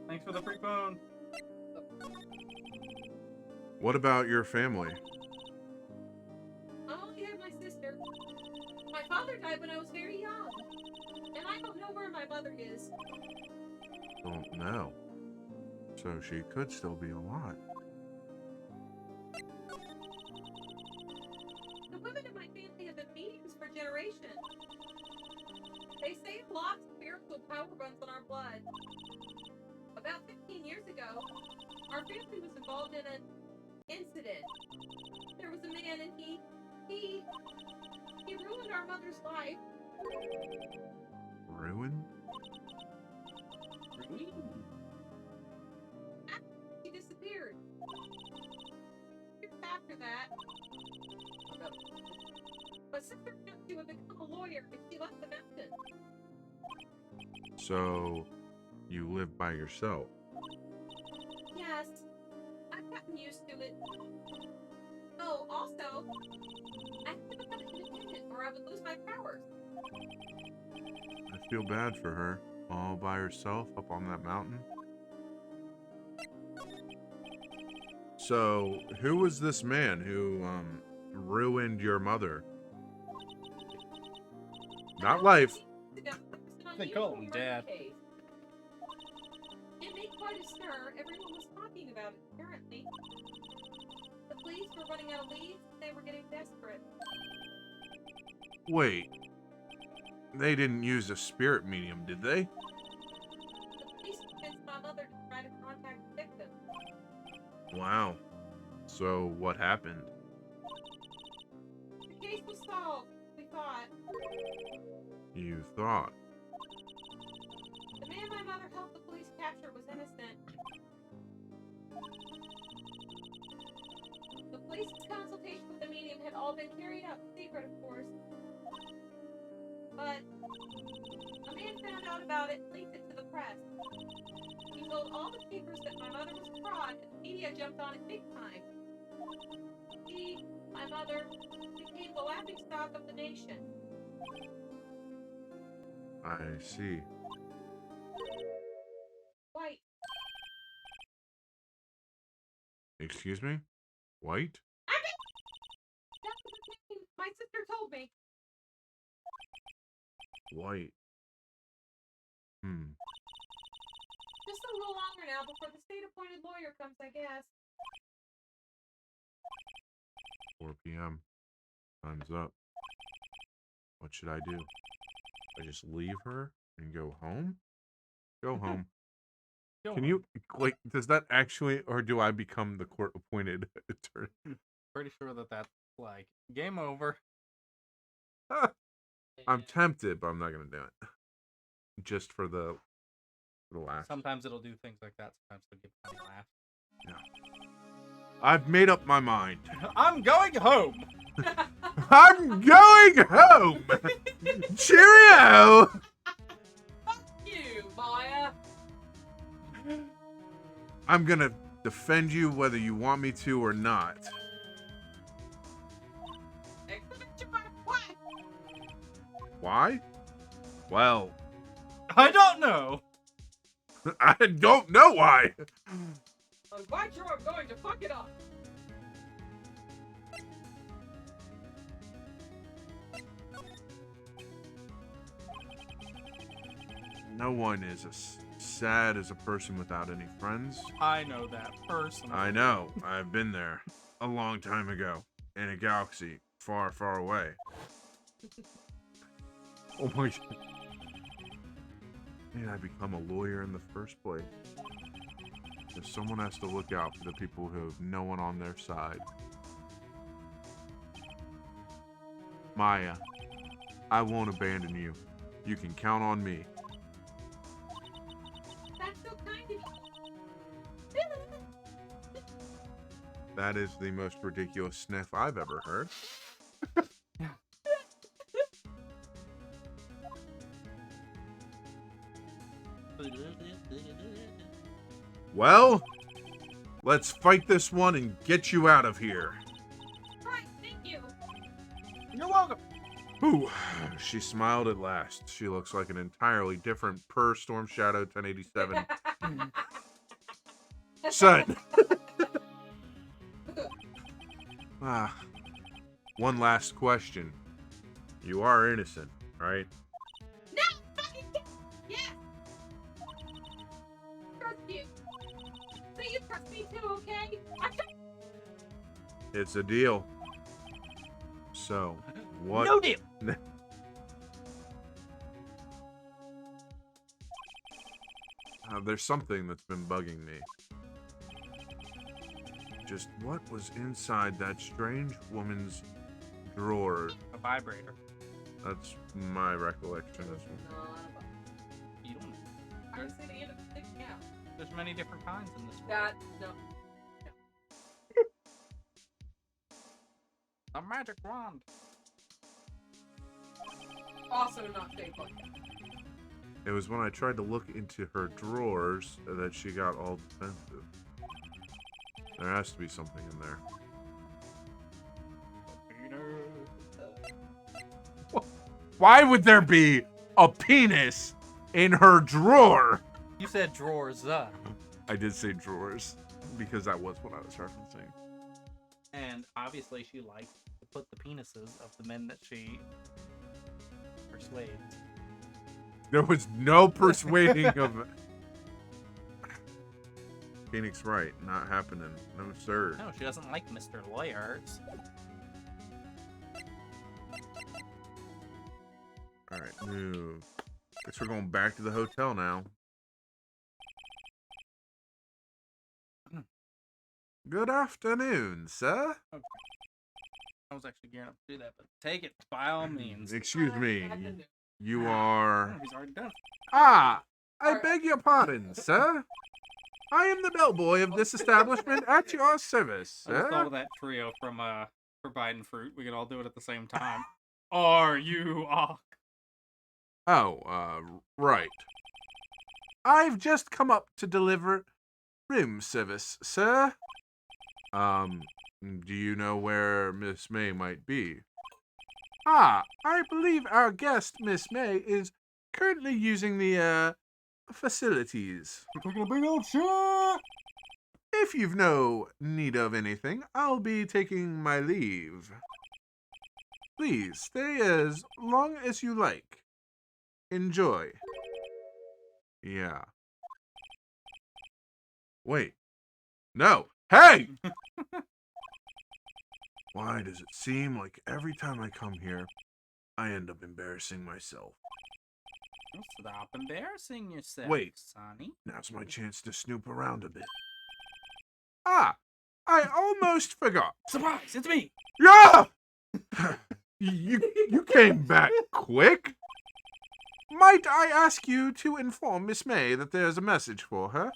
Thanks for the free phone.
What about your family?
I only have my sister. My father died when I was very young. And I don't know where my mother is.
Don't know. So she could still be alive.
The women in my family have been mediums for generations. They say lots of spiritual power runs in our blood. About 15 years ago, our family was involved in an incident. There was a man and he ruined our mother's life.
Ruined?
She disappeared. Years after that, But sister knew she would become a lawyer if she left the mountain.
So, you live by yourself?
Yes, I've gotten used to it. Oh, also, I have to become independent or I would lose my powers.
I feel bad for her. All by herself up on that mountain. So, who was this man who, ruined your mother? Not life.
They call him Dad.
It made quite a stir. Everyone was talking about it, apparently. The police were running out of leads. They were getting desperate.
Wait. They didn't use a spirit medium, did they?
The police convinced my mother to try to contact the victim.
Wow. So, what happened?
The case was solved, we thought.
You thought.
The man my mother helped the police capture was innocent. The police's consultation with the medium had all been carried out in secret, of course. But a man found out about it and leaked it to the press. He told all the papers that my mother was a fraud, and the media jumped on it big time. She, my mother, became the laughingstock of the nation.
I see.
White.
Excuse me? White?
That's the name my sister told me.
White.
Just a little longer now before the state-appointed lawyer comes, I guess.
4 p.m. Time's up. What should I do? I just leave her and go home? Go home. Can you, like, does that actually, or do I become the court-appointed attorney?
Pretty sure that that's like game over.
I'm tempted, but I'm not gonna do it. Just for the laugh.
Sometimes it'll do things like that. Sometimes it'll give a funny laugh.
Yeah. I've made up my mind.
I'm going home.
I'm going home. Cheerio.
Fuck you, Maya.
I'm gonna defend you whether you want me to or not.
Exclamation mark, what?
Why? Well,
I don't know.
I don't know why.
I'm quite sure I'm going to fuck it up.
No one is as sad as a person without any friends.
I know that personally.
I know. I've been there a long time ago in a galaxy far, far away. Oh my God. Did I become a lawyer in the first place? If someone has to look out for the people who have no one on their side. Maya, I won't abandon you. You can count on me.
That's so kind of you.
That is the most ridiculous sniff I've ever heard. Well, let's fight this one and get you out of here.
Right, thank you.
You're welcome.
Ooh, she smiled at last. She looks like an entirely different per Storm Shadow 1087 son. One last question. You are innocent, right?
No, fucking yes. Trust you. So you trust me too, okay?
It's a deal. So, what?
No deal.
There's something that's been bugging me. Just what was inside that strange woman's drawer?
A vibrator.
That's my recollection as well.
You don't.
I was at the end of sticking out.
There's many different kinds in this world.
That, no.
Some magic wand.
Also not shaped like that.
It was when I tried to look into her drawers that she got all defensive. There has to be something in there. Why would there be a penis in her drawer?
You said drawers.
I did say drawers because that was what I was referencing.
And obviously she likes to put the penises of the men that she persuades.
There was no persuading of Phoenix Wright. Not happening. No, sir.
No, she doesn't like Mr. Lawyers.
Alright, move. Guess we're going back to the hotel now. Good afternoon, sir.
Okay. I was actually gearing up to do that, but take it by all means.
Excuse me.
Afternoon.
You
Oh,
are...
he's already done.
Ah! I beg your pardon, sir. I am the bellboy of this establishment at your service,
I just thought
sir.
of that trio from Forbidden Fruit. We could all do it at the same time. Are you off?
Oh, right. I've just come up to deliver room service, sir. Do you know where Miss May might be? Ah, I believe our guest, Miss May, is currently using the, facilities.
We're taking a big old shot!
If you've no need of anything, I'll be taking my leave. Please, stay as long as you like. Enjoy. Yeah. Wait. No. Hey! Why does it seem like every time I come here, I end up embarrassing myself?
Stop embarrassing yourself,
Wait.
Sonny.
Now's my chance to snoop around a bit. Ah! I almost forgot.
Surprise! It's me!
Yeah! You came back quick? Might I ask you to inform Miss May that there's a message for her?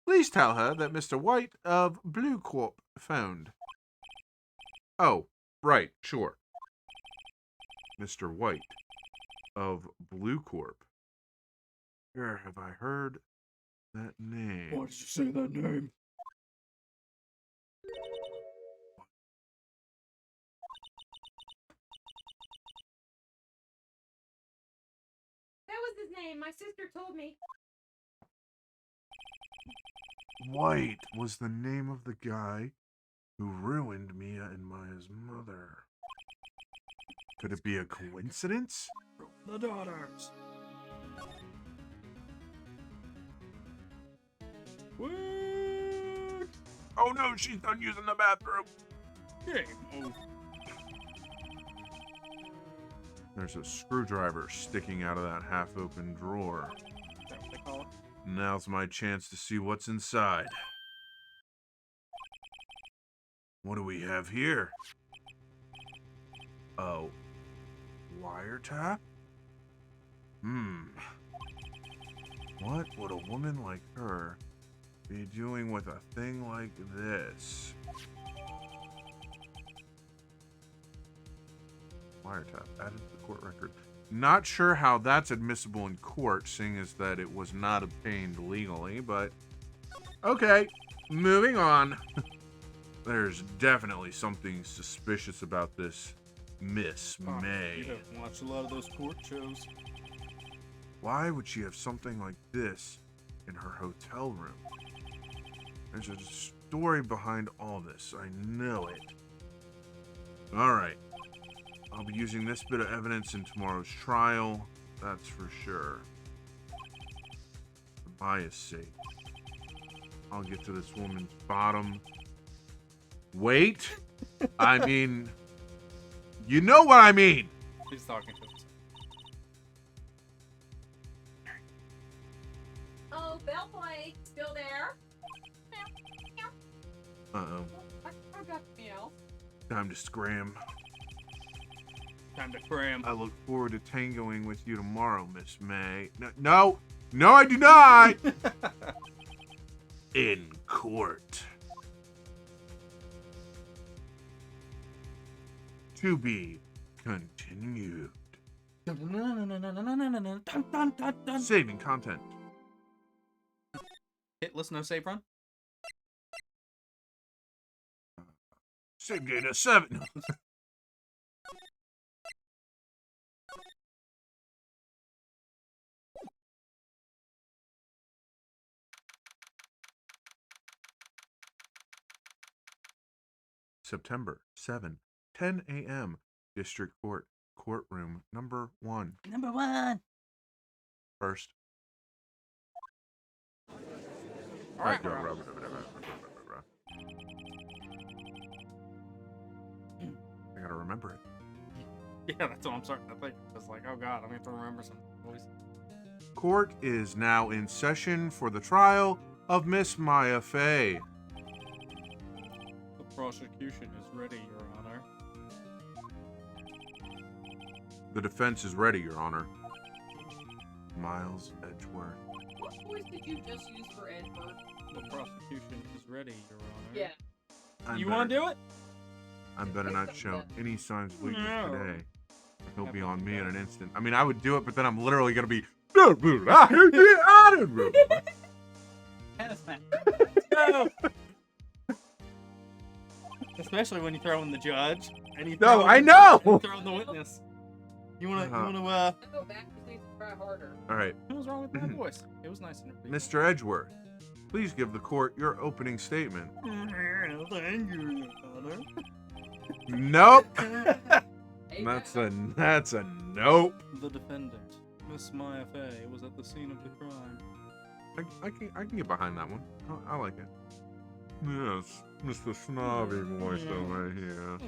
Please tell her that Mr. White of Blue Corp phoned. Oh, right, sure. Mr. White of Blue Corp. Where have I heard that name?
Why did you say that name?
That was his name. My sister told me.
White was the name of the guy who ruined Mia and Maya's mother. Could it be a coincidence?
The daughters. Quick!
Oh no, she's done using the bathroom.
Game over.
There's a screwdriver sticking out of that half-open drawer.
Is that what they call it?
Now's my chance to see what's inside. What do we have here? Oh, wiretap? What would a woman like her be doing with a thing like this? Wiretap added to the court record. Not sure how that's admissible in court, seeing as that it was not obtained legally, but okay, moving on. There's definitely something suspicious about this Miss
Oh,
May.
You haven't watched a lot of those court shows.
Why would she have something like this in her hotel room? There's a story behind all this. I know it. Alright. I'll be using this bit of evidence in tomorrow's trial. That's for sure. For bias sake. I'll get to this woman's bottom. Wait! I mean... You know what I mean!
He's talking to us.
Oh, Bellboy, still there?
Uh-oh.
I got the meal.
Time to scram.
Time to cram.
I look forward to tangoing with you tomorrow, Miss May. No, I do not! In court. To be continued. Saving content.
Hit list, no save run.
Save data 7. September 7, 10 a.m. District Court, courtroom number 1.
Number 1.
First.
All right,
I gotta remember it.
Yeah, that's what I'm starting to think. It's like, oh god, I'm gonna have to remember some voices.
Court is now in session for the trial of Miss Maya Fey.
The prosecution is ready, Your Honor.
The defense is ready, Your Honor. Miles Edgeworth.
What voice did you just use for Edward?
The prosecution is ready, Your Honor.
Yeah.
You want to do it?
I better not show any signs of weakness
No.
today. He'll be on me in an instant. I mean, I would do it, but then I'm literally gonna be.
Tennis match.
No. Especially when you throw in the judge. And you
No,
throw
I
in-
know!
and throw in the witness. You wanna,
I go back to these and try harder.
All right,
what was wrong with my voice? It was nice and repeat.
Mr. Edgeworth, please give the court your opening statement.
Thank you, Your Honor.
Nope.
Hey,
That's a nope.
The defendant, Miss Maya Fey, was at the scene of the crime.
I can get behind that one. I like it. Yes, Mr. Snobby voice over here.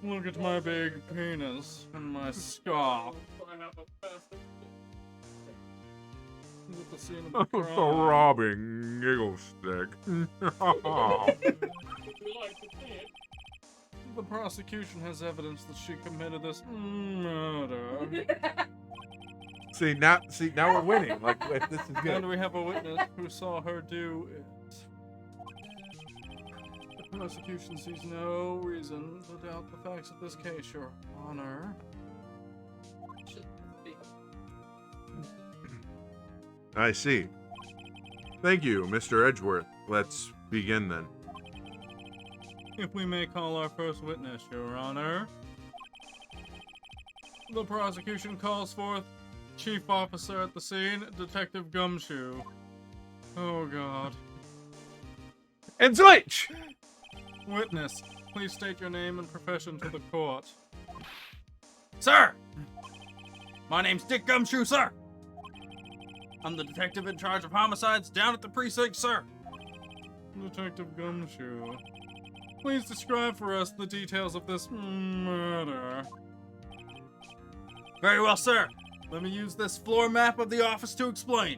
Look at my big penis and my scarf. He's at the scene of the
The
crime.
robbing giggle stick.
The prosecution has evidence that she committed this murder.
See now we're winning. Like this is
And
good.
we have a witness who saw her do it. The prosecution sees no reason to doubt the facts of this case, Your Honor.
I see. Thank you, Mr. Edgeworth. Let's begin then.
If we may call our first witness, Your Honor. The prosecution calls forth Chief Officer at the scene, Detective Gumshoe. Oh god.
And switch!
Witness, please state your name and profession to the court. Sir! My name's Dick Gumshoe, sir! I'm the detective in charge of homicides down at the precinct, sir! Detective Gumshoe, please describe for us the details of this murder. Very well, sir. Let me use this floor map of the office to explain.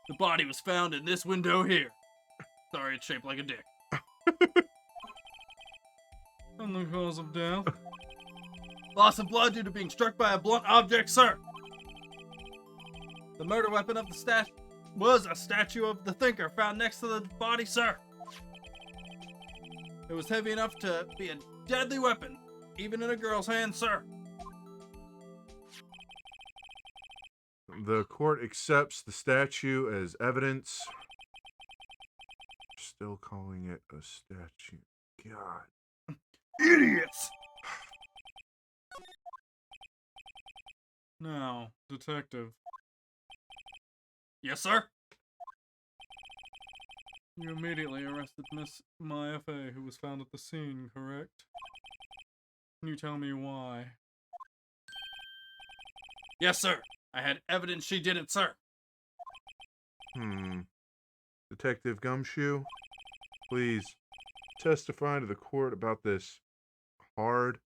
The body was found in this window here. Sorry, it's shaped like a dick. And the cause of death? Loss of blood due to being struck by a blunt object, sir. The murder weapon of the was a statue of the thinker found next to the body, sir. It was heavy enough to be a deadly weapon, even in a girl's hand, sir.
The court accepts the statue as evidence. Still calling it a statue. God.
Idiots! Now, detective. Yes, sir? You immediately arrested Miss Maya Fey, who was found at the scene, correct? Can you tell me why? Yes, sir. I had evidence she did it, sir.
Detective Gumshoe, please testify to the court about this hard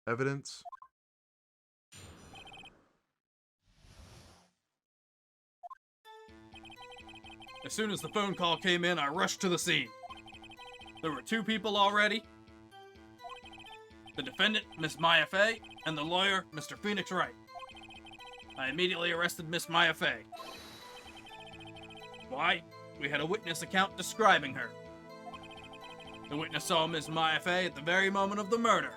evidence.
As soon as the phone call came in, I rushed to the scene. There were two people already. The defendant, Miss Maya Fey, and the lawyer, Mr. Phoenix Wright. I immediately arrested Miss Maya Fey. Why? We had a witness account describing her. The witness saw Miss Maya Fey at the very moment of the murder.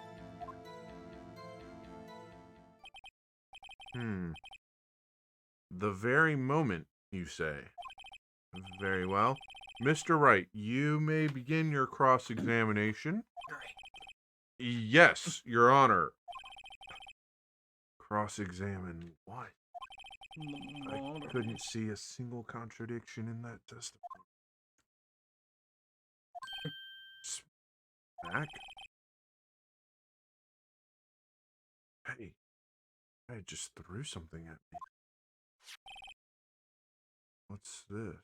The very moment, you say. Very well. Mr. Wright, you may begin your cross-examination.
Great.
Yes, Your Honor. Cross-examine what? I couldn't see a single contradiction in that testimony. Smack? Hey, I just threw something at me. What's this?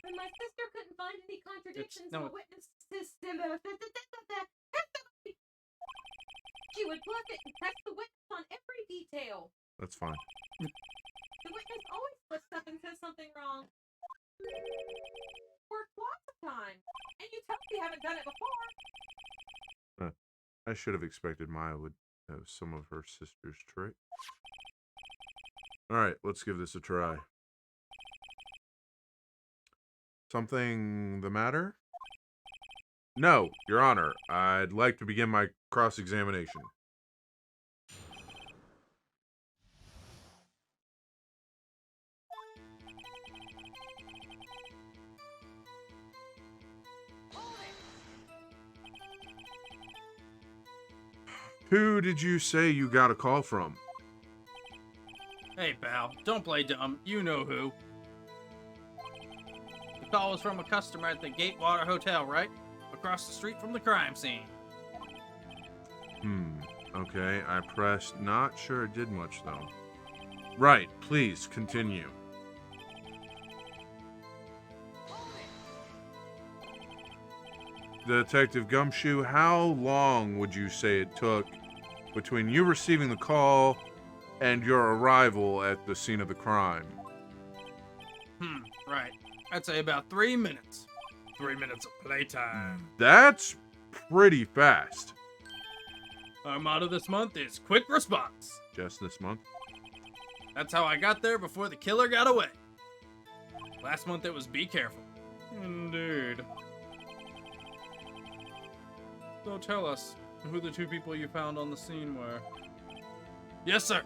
When my sister couldn't find any contradictions,
no,
the witness system. She would bluff it and press the witness on every detail.
That's fine.
The witness always flips up and says something wrong. Worked lots of times, and you totally haven't done it before.
I should have expected Maya would have some of her sister's traits. Alright, let's give this a try. Something the matter? No, Your Honor. I'd like to begin my cross-examination. Who did you say you got a call from?
Hey, pal, don't play dumb. You know who. The call was from a customer at the Gatewater Hotel, right? Across the street from the crime scene.
Okay, I pressed. Not sure it did much, though. Right, please, continue. Detective Gumshoe, how long would you say it took between you receiving the call and your arrival at the scene of the crime?
Right. I'd say about 3 minutes. 3 minutes of playtime.
That's pretty fast.
Our motto this month is quick response.
Just this month?
That's how I got there before the killer got away. Last month it was be careful. Indeed. So tell us who the two people you found on the scene were. Yes, sir.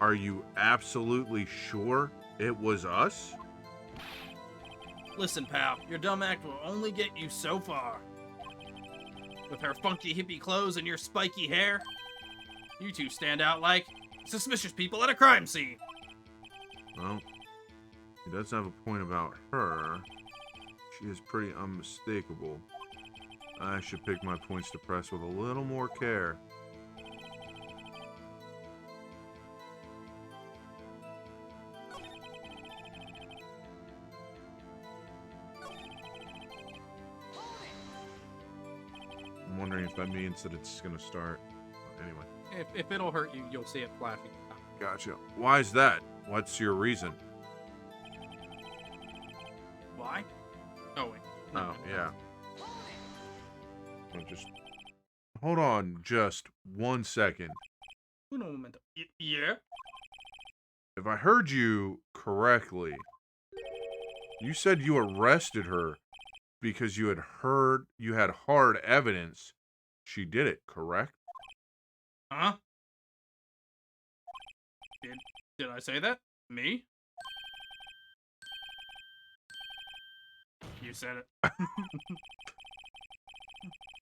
Are you absolutely sure it was us?
Listen, pal, your dumb act will only get you so far. With her funky hippie clothes and your spiky hair, you two stand out like suspicious people at a crime scene.
Well, he does have a point about her. She is pretty unmistakable. I should pick my points to press with a little more care. I'm wondering if that means that it's gonna start. Anyway.
If it'll hurt you, you'll see it flashing.
Gotcha. Why is that? What's your reason?
Why? Oh, wait.
Oh, yeah. Just hold on just 1 second.
Uno momento. Yeah?
If I heard you correctly, you said you arrested her because you had hard evidence she did it, correct?
Huh? Did I say that? Me? You said it.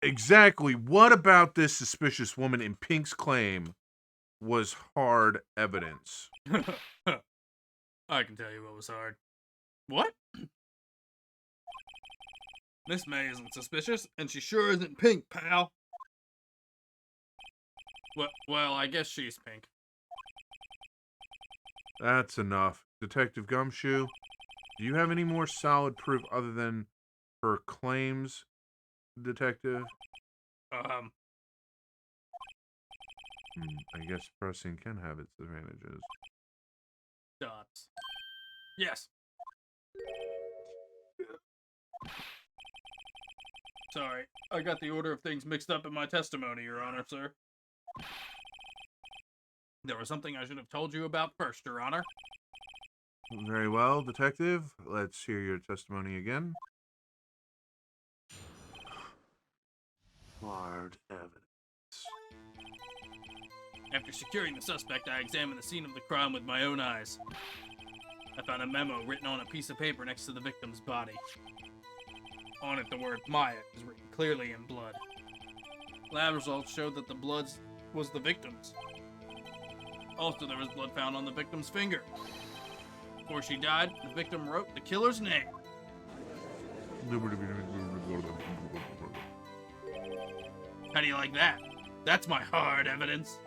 Exactly. What about this suspicious woman in Pink's claim was hard evidence?
I can tell you what was hard. What? Miss May isn't suspicious, and she sure isn't Pink, pal. Well, I guess she's Pink.
That's enough. Detective Gumshoe, do you have any more solid proof other than her claims, Detective?
Um,
I guess pressing can have its advantages.
dots. Yes. Sorry, I got the order of things mixed up in my testimony, Your Honor, sir. There was something I should have told you about first, Your Honor.
Very well, Detective. Let's hear your testimony again. Hard evidence.
After securing the suspect, I examined the scene of the crime with my own eyes. I found a memo written on a piece of paper next to the victim's body. On it, the word Maya is written clearly in blood. Lab results showed that the blood was the victim's. Also, there was blood found on the victim's finger. Before she died, the victim wrote the killer's name. How do you like that? That's my hard evidence.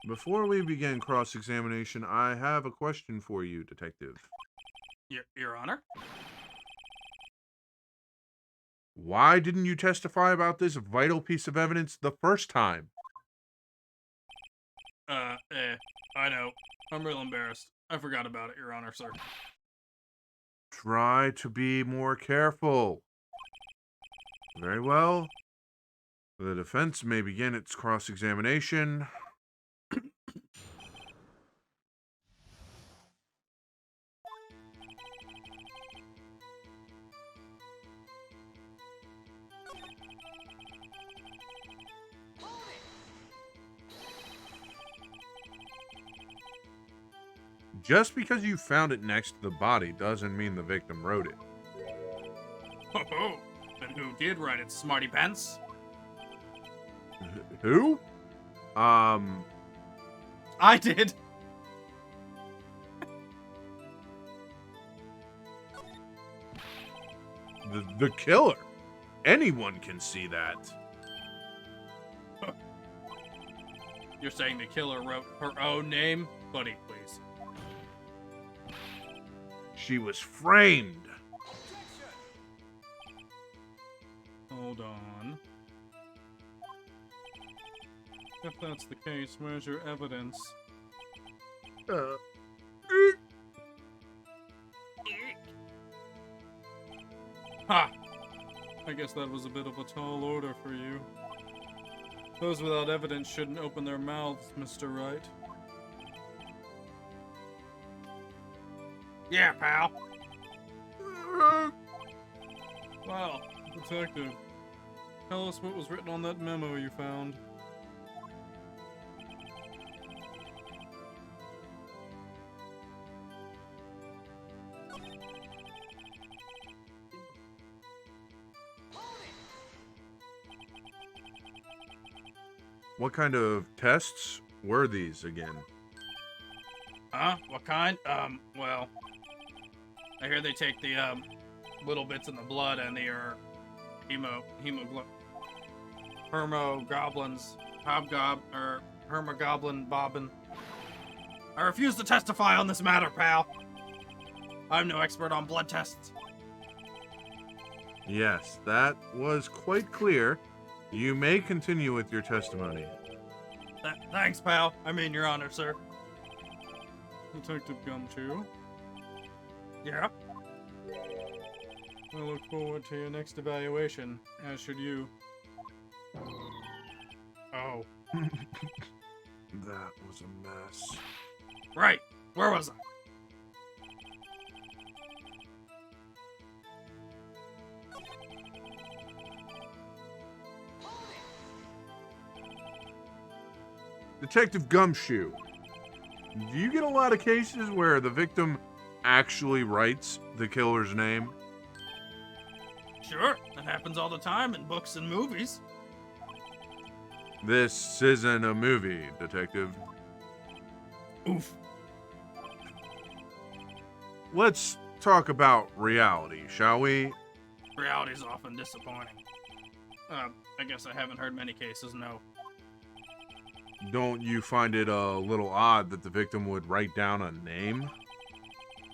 Before we begin cross-examination, I have a question for you, Detective.
Your Honor?
Why didn't you testify about this vital piece of evidence the first time?
I know. I'm real embarrassed. I forgot about it, Your Honor, sir.
Try to be more careful. Very well. The defense may begin its cross-examination. Just because you found it next to the body doesn't mean the victim wrote it.
Ho-ho! Then who did write it, smarty pants?
Who?
I did!
The killer. Anyone can see that.
You're saying the killer wrote her own name? Buddy, please.
She was framed.
Hold on. If that's the case, where's your evidence? Ha! I guess that was a bit of a tall order for you. Those without evidence shouldn't open their mouths, Mr. Wright. Yeah, pal. Well, Detective, tell us what was written on that memo you found.
What kind of tests were these again?
Huh? What kind? Well, I hear they take the, little bits in the blood and the, hermogoblins, hermogoblin bobbin. I refuse to testify on this matter, pal. I'm no expert on blood tests.
Yes, that was quite clear. You may continue with your testimony.
Thanks, pal. I mean, Your Honor, sir. Detective Gumshoe. Yeah? I look forward to your next evaluation, as should you. Oh.
That was a mess.
Right. Where was I?
Detective Gumshoe, do you get a lot of cases where the victim actually writes the killer's name?
Sure. That happens all the time in books and movies.
This isn't a movie, Detective.
Oof.
Let's talk about reality, shall we?
Reality's often disappointing. I guess I haven't heard many cases, no.
Don't you find it a little odd that the victim would write down a name?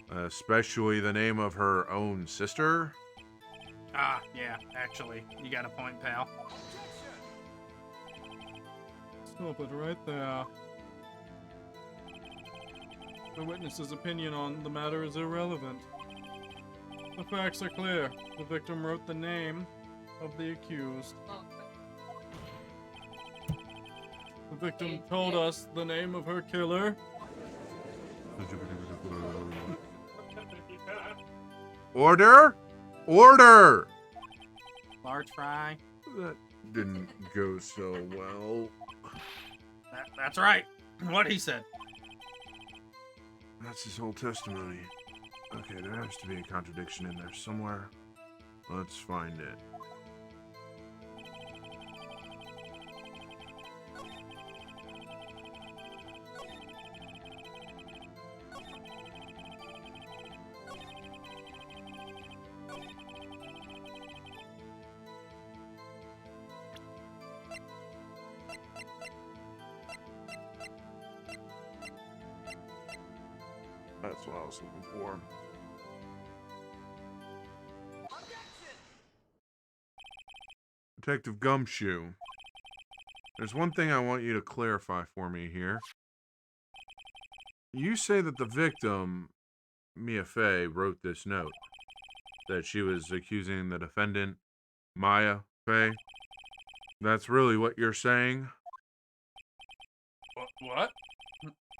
Especially the name of her own sister?
Ah, yeah, actually, you got a point, pal. Stop it right there. The witness's opinion on the matter is irrelevant. The facts are clear. The victim wrote the name, of the accused.
Oh,
The victim told us the name of her killer.
Order! Order!
Large fry.
That didn't go so well.
That's right. What he said.
That's his whole testimony. Okay, there has to be a contradiction in there somewhere. Let's find it. That's what I was looking for. Detective Gumshoe, there's one thing I want you to clarify for me here. You say that the victim, Mia Fey, wrote this note. That she was accusing the defendant, Maya Fey. That's really what you're saying?
What?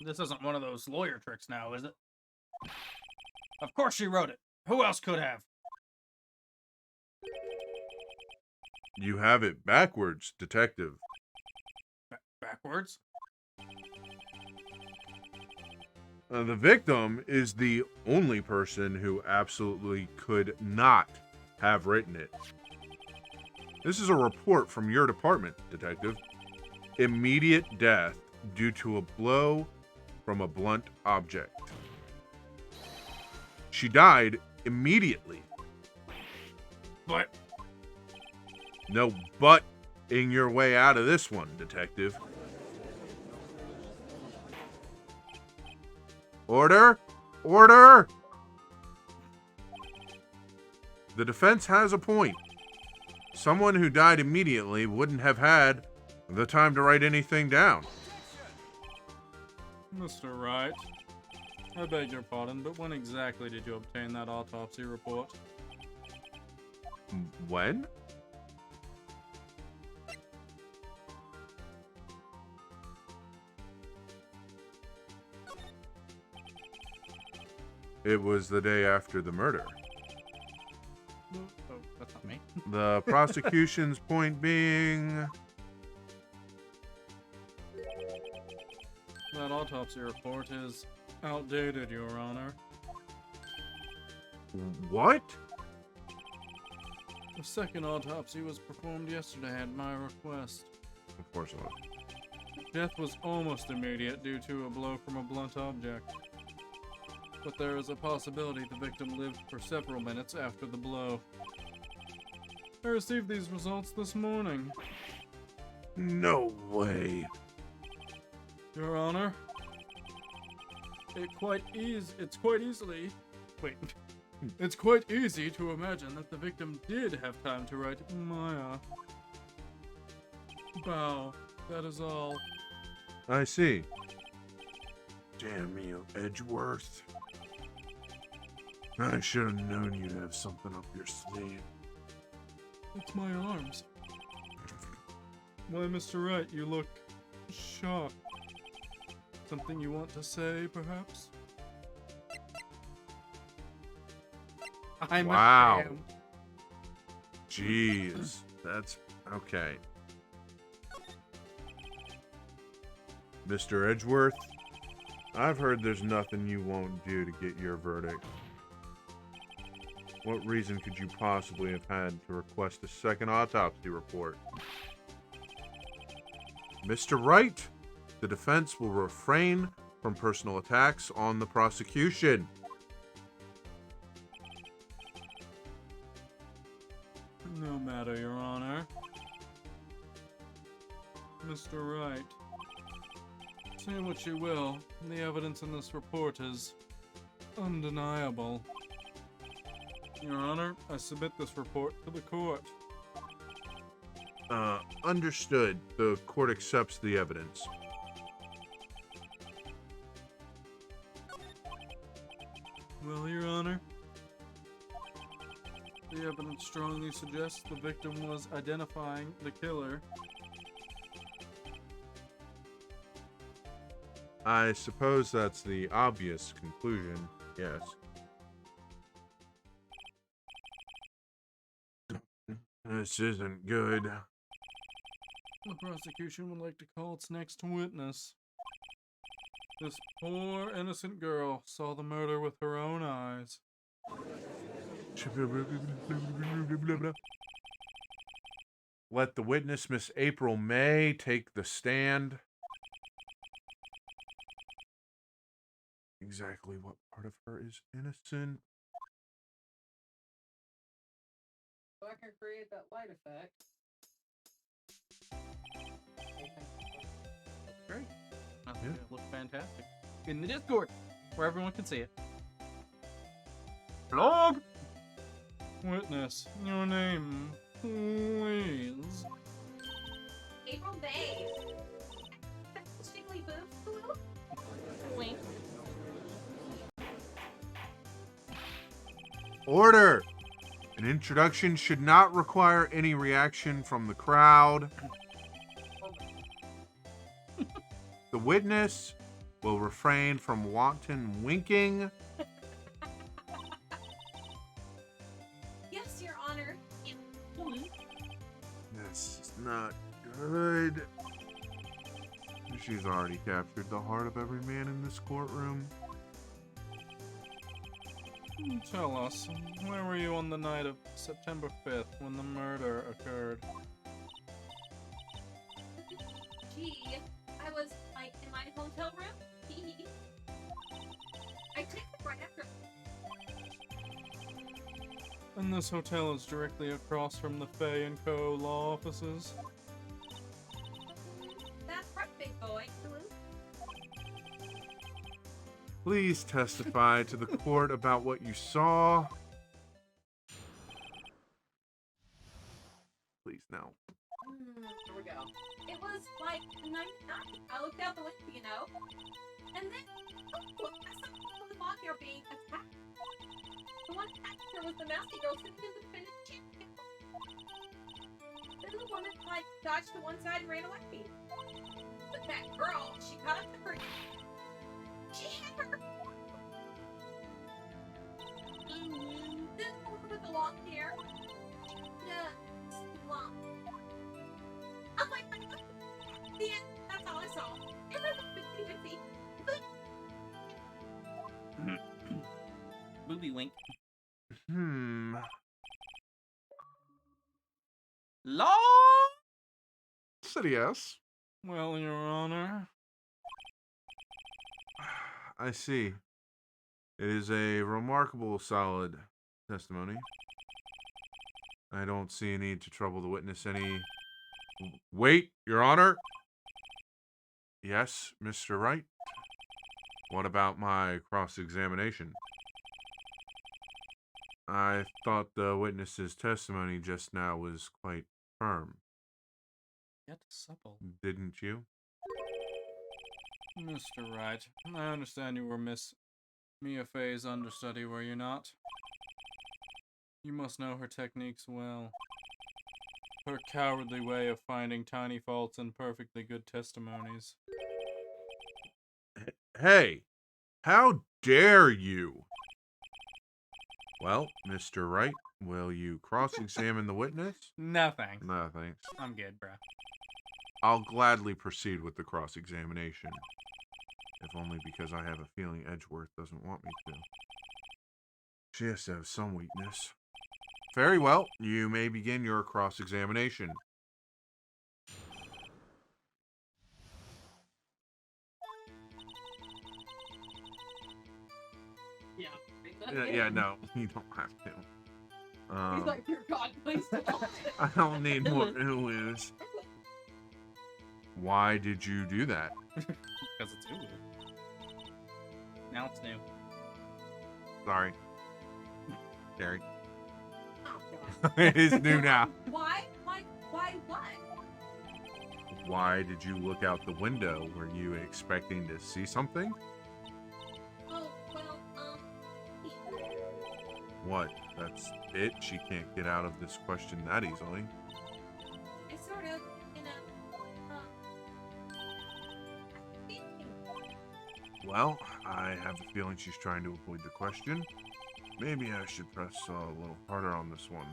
This isn't one of those lawyer tricks now, is it? Of course she wrote it. Who else could have?
You have it backwards, Detective.
Backwards?
The victim is the only person who absolutely could not have written it. This is a report from your department, Detective. Immediate death due to a blow from a blunt object. She died immediately.
But
No but-ing your way out of this one, Detective. Order! Order! The defense has a point. Someone who died immediately wouldn't have had the time to write anything down.
Mr. Wright, I beg your pardon, but when exactly did you obtain that autopsy report?
When? It was the day after the murder.
Oh, that's not me.
The prosecution's point being...
That autopsy report is outdated, Your Honor.
What?
The second autopsy was performed yesterday at my request.
Of course it was.
Death was almost immediate due to a blow from a blunt object. But there is a possibility the victim lived for several minutes after the blow. I received these results this morning.
No way.
Your Honor, it's quite easy to imagine that the victim did have time to write Maya. Bow, that is all.
I see. Damn you, Edgeworth. I should have known you'd have something up your sleeve.
It's my arms. Why, Mr. Wright, you look shocked. Something you want to say, perhaps? I'm
Wow.
a sham.
Jeez. That's... okay. Mr. Edgeworth, I've heard there's nothing you won't do to get your verdict. What reason could you possibly have had to request a second autopsy report? Mr. Wright, the defense will refrain from personal attacks on the prosecution.
No matter, Your Honor. Mr. Wright, say what you will, the evidence in this report is undeniable. Your Honor, I submit this report to the court.
Understood. The court accepts the evidence.
Well, Your Honor, The evidence strongly suggests the victim was identifying the killer.
I suppose that's the obvious conclusion, yes. This isn't good.
The prosecution would like to call its next witness. This poor innocent girl saw the murder with her own eyes.
Let the witness, Miss April May, take the stand. Exactly what part of her is innocent?
So I can create that light effect.
Great. I think
Yeah.
it looks fantastic. In the Discord, where everyone can see it. Vlog! Witness, your name, please.
April May. Shingly boobs. Wink.
Order! An introduction should not require any reaction from the crowd. The witness will refrain from wanton winking.
Yes, Your Honor.
This is not good. She's already captured the heart of every man in this courtroom.
Tell us, where were you on the night of September 5th when the murder occurred?
Gee, I was, like, in my hotel room. I took it right after.
And this hotel is directly across from the Fay & Co. law offices.
That's right, big boy.
Please testify to the court about what you saw. Please, no.
Here we go. It was like 9:00. I looked out the window, you know, and then I saw the block here being attacked. The one actor was the mousy girl sitting in the finished chicken. Then the woman like dodged to one side and ran away. But that girl, she caught up to her. She hit her. This woman with the long hair. Yeah, long. I'm like, the end. That's all I saw. It was
Booby wink.
Law!
Said yes.
Well, Your Honor.
I see. It is a remarkable, solid testimony. I don't see a need to trouble the witness any. Wait, Your Honor. Yes, Mr. Wright. What about my cross-examination? I thought the witness's testimony just now was quite firm.
Yet supple.
Didn't you?
Mr. Wright, I understand you were Miss Mia Fey's understudy, were you not? You must know her techniques well. Her cowardly way of finding tiny faults in perfectly good testimonies.
Hey, how dare you? Well, Mr. Wright, will you cross-examine the witness?
No thanks.
No, thanks.
I'm good, bro.
I'll gladly proceed with the cross-examination. If only because I have a feeling Edgeworth doesn't want me to. She has to have some weakness. Very well, you may begin your cross-examination. Yeah, no, you don't have to.
He's like, dear God, please stop.
I don't need more Hulu's. Why did you do that?
Because it's Hulu. Now it's new.
Sorry. Gary.
Oh, God.
It is new now.
Why? Why what?
Why did you look out the window? Were you expecting to see something?
Oh, well,
What? That's it? She can't get out of this question that easily.
It's sort of,
Well, I have a feeling she's trying to avoid the question. Maybe I should press a little harder on this one.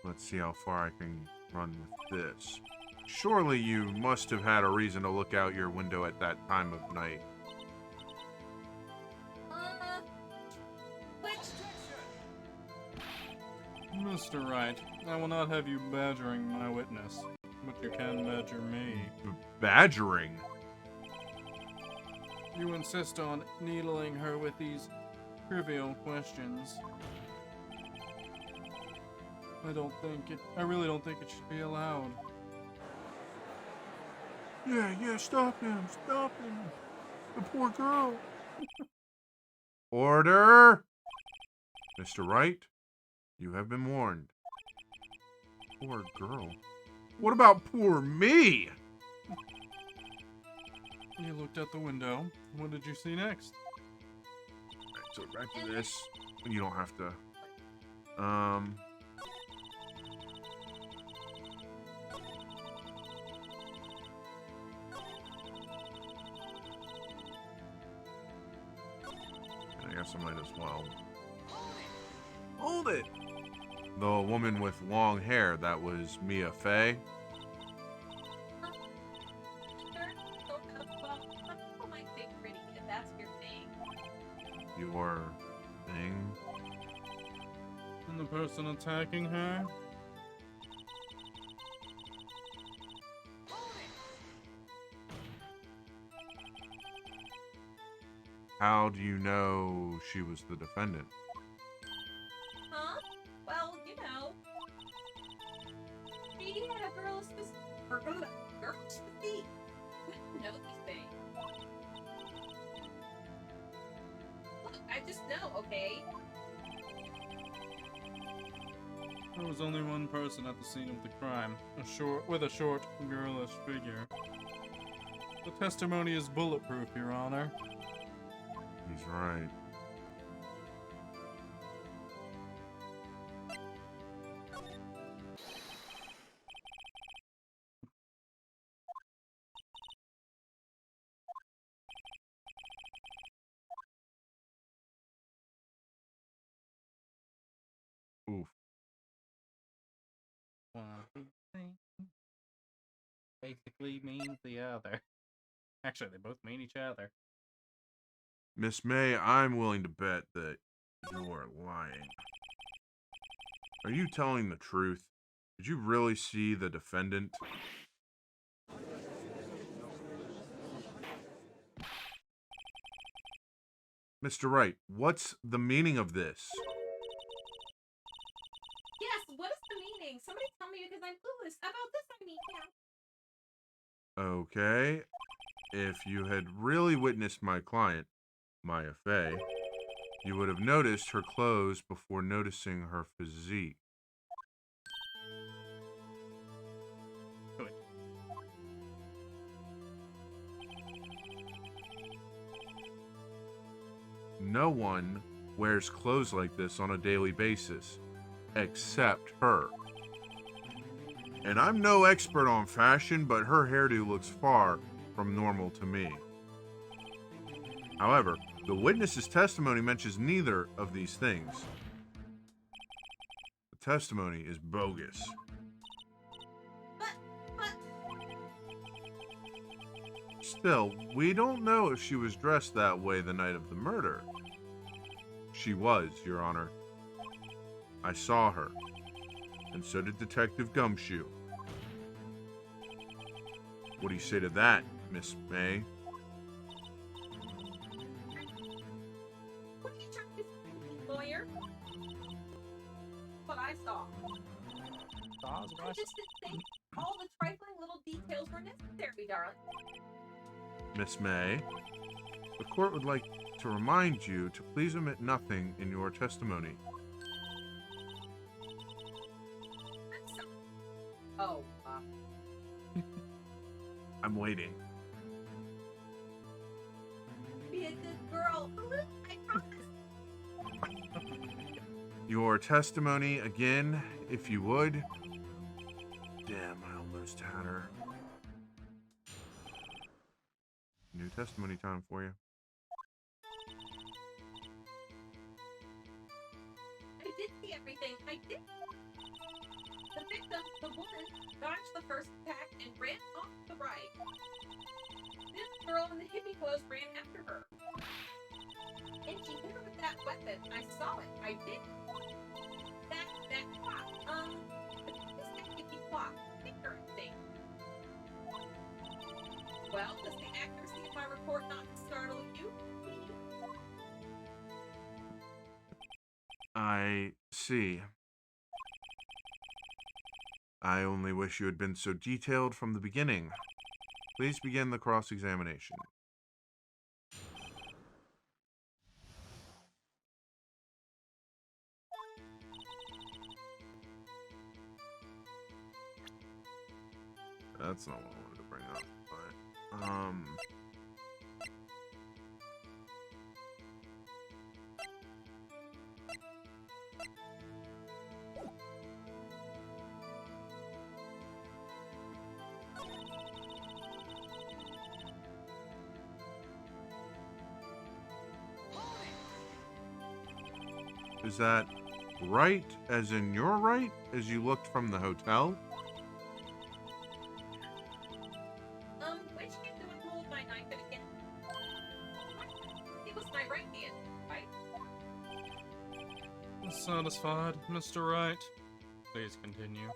Let's see how far I can run with this. Surely you must have had a reason to look out your window at that time of night.
which...
Mr. Wright, I will not have you badgering my witness, but you can badger me.
Badgering?
You insist on needling her with these trivial questions. I really don't think it should be allowed.
Yeah, stop him. The poor girl. Order! Mr. Wright, you have been warned. Poor girl. What about poor me?
You looked out the window. What did you see next?
So back to this. You don't have to. I guess I might as well. Hold it! The woman with long hair, that was Mia Fey. Your thing?
And the person attacking her?
How do you know she was the defendant?
Huh? Well, she had a girl's physique. Girl's physique. Know these things. Look, I just know, okay?
There was only one person at the scene of the crime, with a short, girlish figure. The testimony is bulletproof, Your Honor.
He's right. Oof.
One thing basically means the other. Actually, they both mean each other.
Miss May, I'm willing to bet that you are lying. Are you telling the truth? Did you really see the defendant? Mr. Wright, what's the meaning of this?
Yes, what is the meaning? Somebody tell me because I'm clueless. About this, I mean, yeah.
Okay. If you had really witnessed my client, Maya Fey, you would have noticed her clothes before noticing her physique.
Good.
No one wears clothes like this on a daily basis, except her. And I'm no expert on fashion, but her hairdo looks far from normal to me. However, the witness's testimony mentions neither of these things. The testimony is bogus. Still, we don't know if she was dressed that way the night of the murder. She was, Your Honor. I saw her, and so did Detective Gumshoe. What do you say to that, Miss May?
What are you trying to say, lawyer? What I saw. I just didn't think all the trifling little details were necessary, darling.
Miss May, the court would like to remind you to please omit nothing in your testimony.
I'm sorry. Oh,
I'm waiting.
be a good
girl. I promise.
Your testimony again, if you would. Damn, I almost had her. New testimony time for you.
I did see everything. I did. The victim, the woman, dodged the first attack and ran off to the right. Then the girl in the hippie clothes ran after her. And she hit her with that weapon. I saw it. I did. That clock. This that hippie clock. Finger thing. Well, does the accuracy of my report not startle you?
I see. I only wish you had been so detailed from the beginning. Please begin the cross-examination. That's not what I wanted to bring up, but, is that right, as in your right, as you looked from the hotel?
Which hand do I hold my knife in again? It was my right hand, right?
Satisfied, Mr. Wright? Please continue.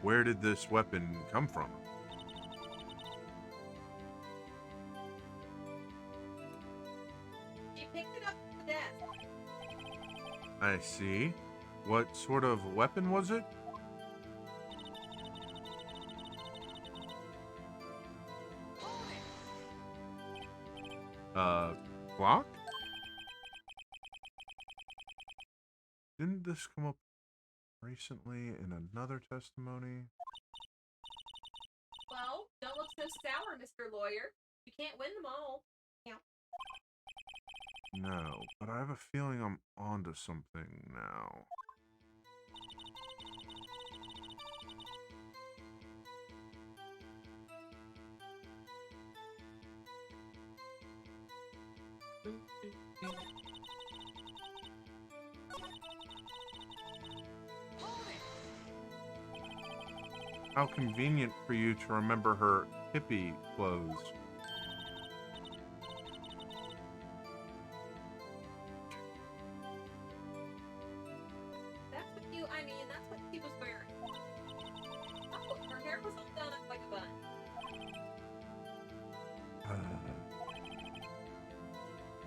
Where did this weapon come from?
She picked it up from the desk.
I see. What sort of weapon was it? Clock? Didn't this come up recently in another testimony?
Well, don't look so sour, Mr. Lawyer. You can't win them all.
No, but I have a feeling I'm onto something now. How convenient for you to remember her hippie clothes.
That's what that's what she was wearing. Oh, her hair was all done up like a bun.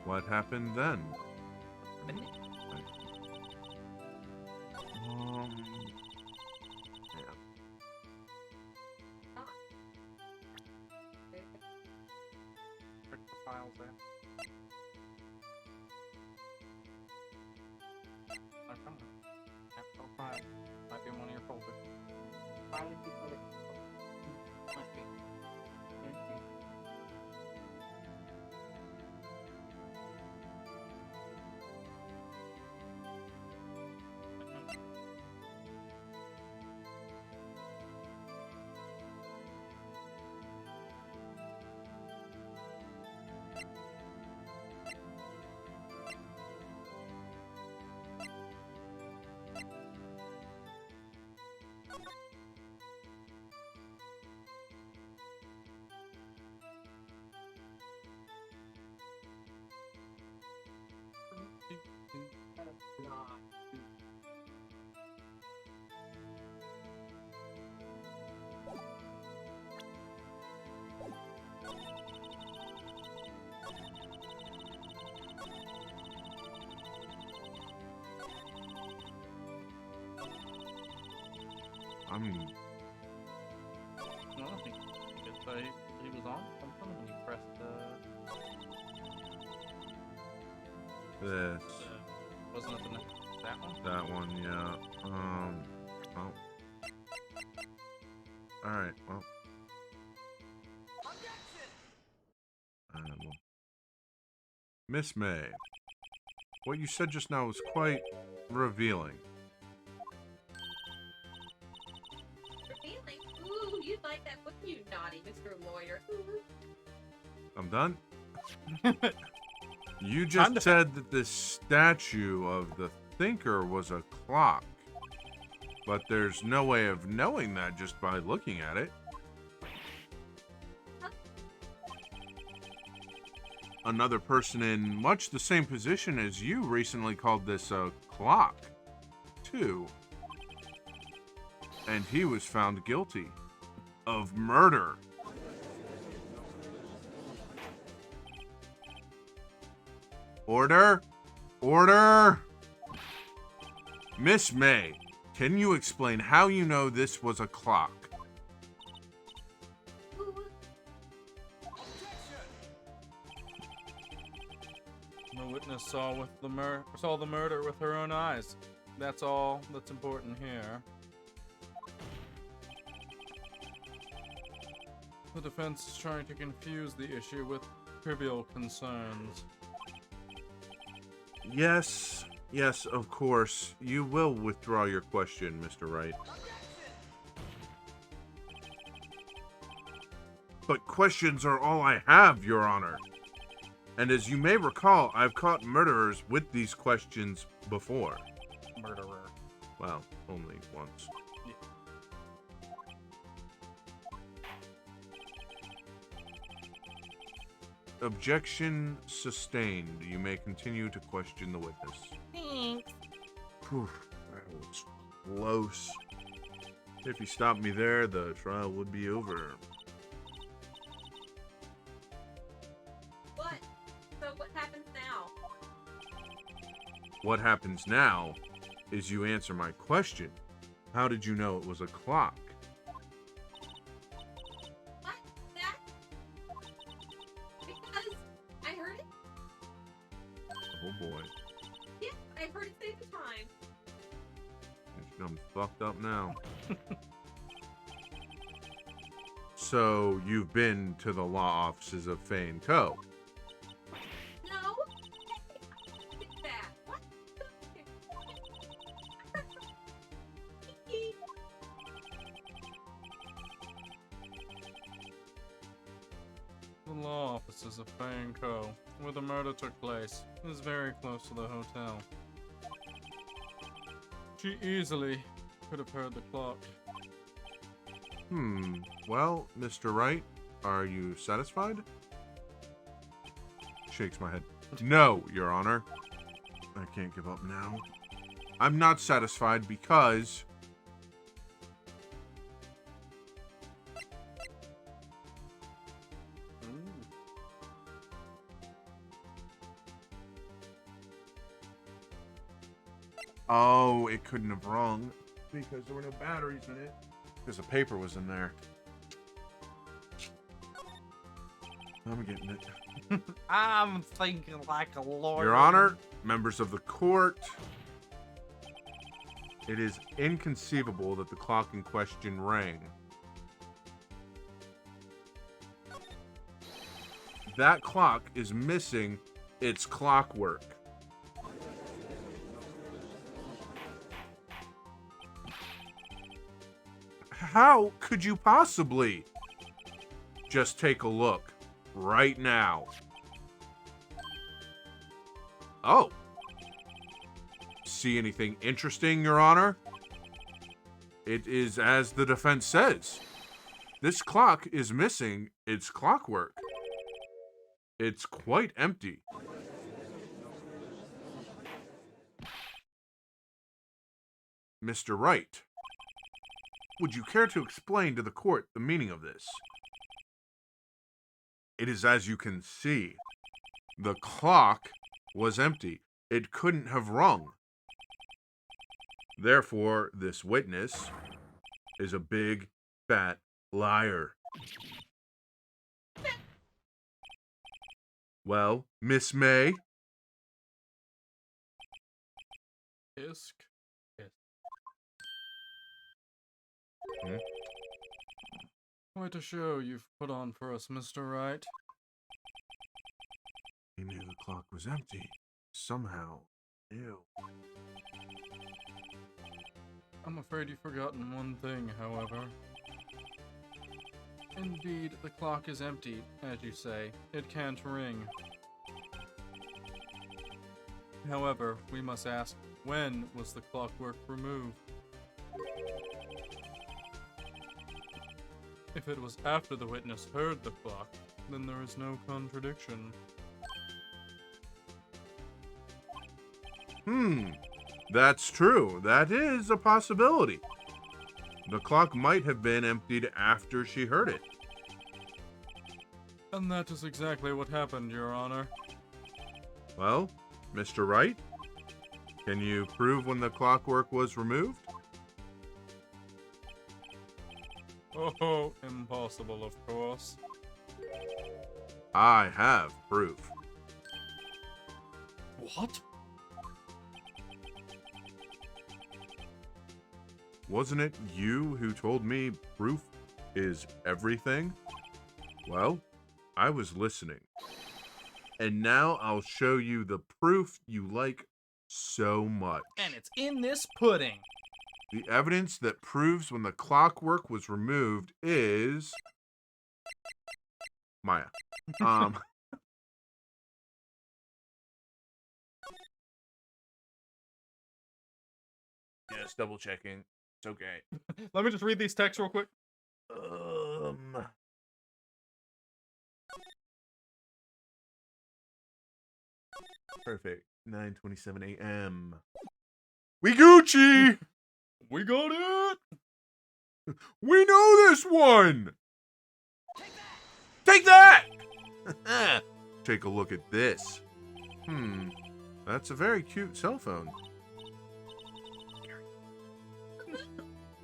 What happened then? Yeah.
Check the files there. Oh, come on. Capital file. Might be in one of your folders. File if you put it. Might be. Can't be.
I'm
No,
But he was on something when he pressed
This.
wasn't it that one?
That one, yeah. Oh. Alright, well. Miss May, what you said just now was quite revealing.
Revealing? Ooh, you'd like that, wouldn't you, naughty Mr. Lawyer?
I'm done? You just said that this statue of the thinker was a clock. But there's no way of knowing that just by looking at it. Another person in much the same position as you recently called this a clock, too. And he was found guilty of murder. Order! Order! Miss May, can you explain how you know this was a clock?
The witness saw the murder with her own eyes. That's all that's important here. The defense is trying to confuse the issue with trivial concerns.
Yes, of course. You will withdraw your question, Mr. Wright. But questions are all I have, Your Honor. And as you may recall, I've caught murderers with these questions before.
Murderer.
Well, only once. Objection sustained. You may continue to question the witness.
Thanks.
Whew, that was close. If you stopped me there, the trial would be over.
What? So what happens now?
What happens now is you answer my question. How did you know it was a clock?
What? That? Because I heard it?
Oh boy.
Yeah, I heard it say the time.
I'm fucked up now. So, you've been to the law offices of Fay & Co.
No? I did that. What?
The law offices of Fay & Co., where the murder took place, is very close to the hotel. She easily could have heard the clock.
Well, Mr. Wright, are you satisfied? Shakes my head. No, Your Honor. I can't give up now. I'm not satisfied because... Oh, it couldn't have rung because there were no batteries in it. Because the paper was in there. I'm getting it.
I'm thinking like a lawyer.
Your Honor, members of the court, it is inconceivable that the clock in question rang. That clock is missing its clockwork. How could you possibly? Just take a look right now. Oh. See anything interesting, Your Honor? It is as the defense says. This clock is missing its clockwork. It's quite empty. Mr. Wright, would you care to explain to the court the meaning of this? It is as you can see. The clock was empty. It couldn't have rung. Therefore, this witness is a big, fat liar. Well, Miss May?
Isk.
Hmm?
Quite a show you've put on for us, Mr. Wright.
He knew the clock was empty. Somehow. Ew.
I'm afraid you've forgotten one thing, however. Indeed, the clock is empty, as you say. It can't ring. However, we must ask, when was the clockwork removed? If it was after the witness heard the clock, then there is no contradiction.
That's true. That is a possibility. The clock might have been emptied after she heard it.
And that is exactly what happened, Your Honor.
Well, Mr. Wright, can you prove when the clockwork was removed?
Oh, impossible, of course.
I have proof.
What?
Wasn't it you who told me proof is everything? Well, I was listening. And now I'll show you the proof you like so much.
And it's in this pudding.
The evidence that proves when the clockwork was removed is... Maya. Just double checking. It's okay.
Let me just read these texts real quick.
Perfect. 9:27 a.m. We Gucci!
We got it!
We know this one! Take that! Take a look at this. That's a very cute cell phone.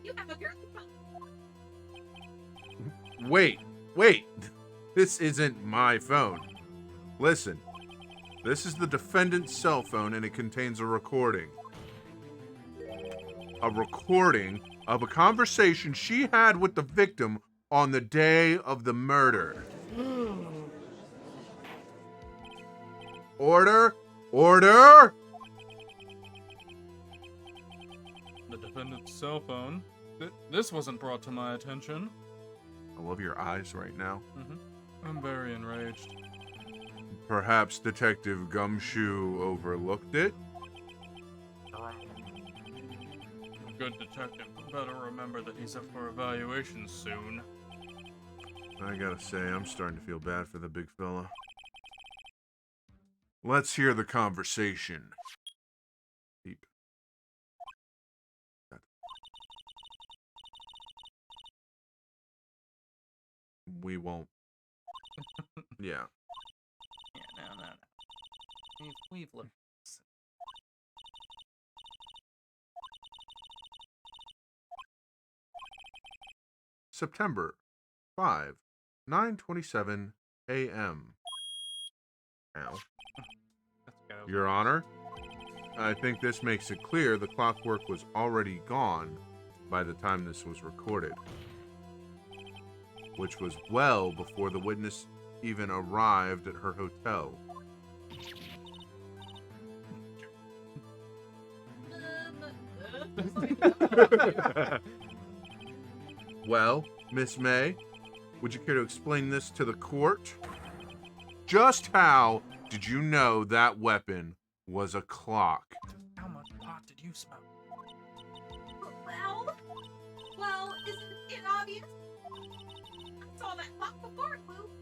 You have a girl phone.
Wait. This isn't my phone. Listen. This is the defendant's cell phone and it contains a recording. A recording of a conversation she had with the victim on the day of the murder. Order! Order!
The defendant's cell phone. This wasn't brought to my attention.
I love your eyes right now.
I'm very enraged.
Perhaps Detective Gumshoe overlooked it?
A good detective better remember that he's up for evaluation soon.
I gotta say, I'm starting to feel bad for the big fella. Let's hear the conversation. Beep. We won't. Yeah.
Yeah, no. We've looked.
September 5, 9:27 a.m. Ow.
Let's go.
Your Honor, I think this makes it clear the clockwork was already gone by the time this was recorded, which was well before the witness even arrived at her hotel. Well, Miss May, would you care to explain this to the court? Just how did you know that weapon was a clock?
How much pot did you smoke?
Well, isn't it obvious? I saw that clock before it moved.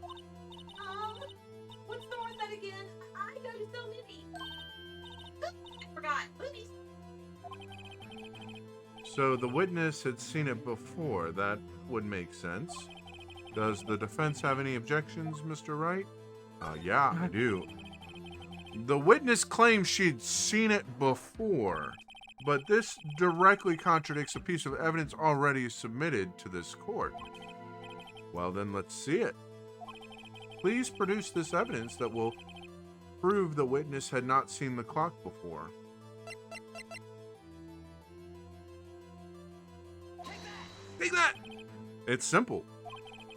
What's the one that again? I go to so many. I forgot. Movies.
So the witness had seen it before. That would make sense. Does the defense have any objections, Mr. Wright? Yeah, I do. The witness claims she'd seen it before, but this directly contradicts a piece of evidence already submitted to this court. Well, then let's see it. please produce this evidence that will prove the witness had not seen the clock before. Take that! It's simple.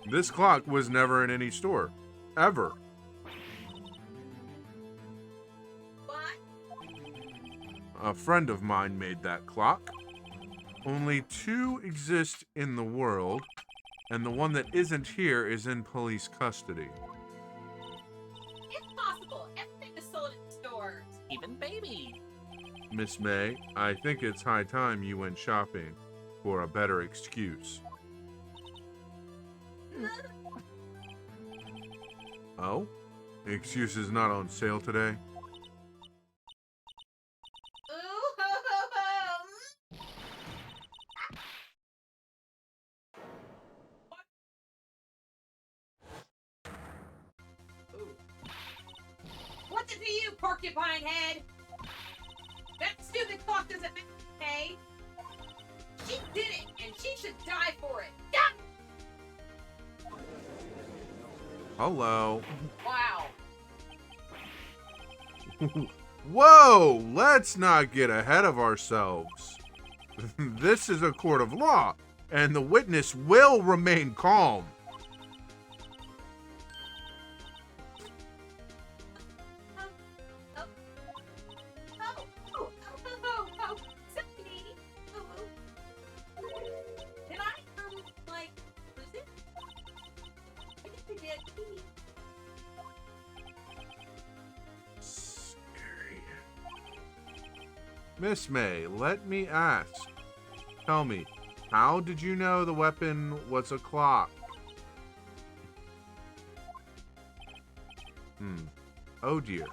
This clock was never in any store. Ever.
What?
A friend of mine made that clock. Only 2 exist in the world, and the one that isn't here is in police custody.
Impossible. Everything is sold in stores.
Even baby.
Miss May, I think it's high time you went shopping for a better excuse. Oh? Excuse is not on sale today?
Ooh, ho, ho, ho. What's it to you, porcupine head? That stupid clock doesn't matter, okay? She did it, and she should die for it. Yeah!
Hello.
Wow.
Whoa! Let's not get ahead of ourselves. This is a court of law, and the witness will remain calm.
Somebody. Did I, like, lose it? I guess I did.
Scary. Miss May, let me ask. Tell me, how did you know the weapon was a clock? Oh dear.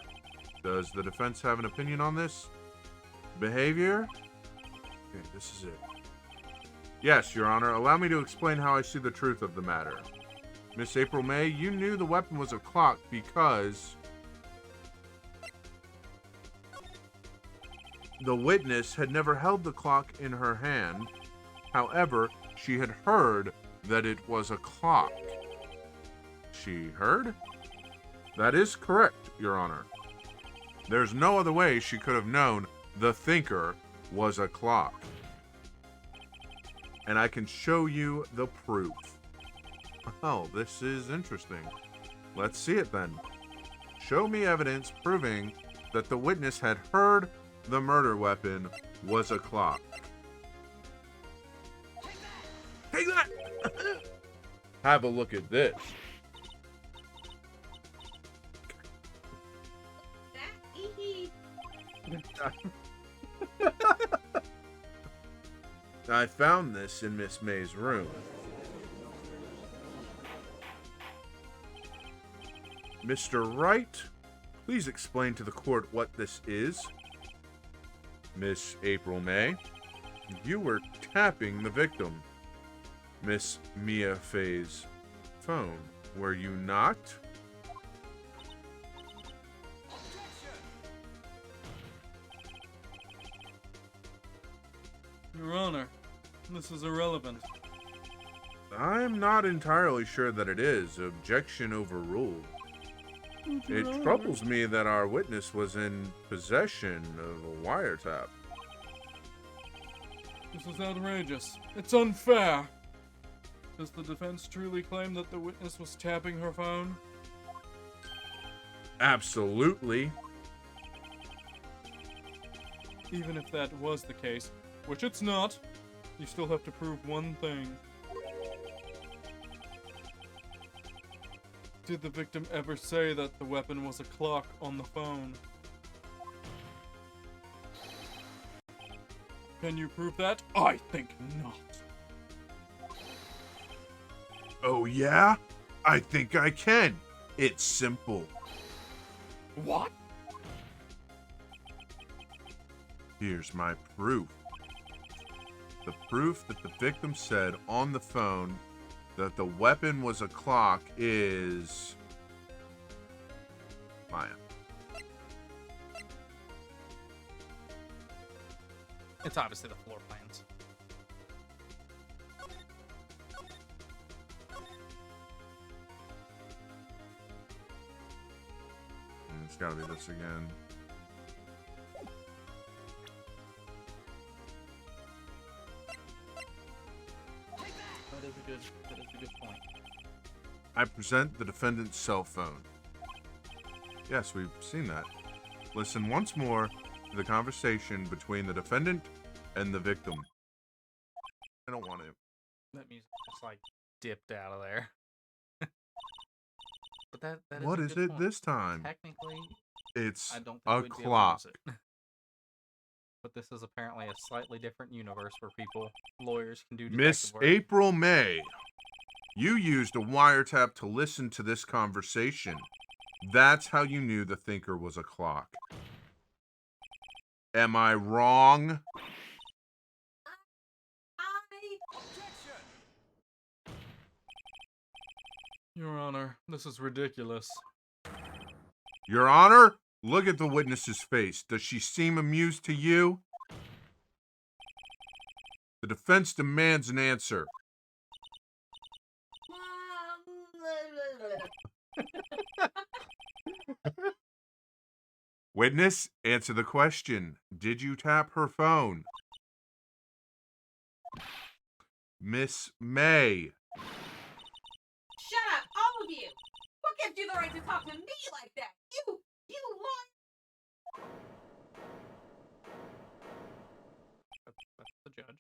Does the defense have an opinion on this? Behavior? Okay, this is it. Yes, Your Honor. Allow me to explain how I see the truth of the matter. Miss April May, you knew the weapon was a clock because the witness had never held the clock in her hand. However, she had heard that it was a clock. She heard? That is correct, Your Honor. There's no other way she could have known the thinker was a clock. And I can show you the proof. Oh, this is interesting. Let's see it then. Show me evidence proving that the witness had heard the murder weapon was a clock. Take that! Have a look at this. I found this in Miss May's room. Mr. Wright, please explain to the court what this is. Miss April May, you were tapping the victim, Miss Mia Fay's phone, were you not?
Your Honor, this is irrelevant.
I'm not entirely sure that it is. Objection overruled. It troubles me that our witness was in possession of a wiretap.
This is outrageous. It's unfair. Does the defense truly claim that the witness was tapping her phone?
Absolutely.
Even if that was the case, which it's not, you still have to prove one thing. Did the victim ever say that the weapon was a clock on the phone? Can you prove that? I think not.
Oh yeah? I think I can. It's simple.
What?
Here's my proof. The proof that the victim said on the phone that the weapon was a clock is Maya.
It's obviously the floor plans.
It's gotta be this again.
That is a good point.
I present the defendant's cell phone. Yes, we've seen that. Listen once more to the conversation between the defendant and the victim. I don't want to.
That music just like dipped out of there. But that
What
a
is
good
it
point.
this time?
Technically,
It's
I don't think
a
we'd be able to
clock.
use it. But this is apparently a slightly different universe where lawyers can do detective
Miss
work.
April May, you used a wiretap to listen to this conversation. That's how you knew the thinker was a clock. Am I wrong?
Your Honor, this is ridiculous.
Your Honor, look at the witness's face. Does she seem amused to you? The defense demands an answer. Witness, answer the question. Did you tap her phone? Miss May.
Shut up, all of you! What gives you the right to talk to me like that? You liar!
That's the judge.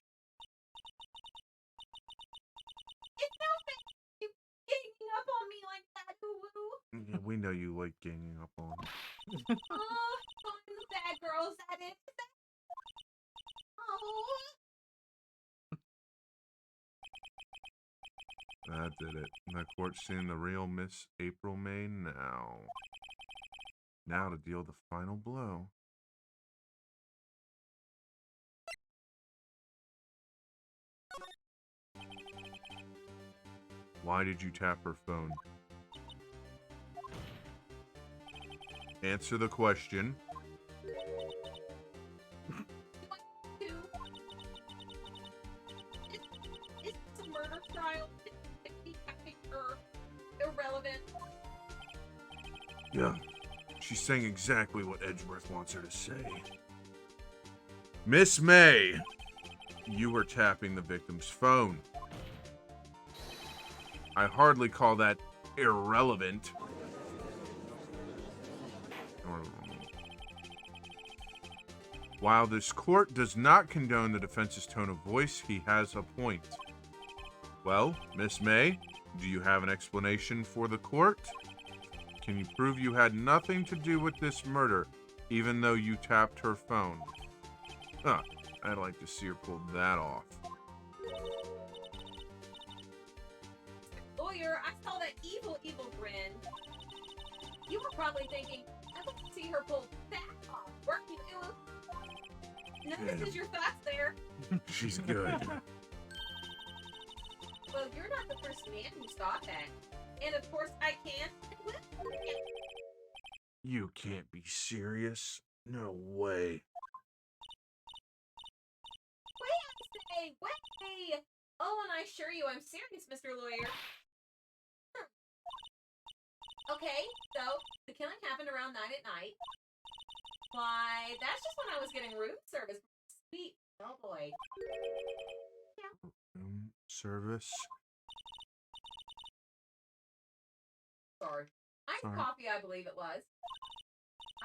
It's no fair you ganging up on me like that, Hulu.
Yeah, we know you like ganging up on.
Oh, I'm the bad girl, is that it? Oh.
That did it. The court's seeing the real Miss April May now. Now to deal the final blow. Why did you tap her phone? Answer the question.
It's a murder trial. Irrelevant.
Yeah, she's saying exactly what Edgeworth wants her to say. Miss May, you were tapping the victim's phone. I hardly call that irrelevant. While this court does not condone the defense's tone of voice, he has a point. Well, Miss May, do you have an explanation for the court? Can you prove you had nothing to do with this murder, even though you tapped her phone? Huh, I'd like to see her pull that off.
Lawyer, I saw that evil grin. You were probably thinking, I'd like to see her pull that off. Weren't you? Notices your thoughts there.
She's good.
Well, you're not the first man who's thought that. And of course, I can and will.
You can't be serious. No way.
Wait, I say, wait! Oh, and I assure you I'm serious, Mr. Lawyer. Okay, so the killing happened around 9 at night. Why, that's just when I was getting room service. Sweet bellboy.
Room service.
Sorry. Iced
Sorry.
coffee, I believe it was.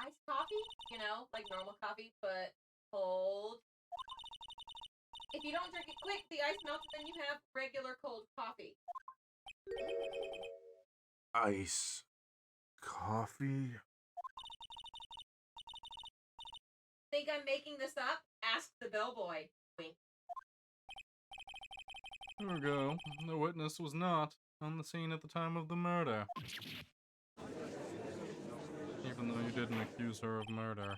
Iced coffee? You know, like normal coffee, but cold. If you don't drink it quick, the ice melts, then you have regular cold coffee.
Ice. Coffee.
Think I'm making this up? Ask the bellboy. Wink.
There we go. The witness was not on the scene at the time of the murder. Even though you didn't accuse her of murder.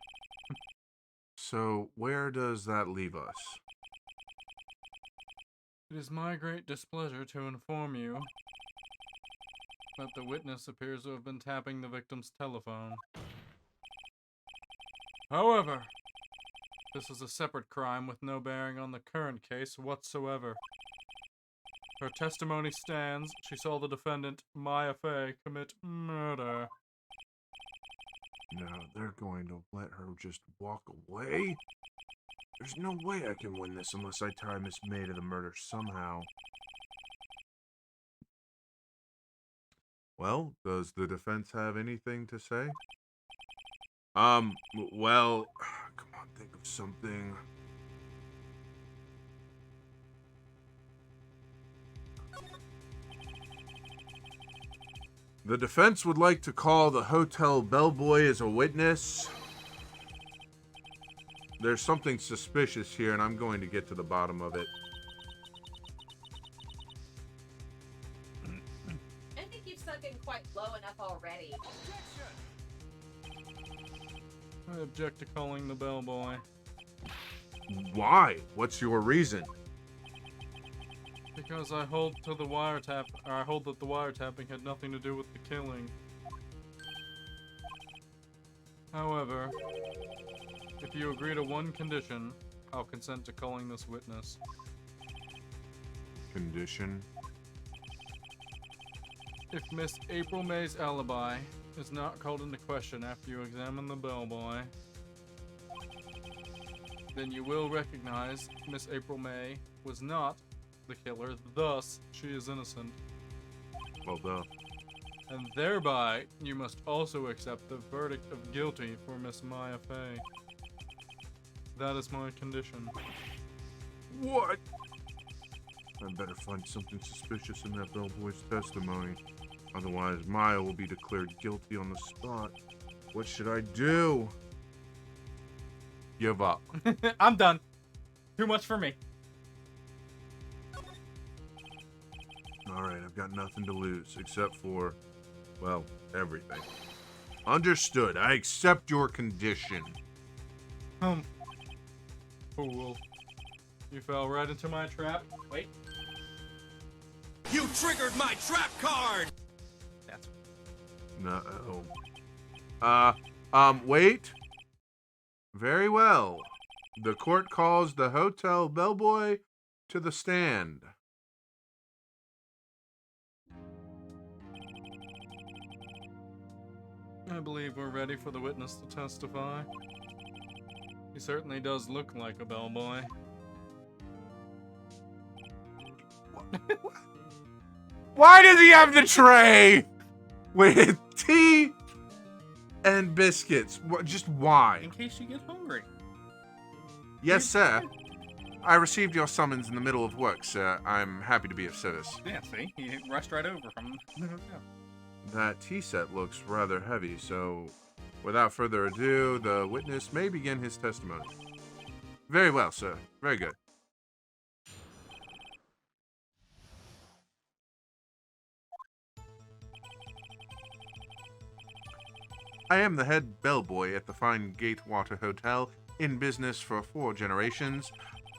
So, where does that leave us?
It is my great displeasure to inform you that the witness appears to have been tapping the victim's telephone. However, this is a separate crime with no bearing on the current case whatsoever. Her testimony stands. She saw the defendant, Maya Fey, commit murder.
Now they're going to let her just walk away? There's no way I can win this unless I tie Miss May to the murder somehow. Well, does the defense have anything to say? Well, come on, think of something. The defense would like to call the hotel bellboy as a witness. There's something suspicious here, and I'm going to get to the bottom of it.
I think you've sunk in quite low enough already.
I object to calling the bellboy.
Why? What's your reason?
Because I hold that the wiretapping had nothing to do with the killing. However, if you agree to one condition, I'll consent to calling this witness.
Condition?
If Miss April May's alibi is not called into question after you examine the bellboy, then you will recognize Miss April May was not the killer, thus she is innocent.
Well, duh.
And thereby, you must also accept the verdict of guilty for Miss Maya Fey. That is my condition.
What? I better find something suspicious in that bellboy's testimony. Otherwise, Maya will be declared guilty on the spot. What should I do? Give up.
I'm done. Too much for me.
Alright, I've got nothing to lose, except for, well, everything. Understood. I accept your condition.
Fool. You fell right into my trap. Wait.
You triggered my trap card!
That's...
No. Wait. Very well. The court calls the hotel bellboy to the stand.
I believe we're ready for the witness to testify. He certainly does look like a bellboy.
Why does he have the tray with tea and biscuits? Just why?
In case you get hungry.
Yes, sir. I received your summons in the middle of work, sir. I'm happy to be of service.
Yeah, see? He rushed right over from the hotel.
That tea set looks rather heavy, so without further ado, the witness may begin his testimony. Very well, sir. Very good. I am the head bellboy at the fine Gatewater Hotel, in business for 4 generations.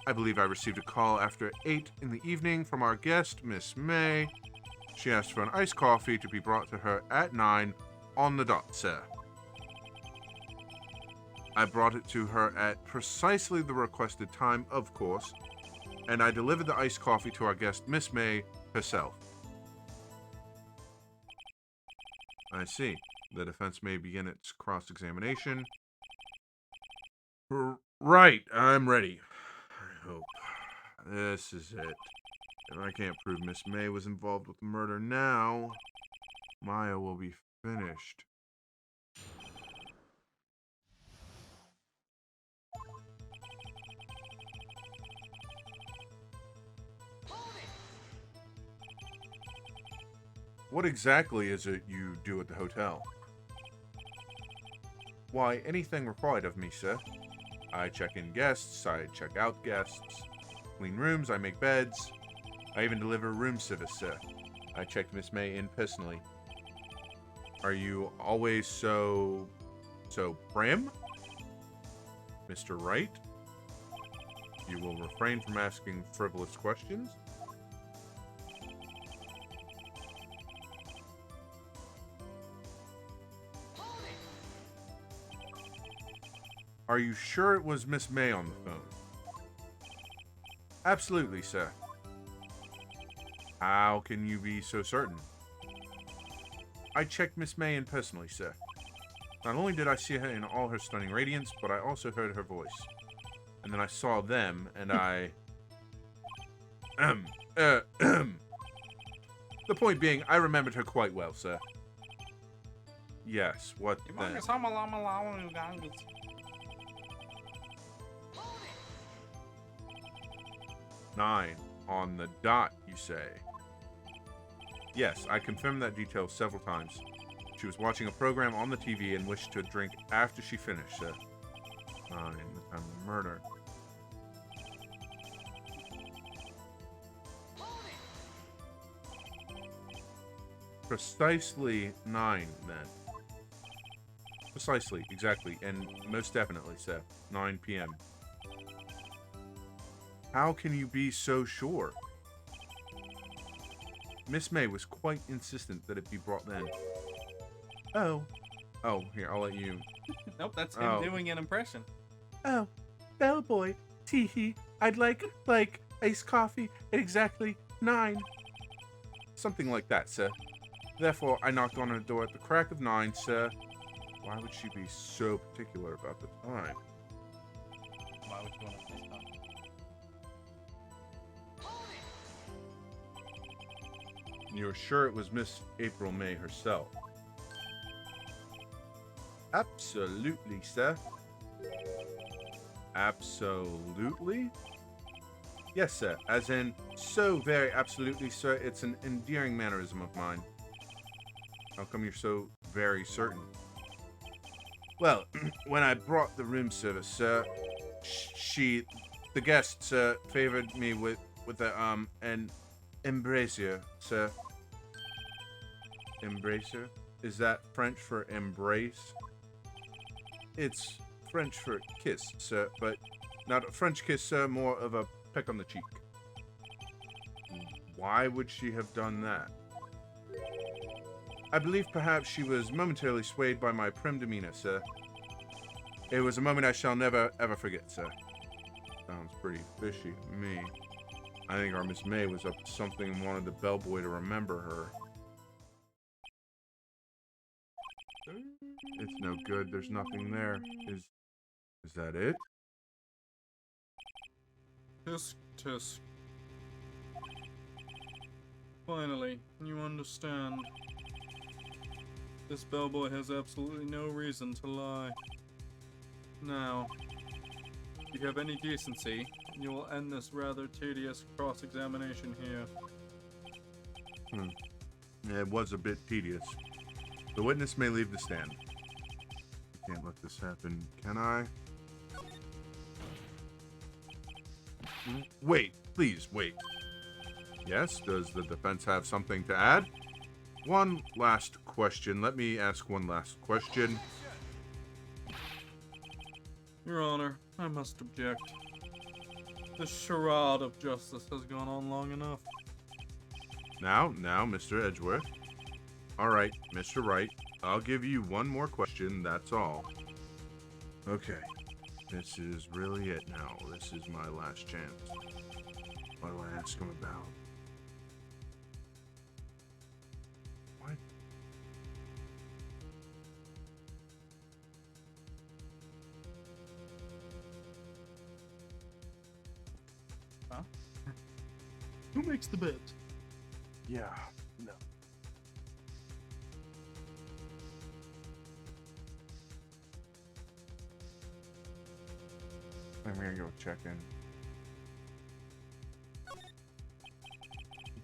I believe I received a call after 8 in the evening from our guest, Miss May. She asked for an iced coffee to be brought to her at 9 on the dot, sir. I brought it to her at precisely the requested time, of course, and I delivered the iced coffee to our guest, Miss May, herself. I see. The defense may begin its cross-examination. Right, I'm ready. I hope. This is it. If I can't prove Miss May was involved with the murder now, Maya will be finished. What exactly is it you do at the hotel? Why, anything required of me, sir. I check in guests, I check out guests, clean rooms, I make beds. I even deliver room service, sir. I checked Miss May in personally. Are you always so prim? Mr. Wright? You will refrain from asking frivolous questions? Are you sure it was Miss May on the phone? Absolutely, sir. How can you be so certain? I checked Miss May in personally, sir. Not only did I see her in all her stunning radiance, but I also heard her voice. And then I saw them, and I... The point being, I remembered her quite well, sir. Yes, what then? 9 on the dot, you say? Yes, I confirmed that detail several times. She was watching a program on the TV and wished to drink after she finished, sir. 9, the time of the murder. Precisely 9, then. Precisely, exactly, and most definitely, sir. 9 p.m. How can you be so sure? Miss May was quite insistent that it be brought then. Oh. Oh, here, I'll let you...
Nope, that's him doing an impression.
Oh, bellboy, tee-hee, I'd like iced coffee at exactly 9. Something like that, sir. Therefore, I knocked on her door at the crack of 9, sir. Why would she be so particular about the time?
Why would you want to say something?
You're sure it was Miss April May herself? Absolutely, sir. Absolutely? Yes, sir. As in, so very absolutely, sir. It's an endearing mannerism of mine. How come you're so very certain? Well, when I brought the room service, sir, the guest, sir, favored me with an embrasier, sir. Embracer? Is that French for embrace? It's French for kiss, sir, but not a French kiss, sir, more of a peck on the cheek. Why would she have done that? I believe perhaps she was momentarily swayed by my prim demeanor, sir. It was a moment I shall never, ever forget, sir. Sounds pretty fishy to me. I think our Miss May was up to something and wanted the bellboy to remember her. It's no good. There's nothing there. Is that it?
Tisk, tisk. Finally, you understand. This bellboy has absolutely no reason to lie. Now, if you have any decency, you will end this rather tedious cross-examination here.
Yeah, it was a bit tedious. The witness may leave the stand. I can't let this happen, can I? Wait, please, wait. Yes, does the defense have something to add? One last question. Let me ask one last question.
Your Honor, I must object. This charade of justice has gone on long enough.
Now, Mr. Edgeworth. All right, Mr. Wright, I'll give you one more question, that's all. Okay, this is really it now. This is my last chance. What do I ask him about? What?
Huh? Who makes the bed?
Yeah, no. I'm gonna go check in.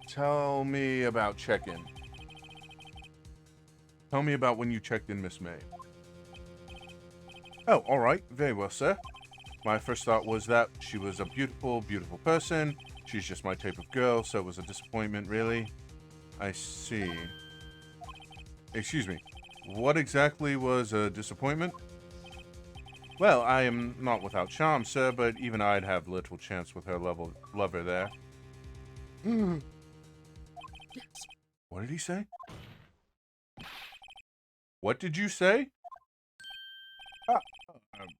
Tell me about check-in. Tell me about when you checked in Miss May. Oh, alright. Very well, sir. My first thought was that she was a beautiful, beautiful person. She's just my type of girl, so it was a disappointment, really. I see. Excuse me. What exactly was a disappointment? Well, I am not without charm, sir, but even I'd have little chance with her lover there. What did he say? What did you say?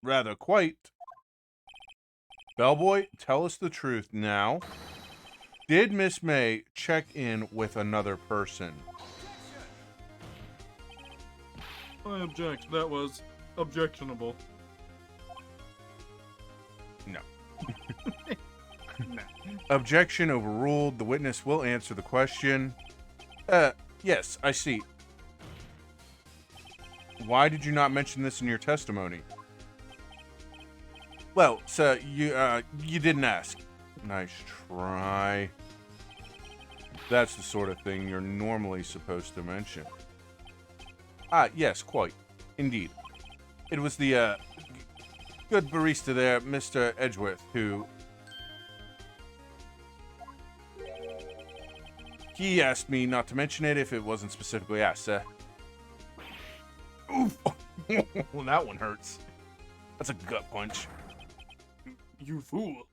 Rather quite. Bellboy, tell us the truth now. Did Miss May check in with another person?
I object. That was objectionable.
No.
No.
Objection overruled. The witness will answer the question. Yes, I see. Why did you not mention this in your testimony? Well, sir, you didn't ask. Nice try. That's the sort of thing you're normally supposed to mention. Ah, yes, quite. Indeed. It was the, good barista there, Mr. Edgeworth, who... He asked me not to mention it if it wasn't specifically asked, sir. Oof! Well, that one hurts. That's a gut punch.
You fool.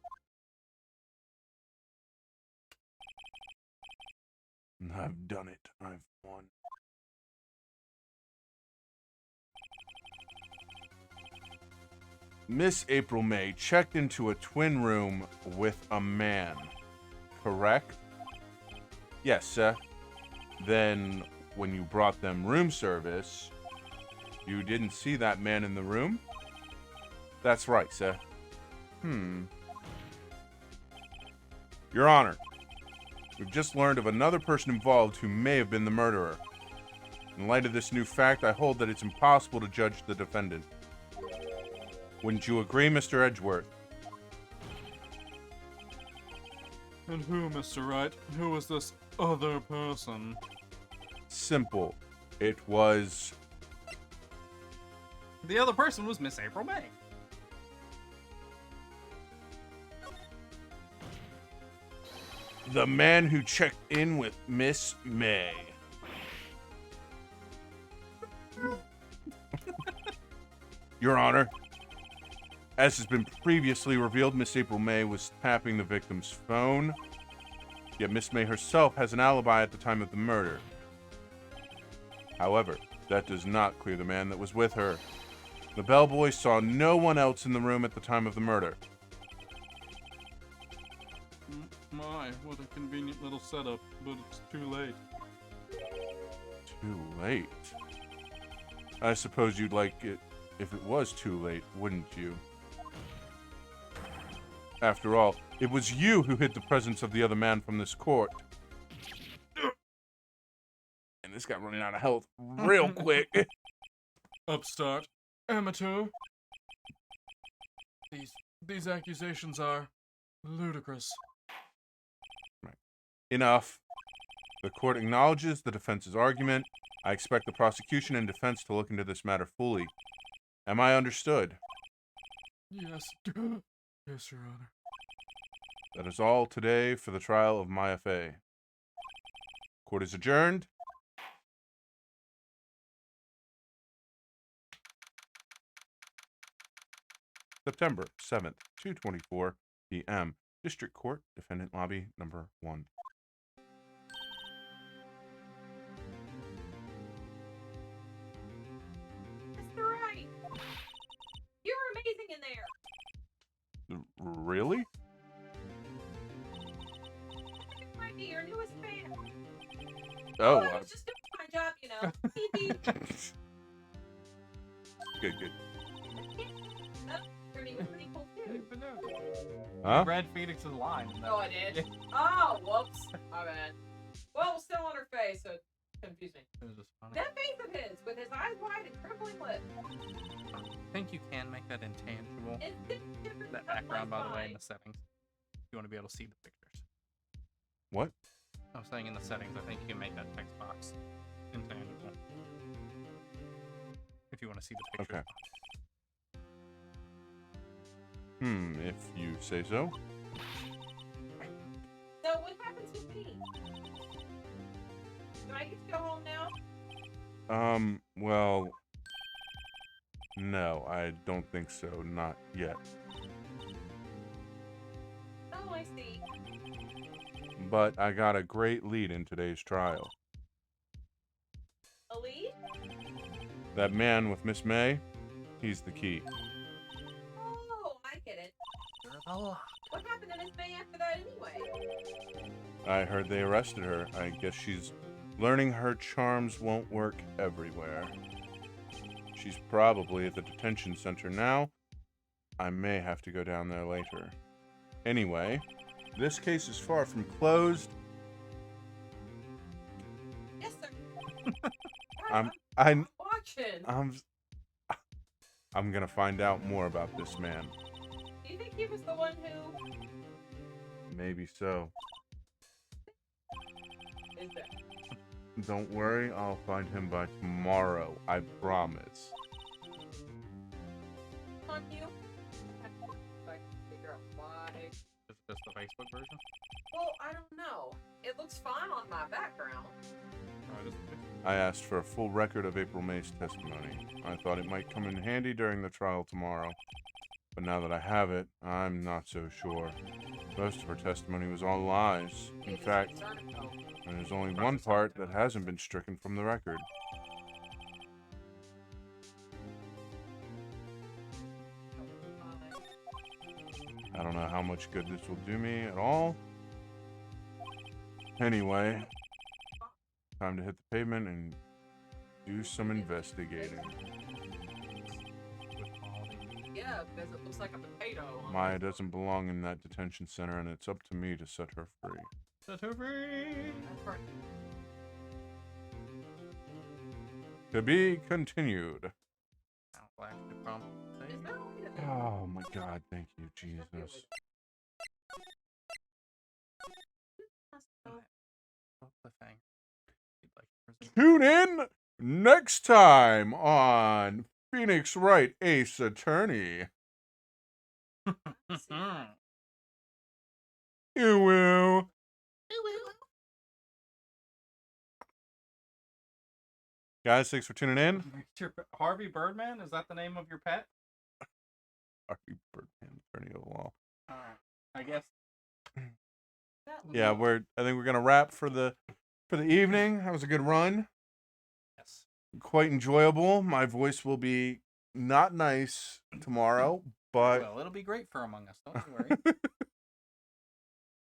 I've done it. I've won. Miss April May checked into a twin room with a man, correct? Yes, sir. Then, when you brought them room service, you didn't see that man in the room? That's right, sir. Your Honor, we've just learned of another person involved who may have been the murderer. In light of this new fact, I hold that it's impossible to judge the defendant. Wouldn't you agree, Mr. Edgeworth?
And who, Mr. Wright? Who was this other person?
Simple. It was...
The other person was Miss April May.
the man who checked in with Miss May. Your Honor, as has been previously revealed, Miss April May was tapping the victim's phone, yet Miss May herself has an alibi at the time of the murder. However, that does not clear the man that was with her. The bellboy saw no one else in the room at the time of the murder.
My, what a convenient little setup, but it's too late.
Too late? I suppose you'd like it if it was too late, wouldn't you? After all, it was you who hid the presence of the other man from this court. And this guy running out of health real quick.
Upstart. Amateur. These accusations are ludicrous.
Right. Enough. The court acknowledges the defense's argument. I expect the prosecution and defense to look into this matter fully. Am I understood?
Yes. Yes, Your Honor.
That is all today for the trial of Maya Fey. Court is adjourned. September 7th, 2:24 p.m. District Court, Defendant Lobby, number 1.
Mr. Wright! You were amazing in there!
Really?
Might be your newest fan.
Oh,
I was just doing my job, you know.
good, good.
Ernie was pretty cool too.
Huh?
Read Phoenix's line.
Oh, I did? Oh, whoops. My bad. Well, it was still on her face, so it confused me.
It was just funny.
That face of his, with his eyes wide and trembling lip.
I think you can make that intangible.
It's different.
That background, by the way, in the settings. You want to be able to see the pictures.
What?
I was saying in the settings, I think you can make that text box intangible. If you want to see the pictures.
Okay. If you say so.
So what happens with me? Do I get to go home now?
Well, no, I don't think so. Not yet.
Oh, I see.
But I got a great lead in today's trial.
A lead?
That man with Miss May, he's the key.
Oh, I get it.
Oh,
What happened to Miss May after that anyway?
I heard they arrested her. I guess she's learning her charms won't work everywhere. She's probably at the detention center now. I may have to go down there later. Anyway, this case is far from closed.
Yes, sir.
I'm
watching.
I'm gonna find out more about this man.
Do you think he was the one who?
Maybe so.
Is that?
Don't worry, I'll find him by tomorrow. I promise.
On you? I can figure out why.
Is it just the Facebook version?
Well, I don't know. It looks fine on my background.
I asked for a full record of April May's testimony. I thought it might come in handy during the trial tomorrow. But now that I have it, I'm not so sure. Most of her testimony was all lies. In fact, there's only one part that hasn't been stricken from the record. I don't know how much good this will do me at all. Anyway, time to hit the pavement and do some investigating.
Yeah, because it looks like a potato.
Maya doesn't belong in that detention center, and it's up to me to set her free.
Set her free!
That's right.
To be continued.
Is there only a-
Oh my God, thank you, Jesus. Tune in next time on Phoenix Wright, Ace Attorney. You will. Guys, thanks for tuning in.
Harvey Birdman? Is that the name of your pet?
Harvey Birdman, Attorney of the Law.
I guess.
Yeah, I think we're gonna wrap for the evening. That was a good run.
Yes.
Quite enjoyable. My voice will be not nice tomorrow, but
Well, it'll be great for Among Us. Don't you worry.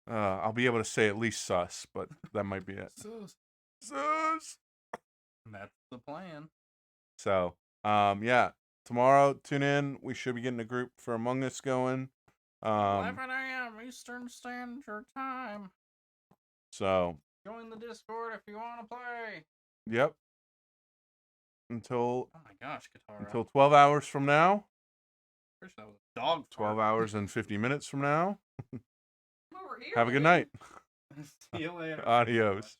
I'll be able to say at least sus, but that might be it. Sus.
That's the plan.
So, yeah, tomorrow tune in. We should be getting a group for Among Us going.
11 a.m. Eastern Standard Time.
So,
Join the Discord if you want to play.
yep. Until
Oh my gosh, Katara.
until 12 hours from now.
Pretty sure that was a dog
12
fart.
hours and 50 minutes from now.
Over here.
Have a good night.
See you later.
Adios.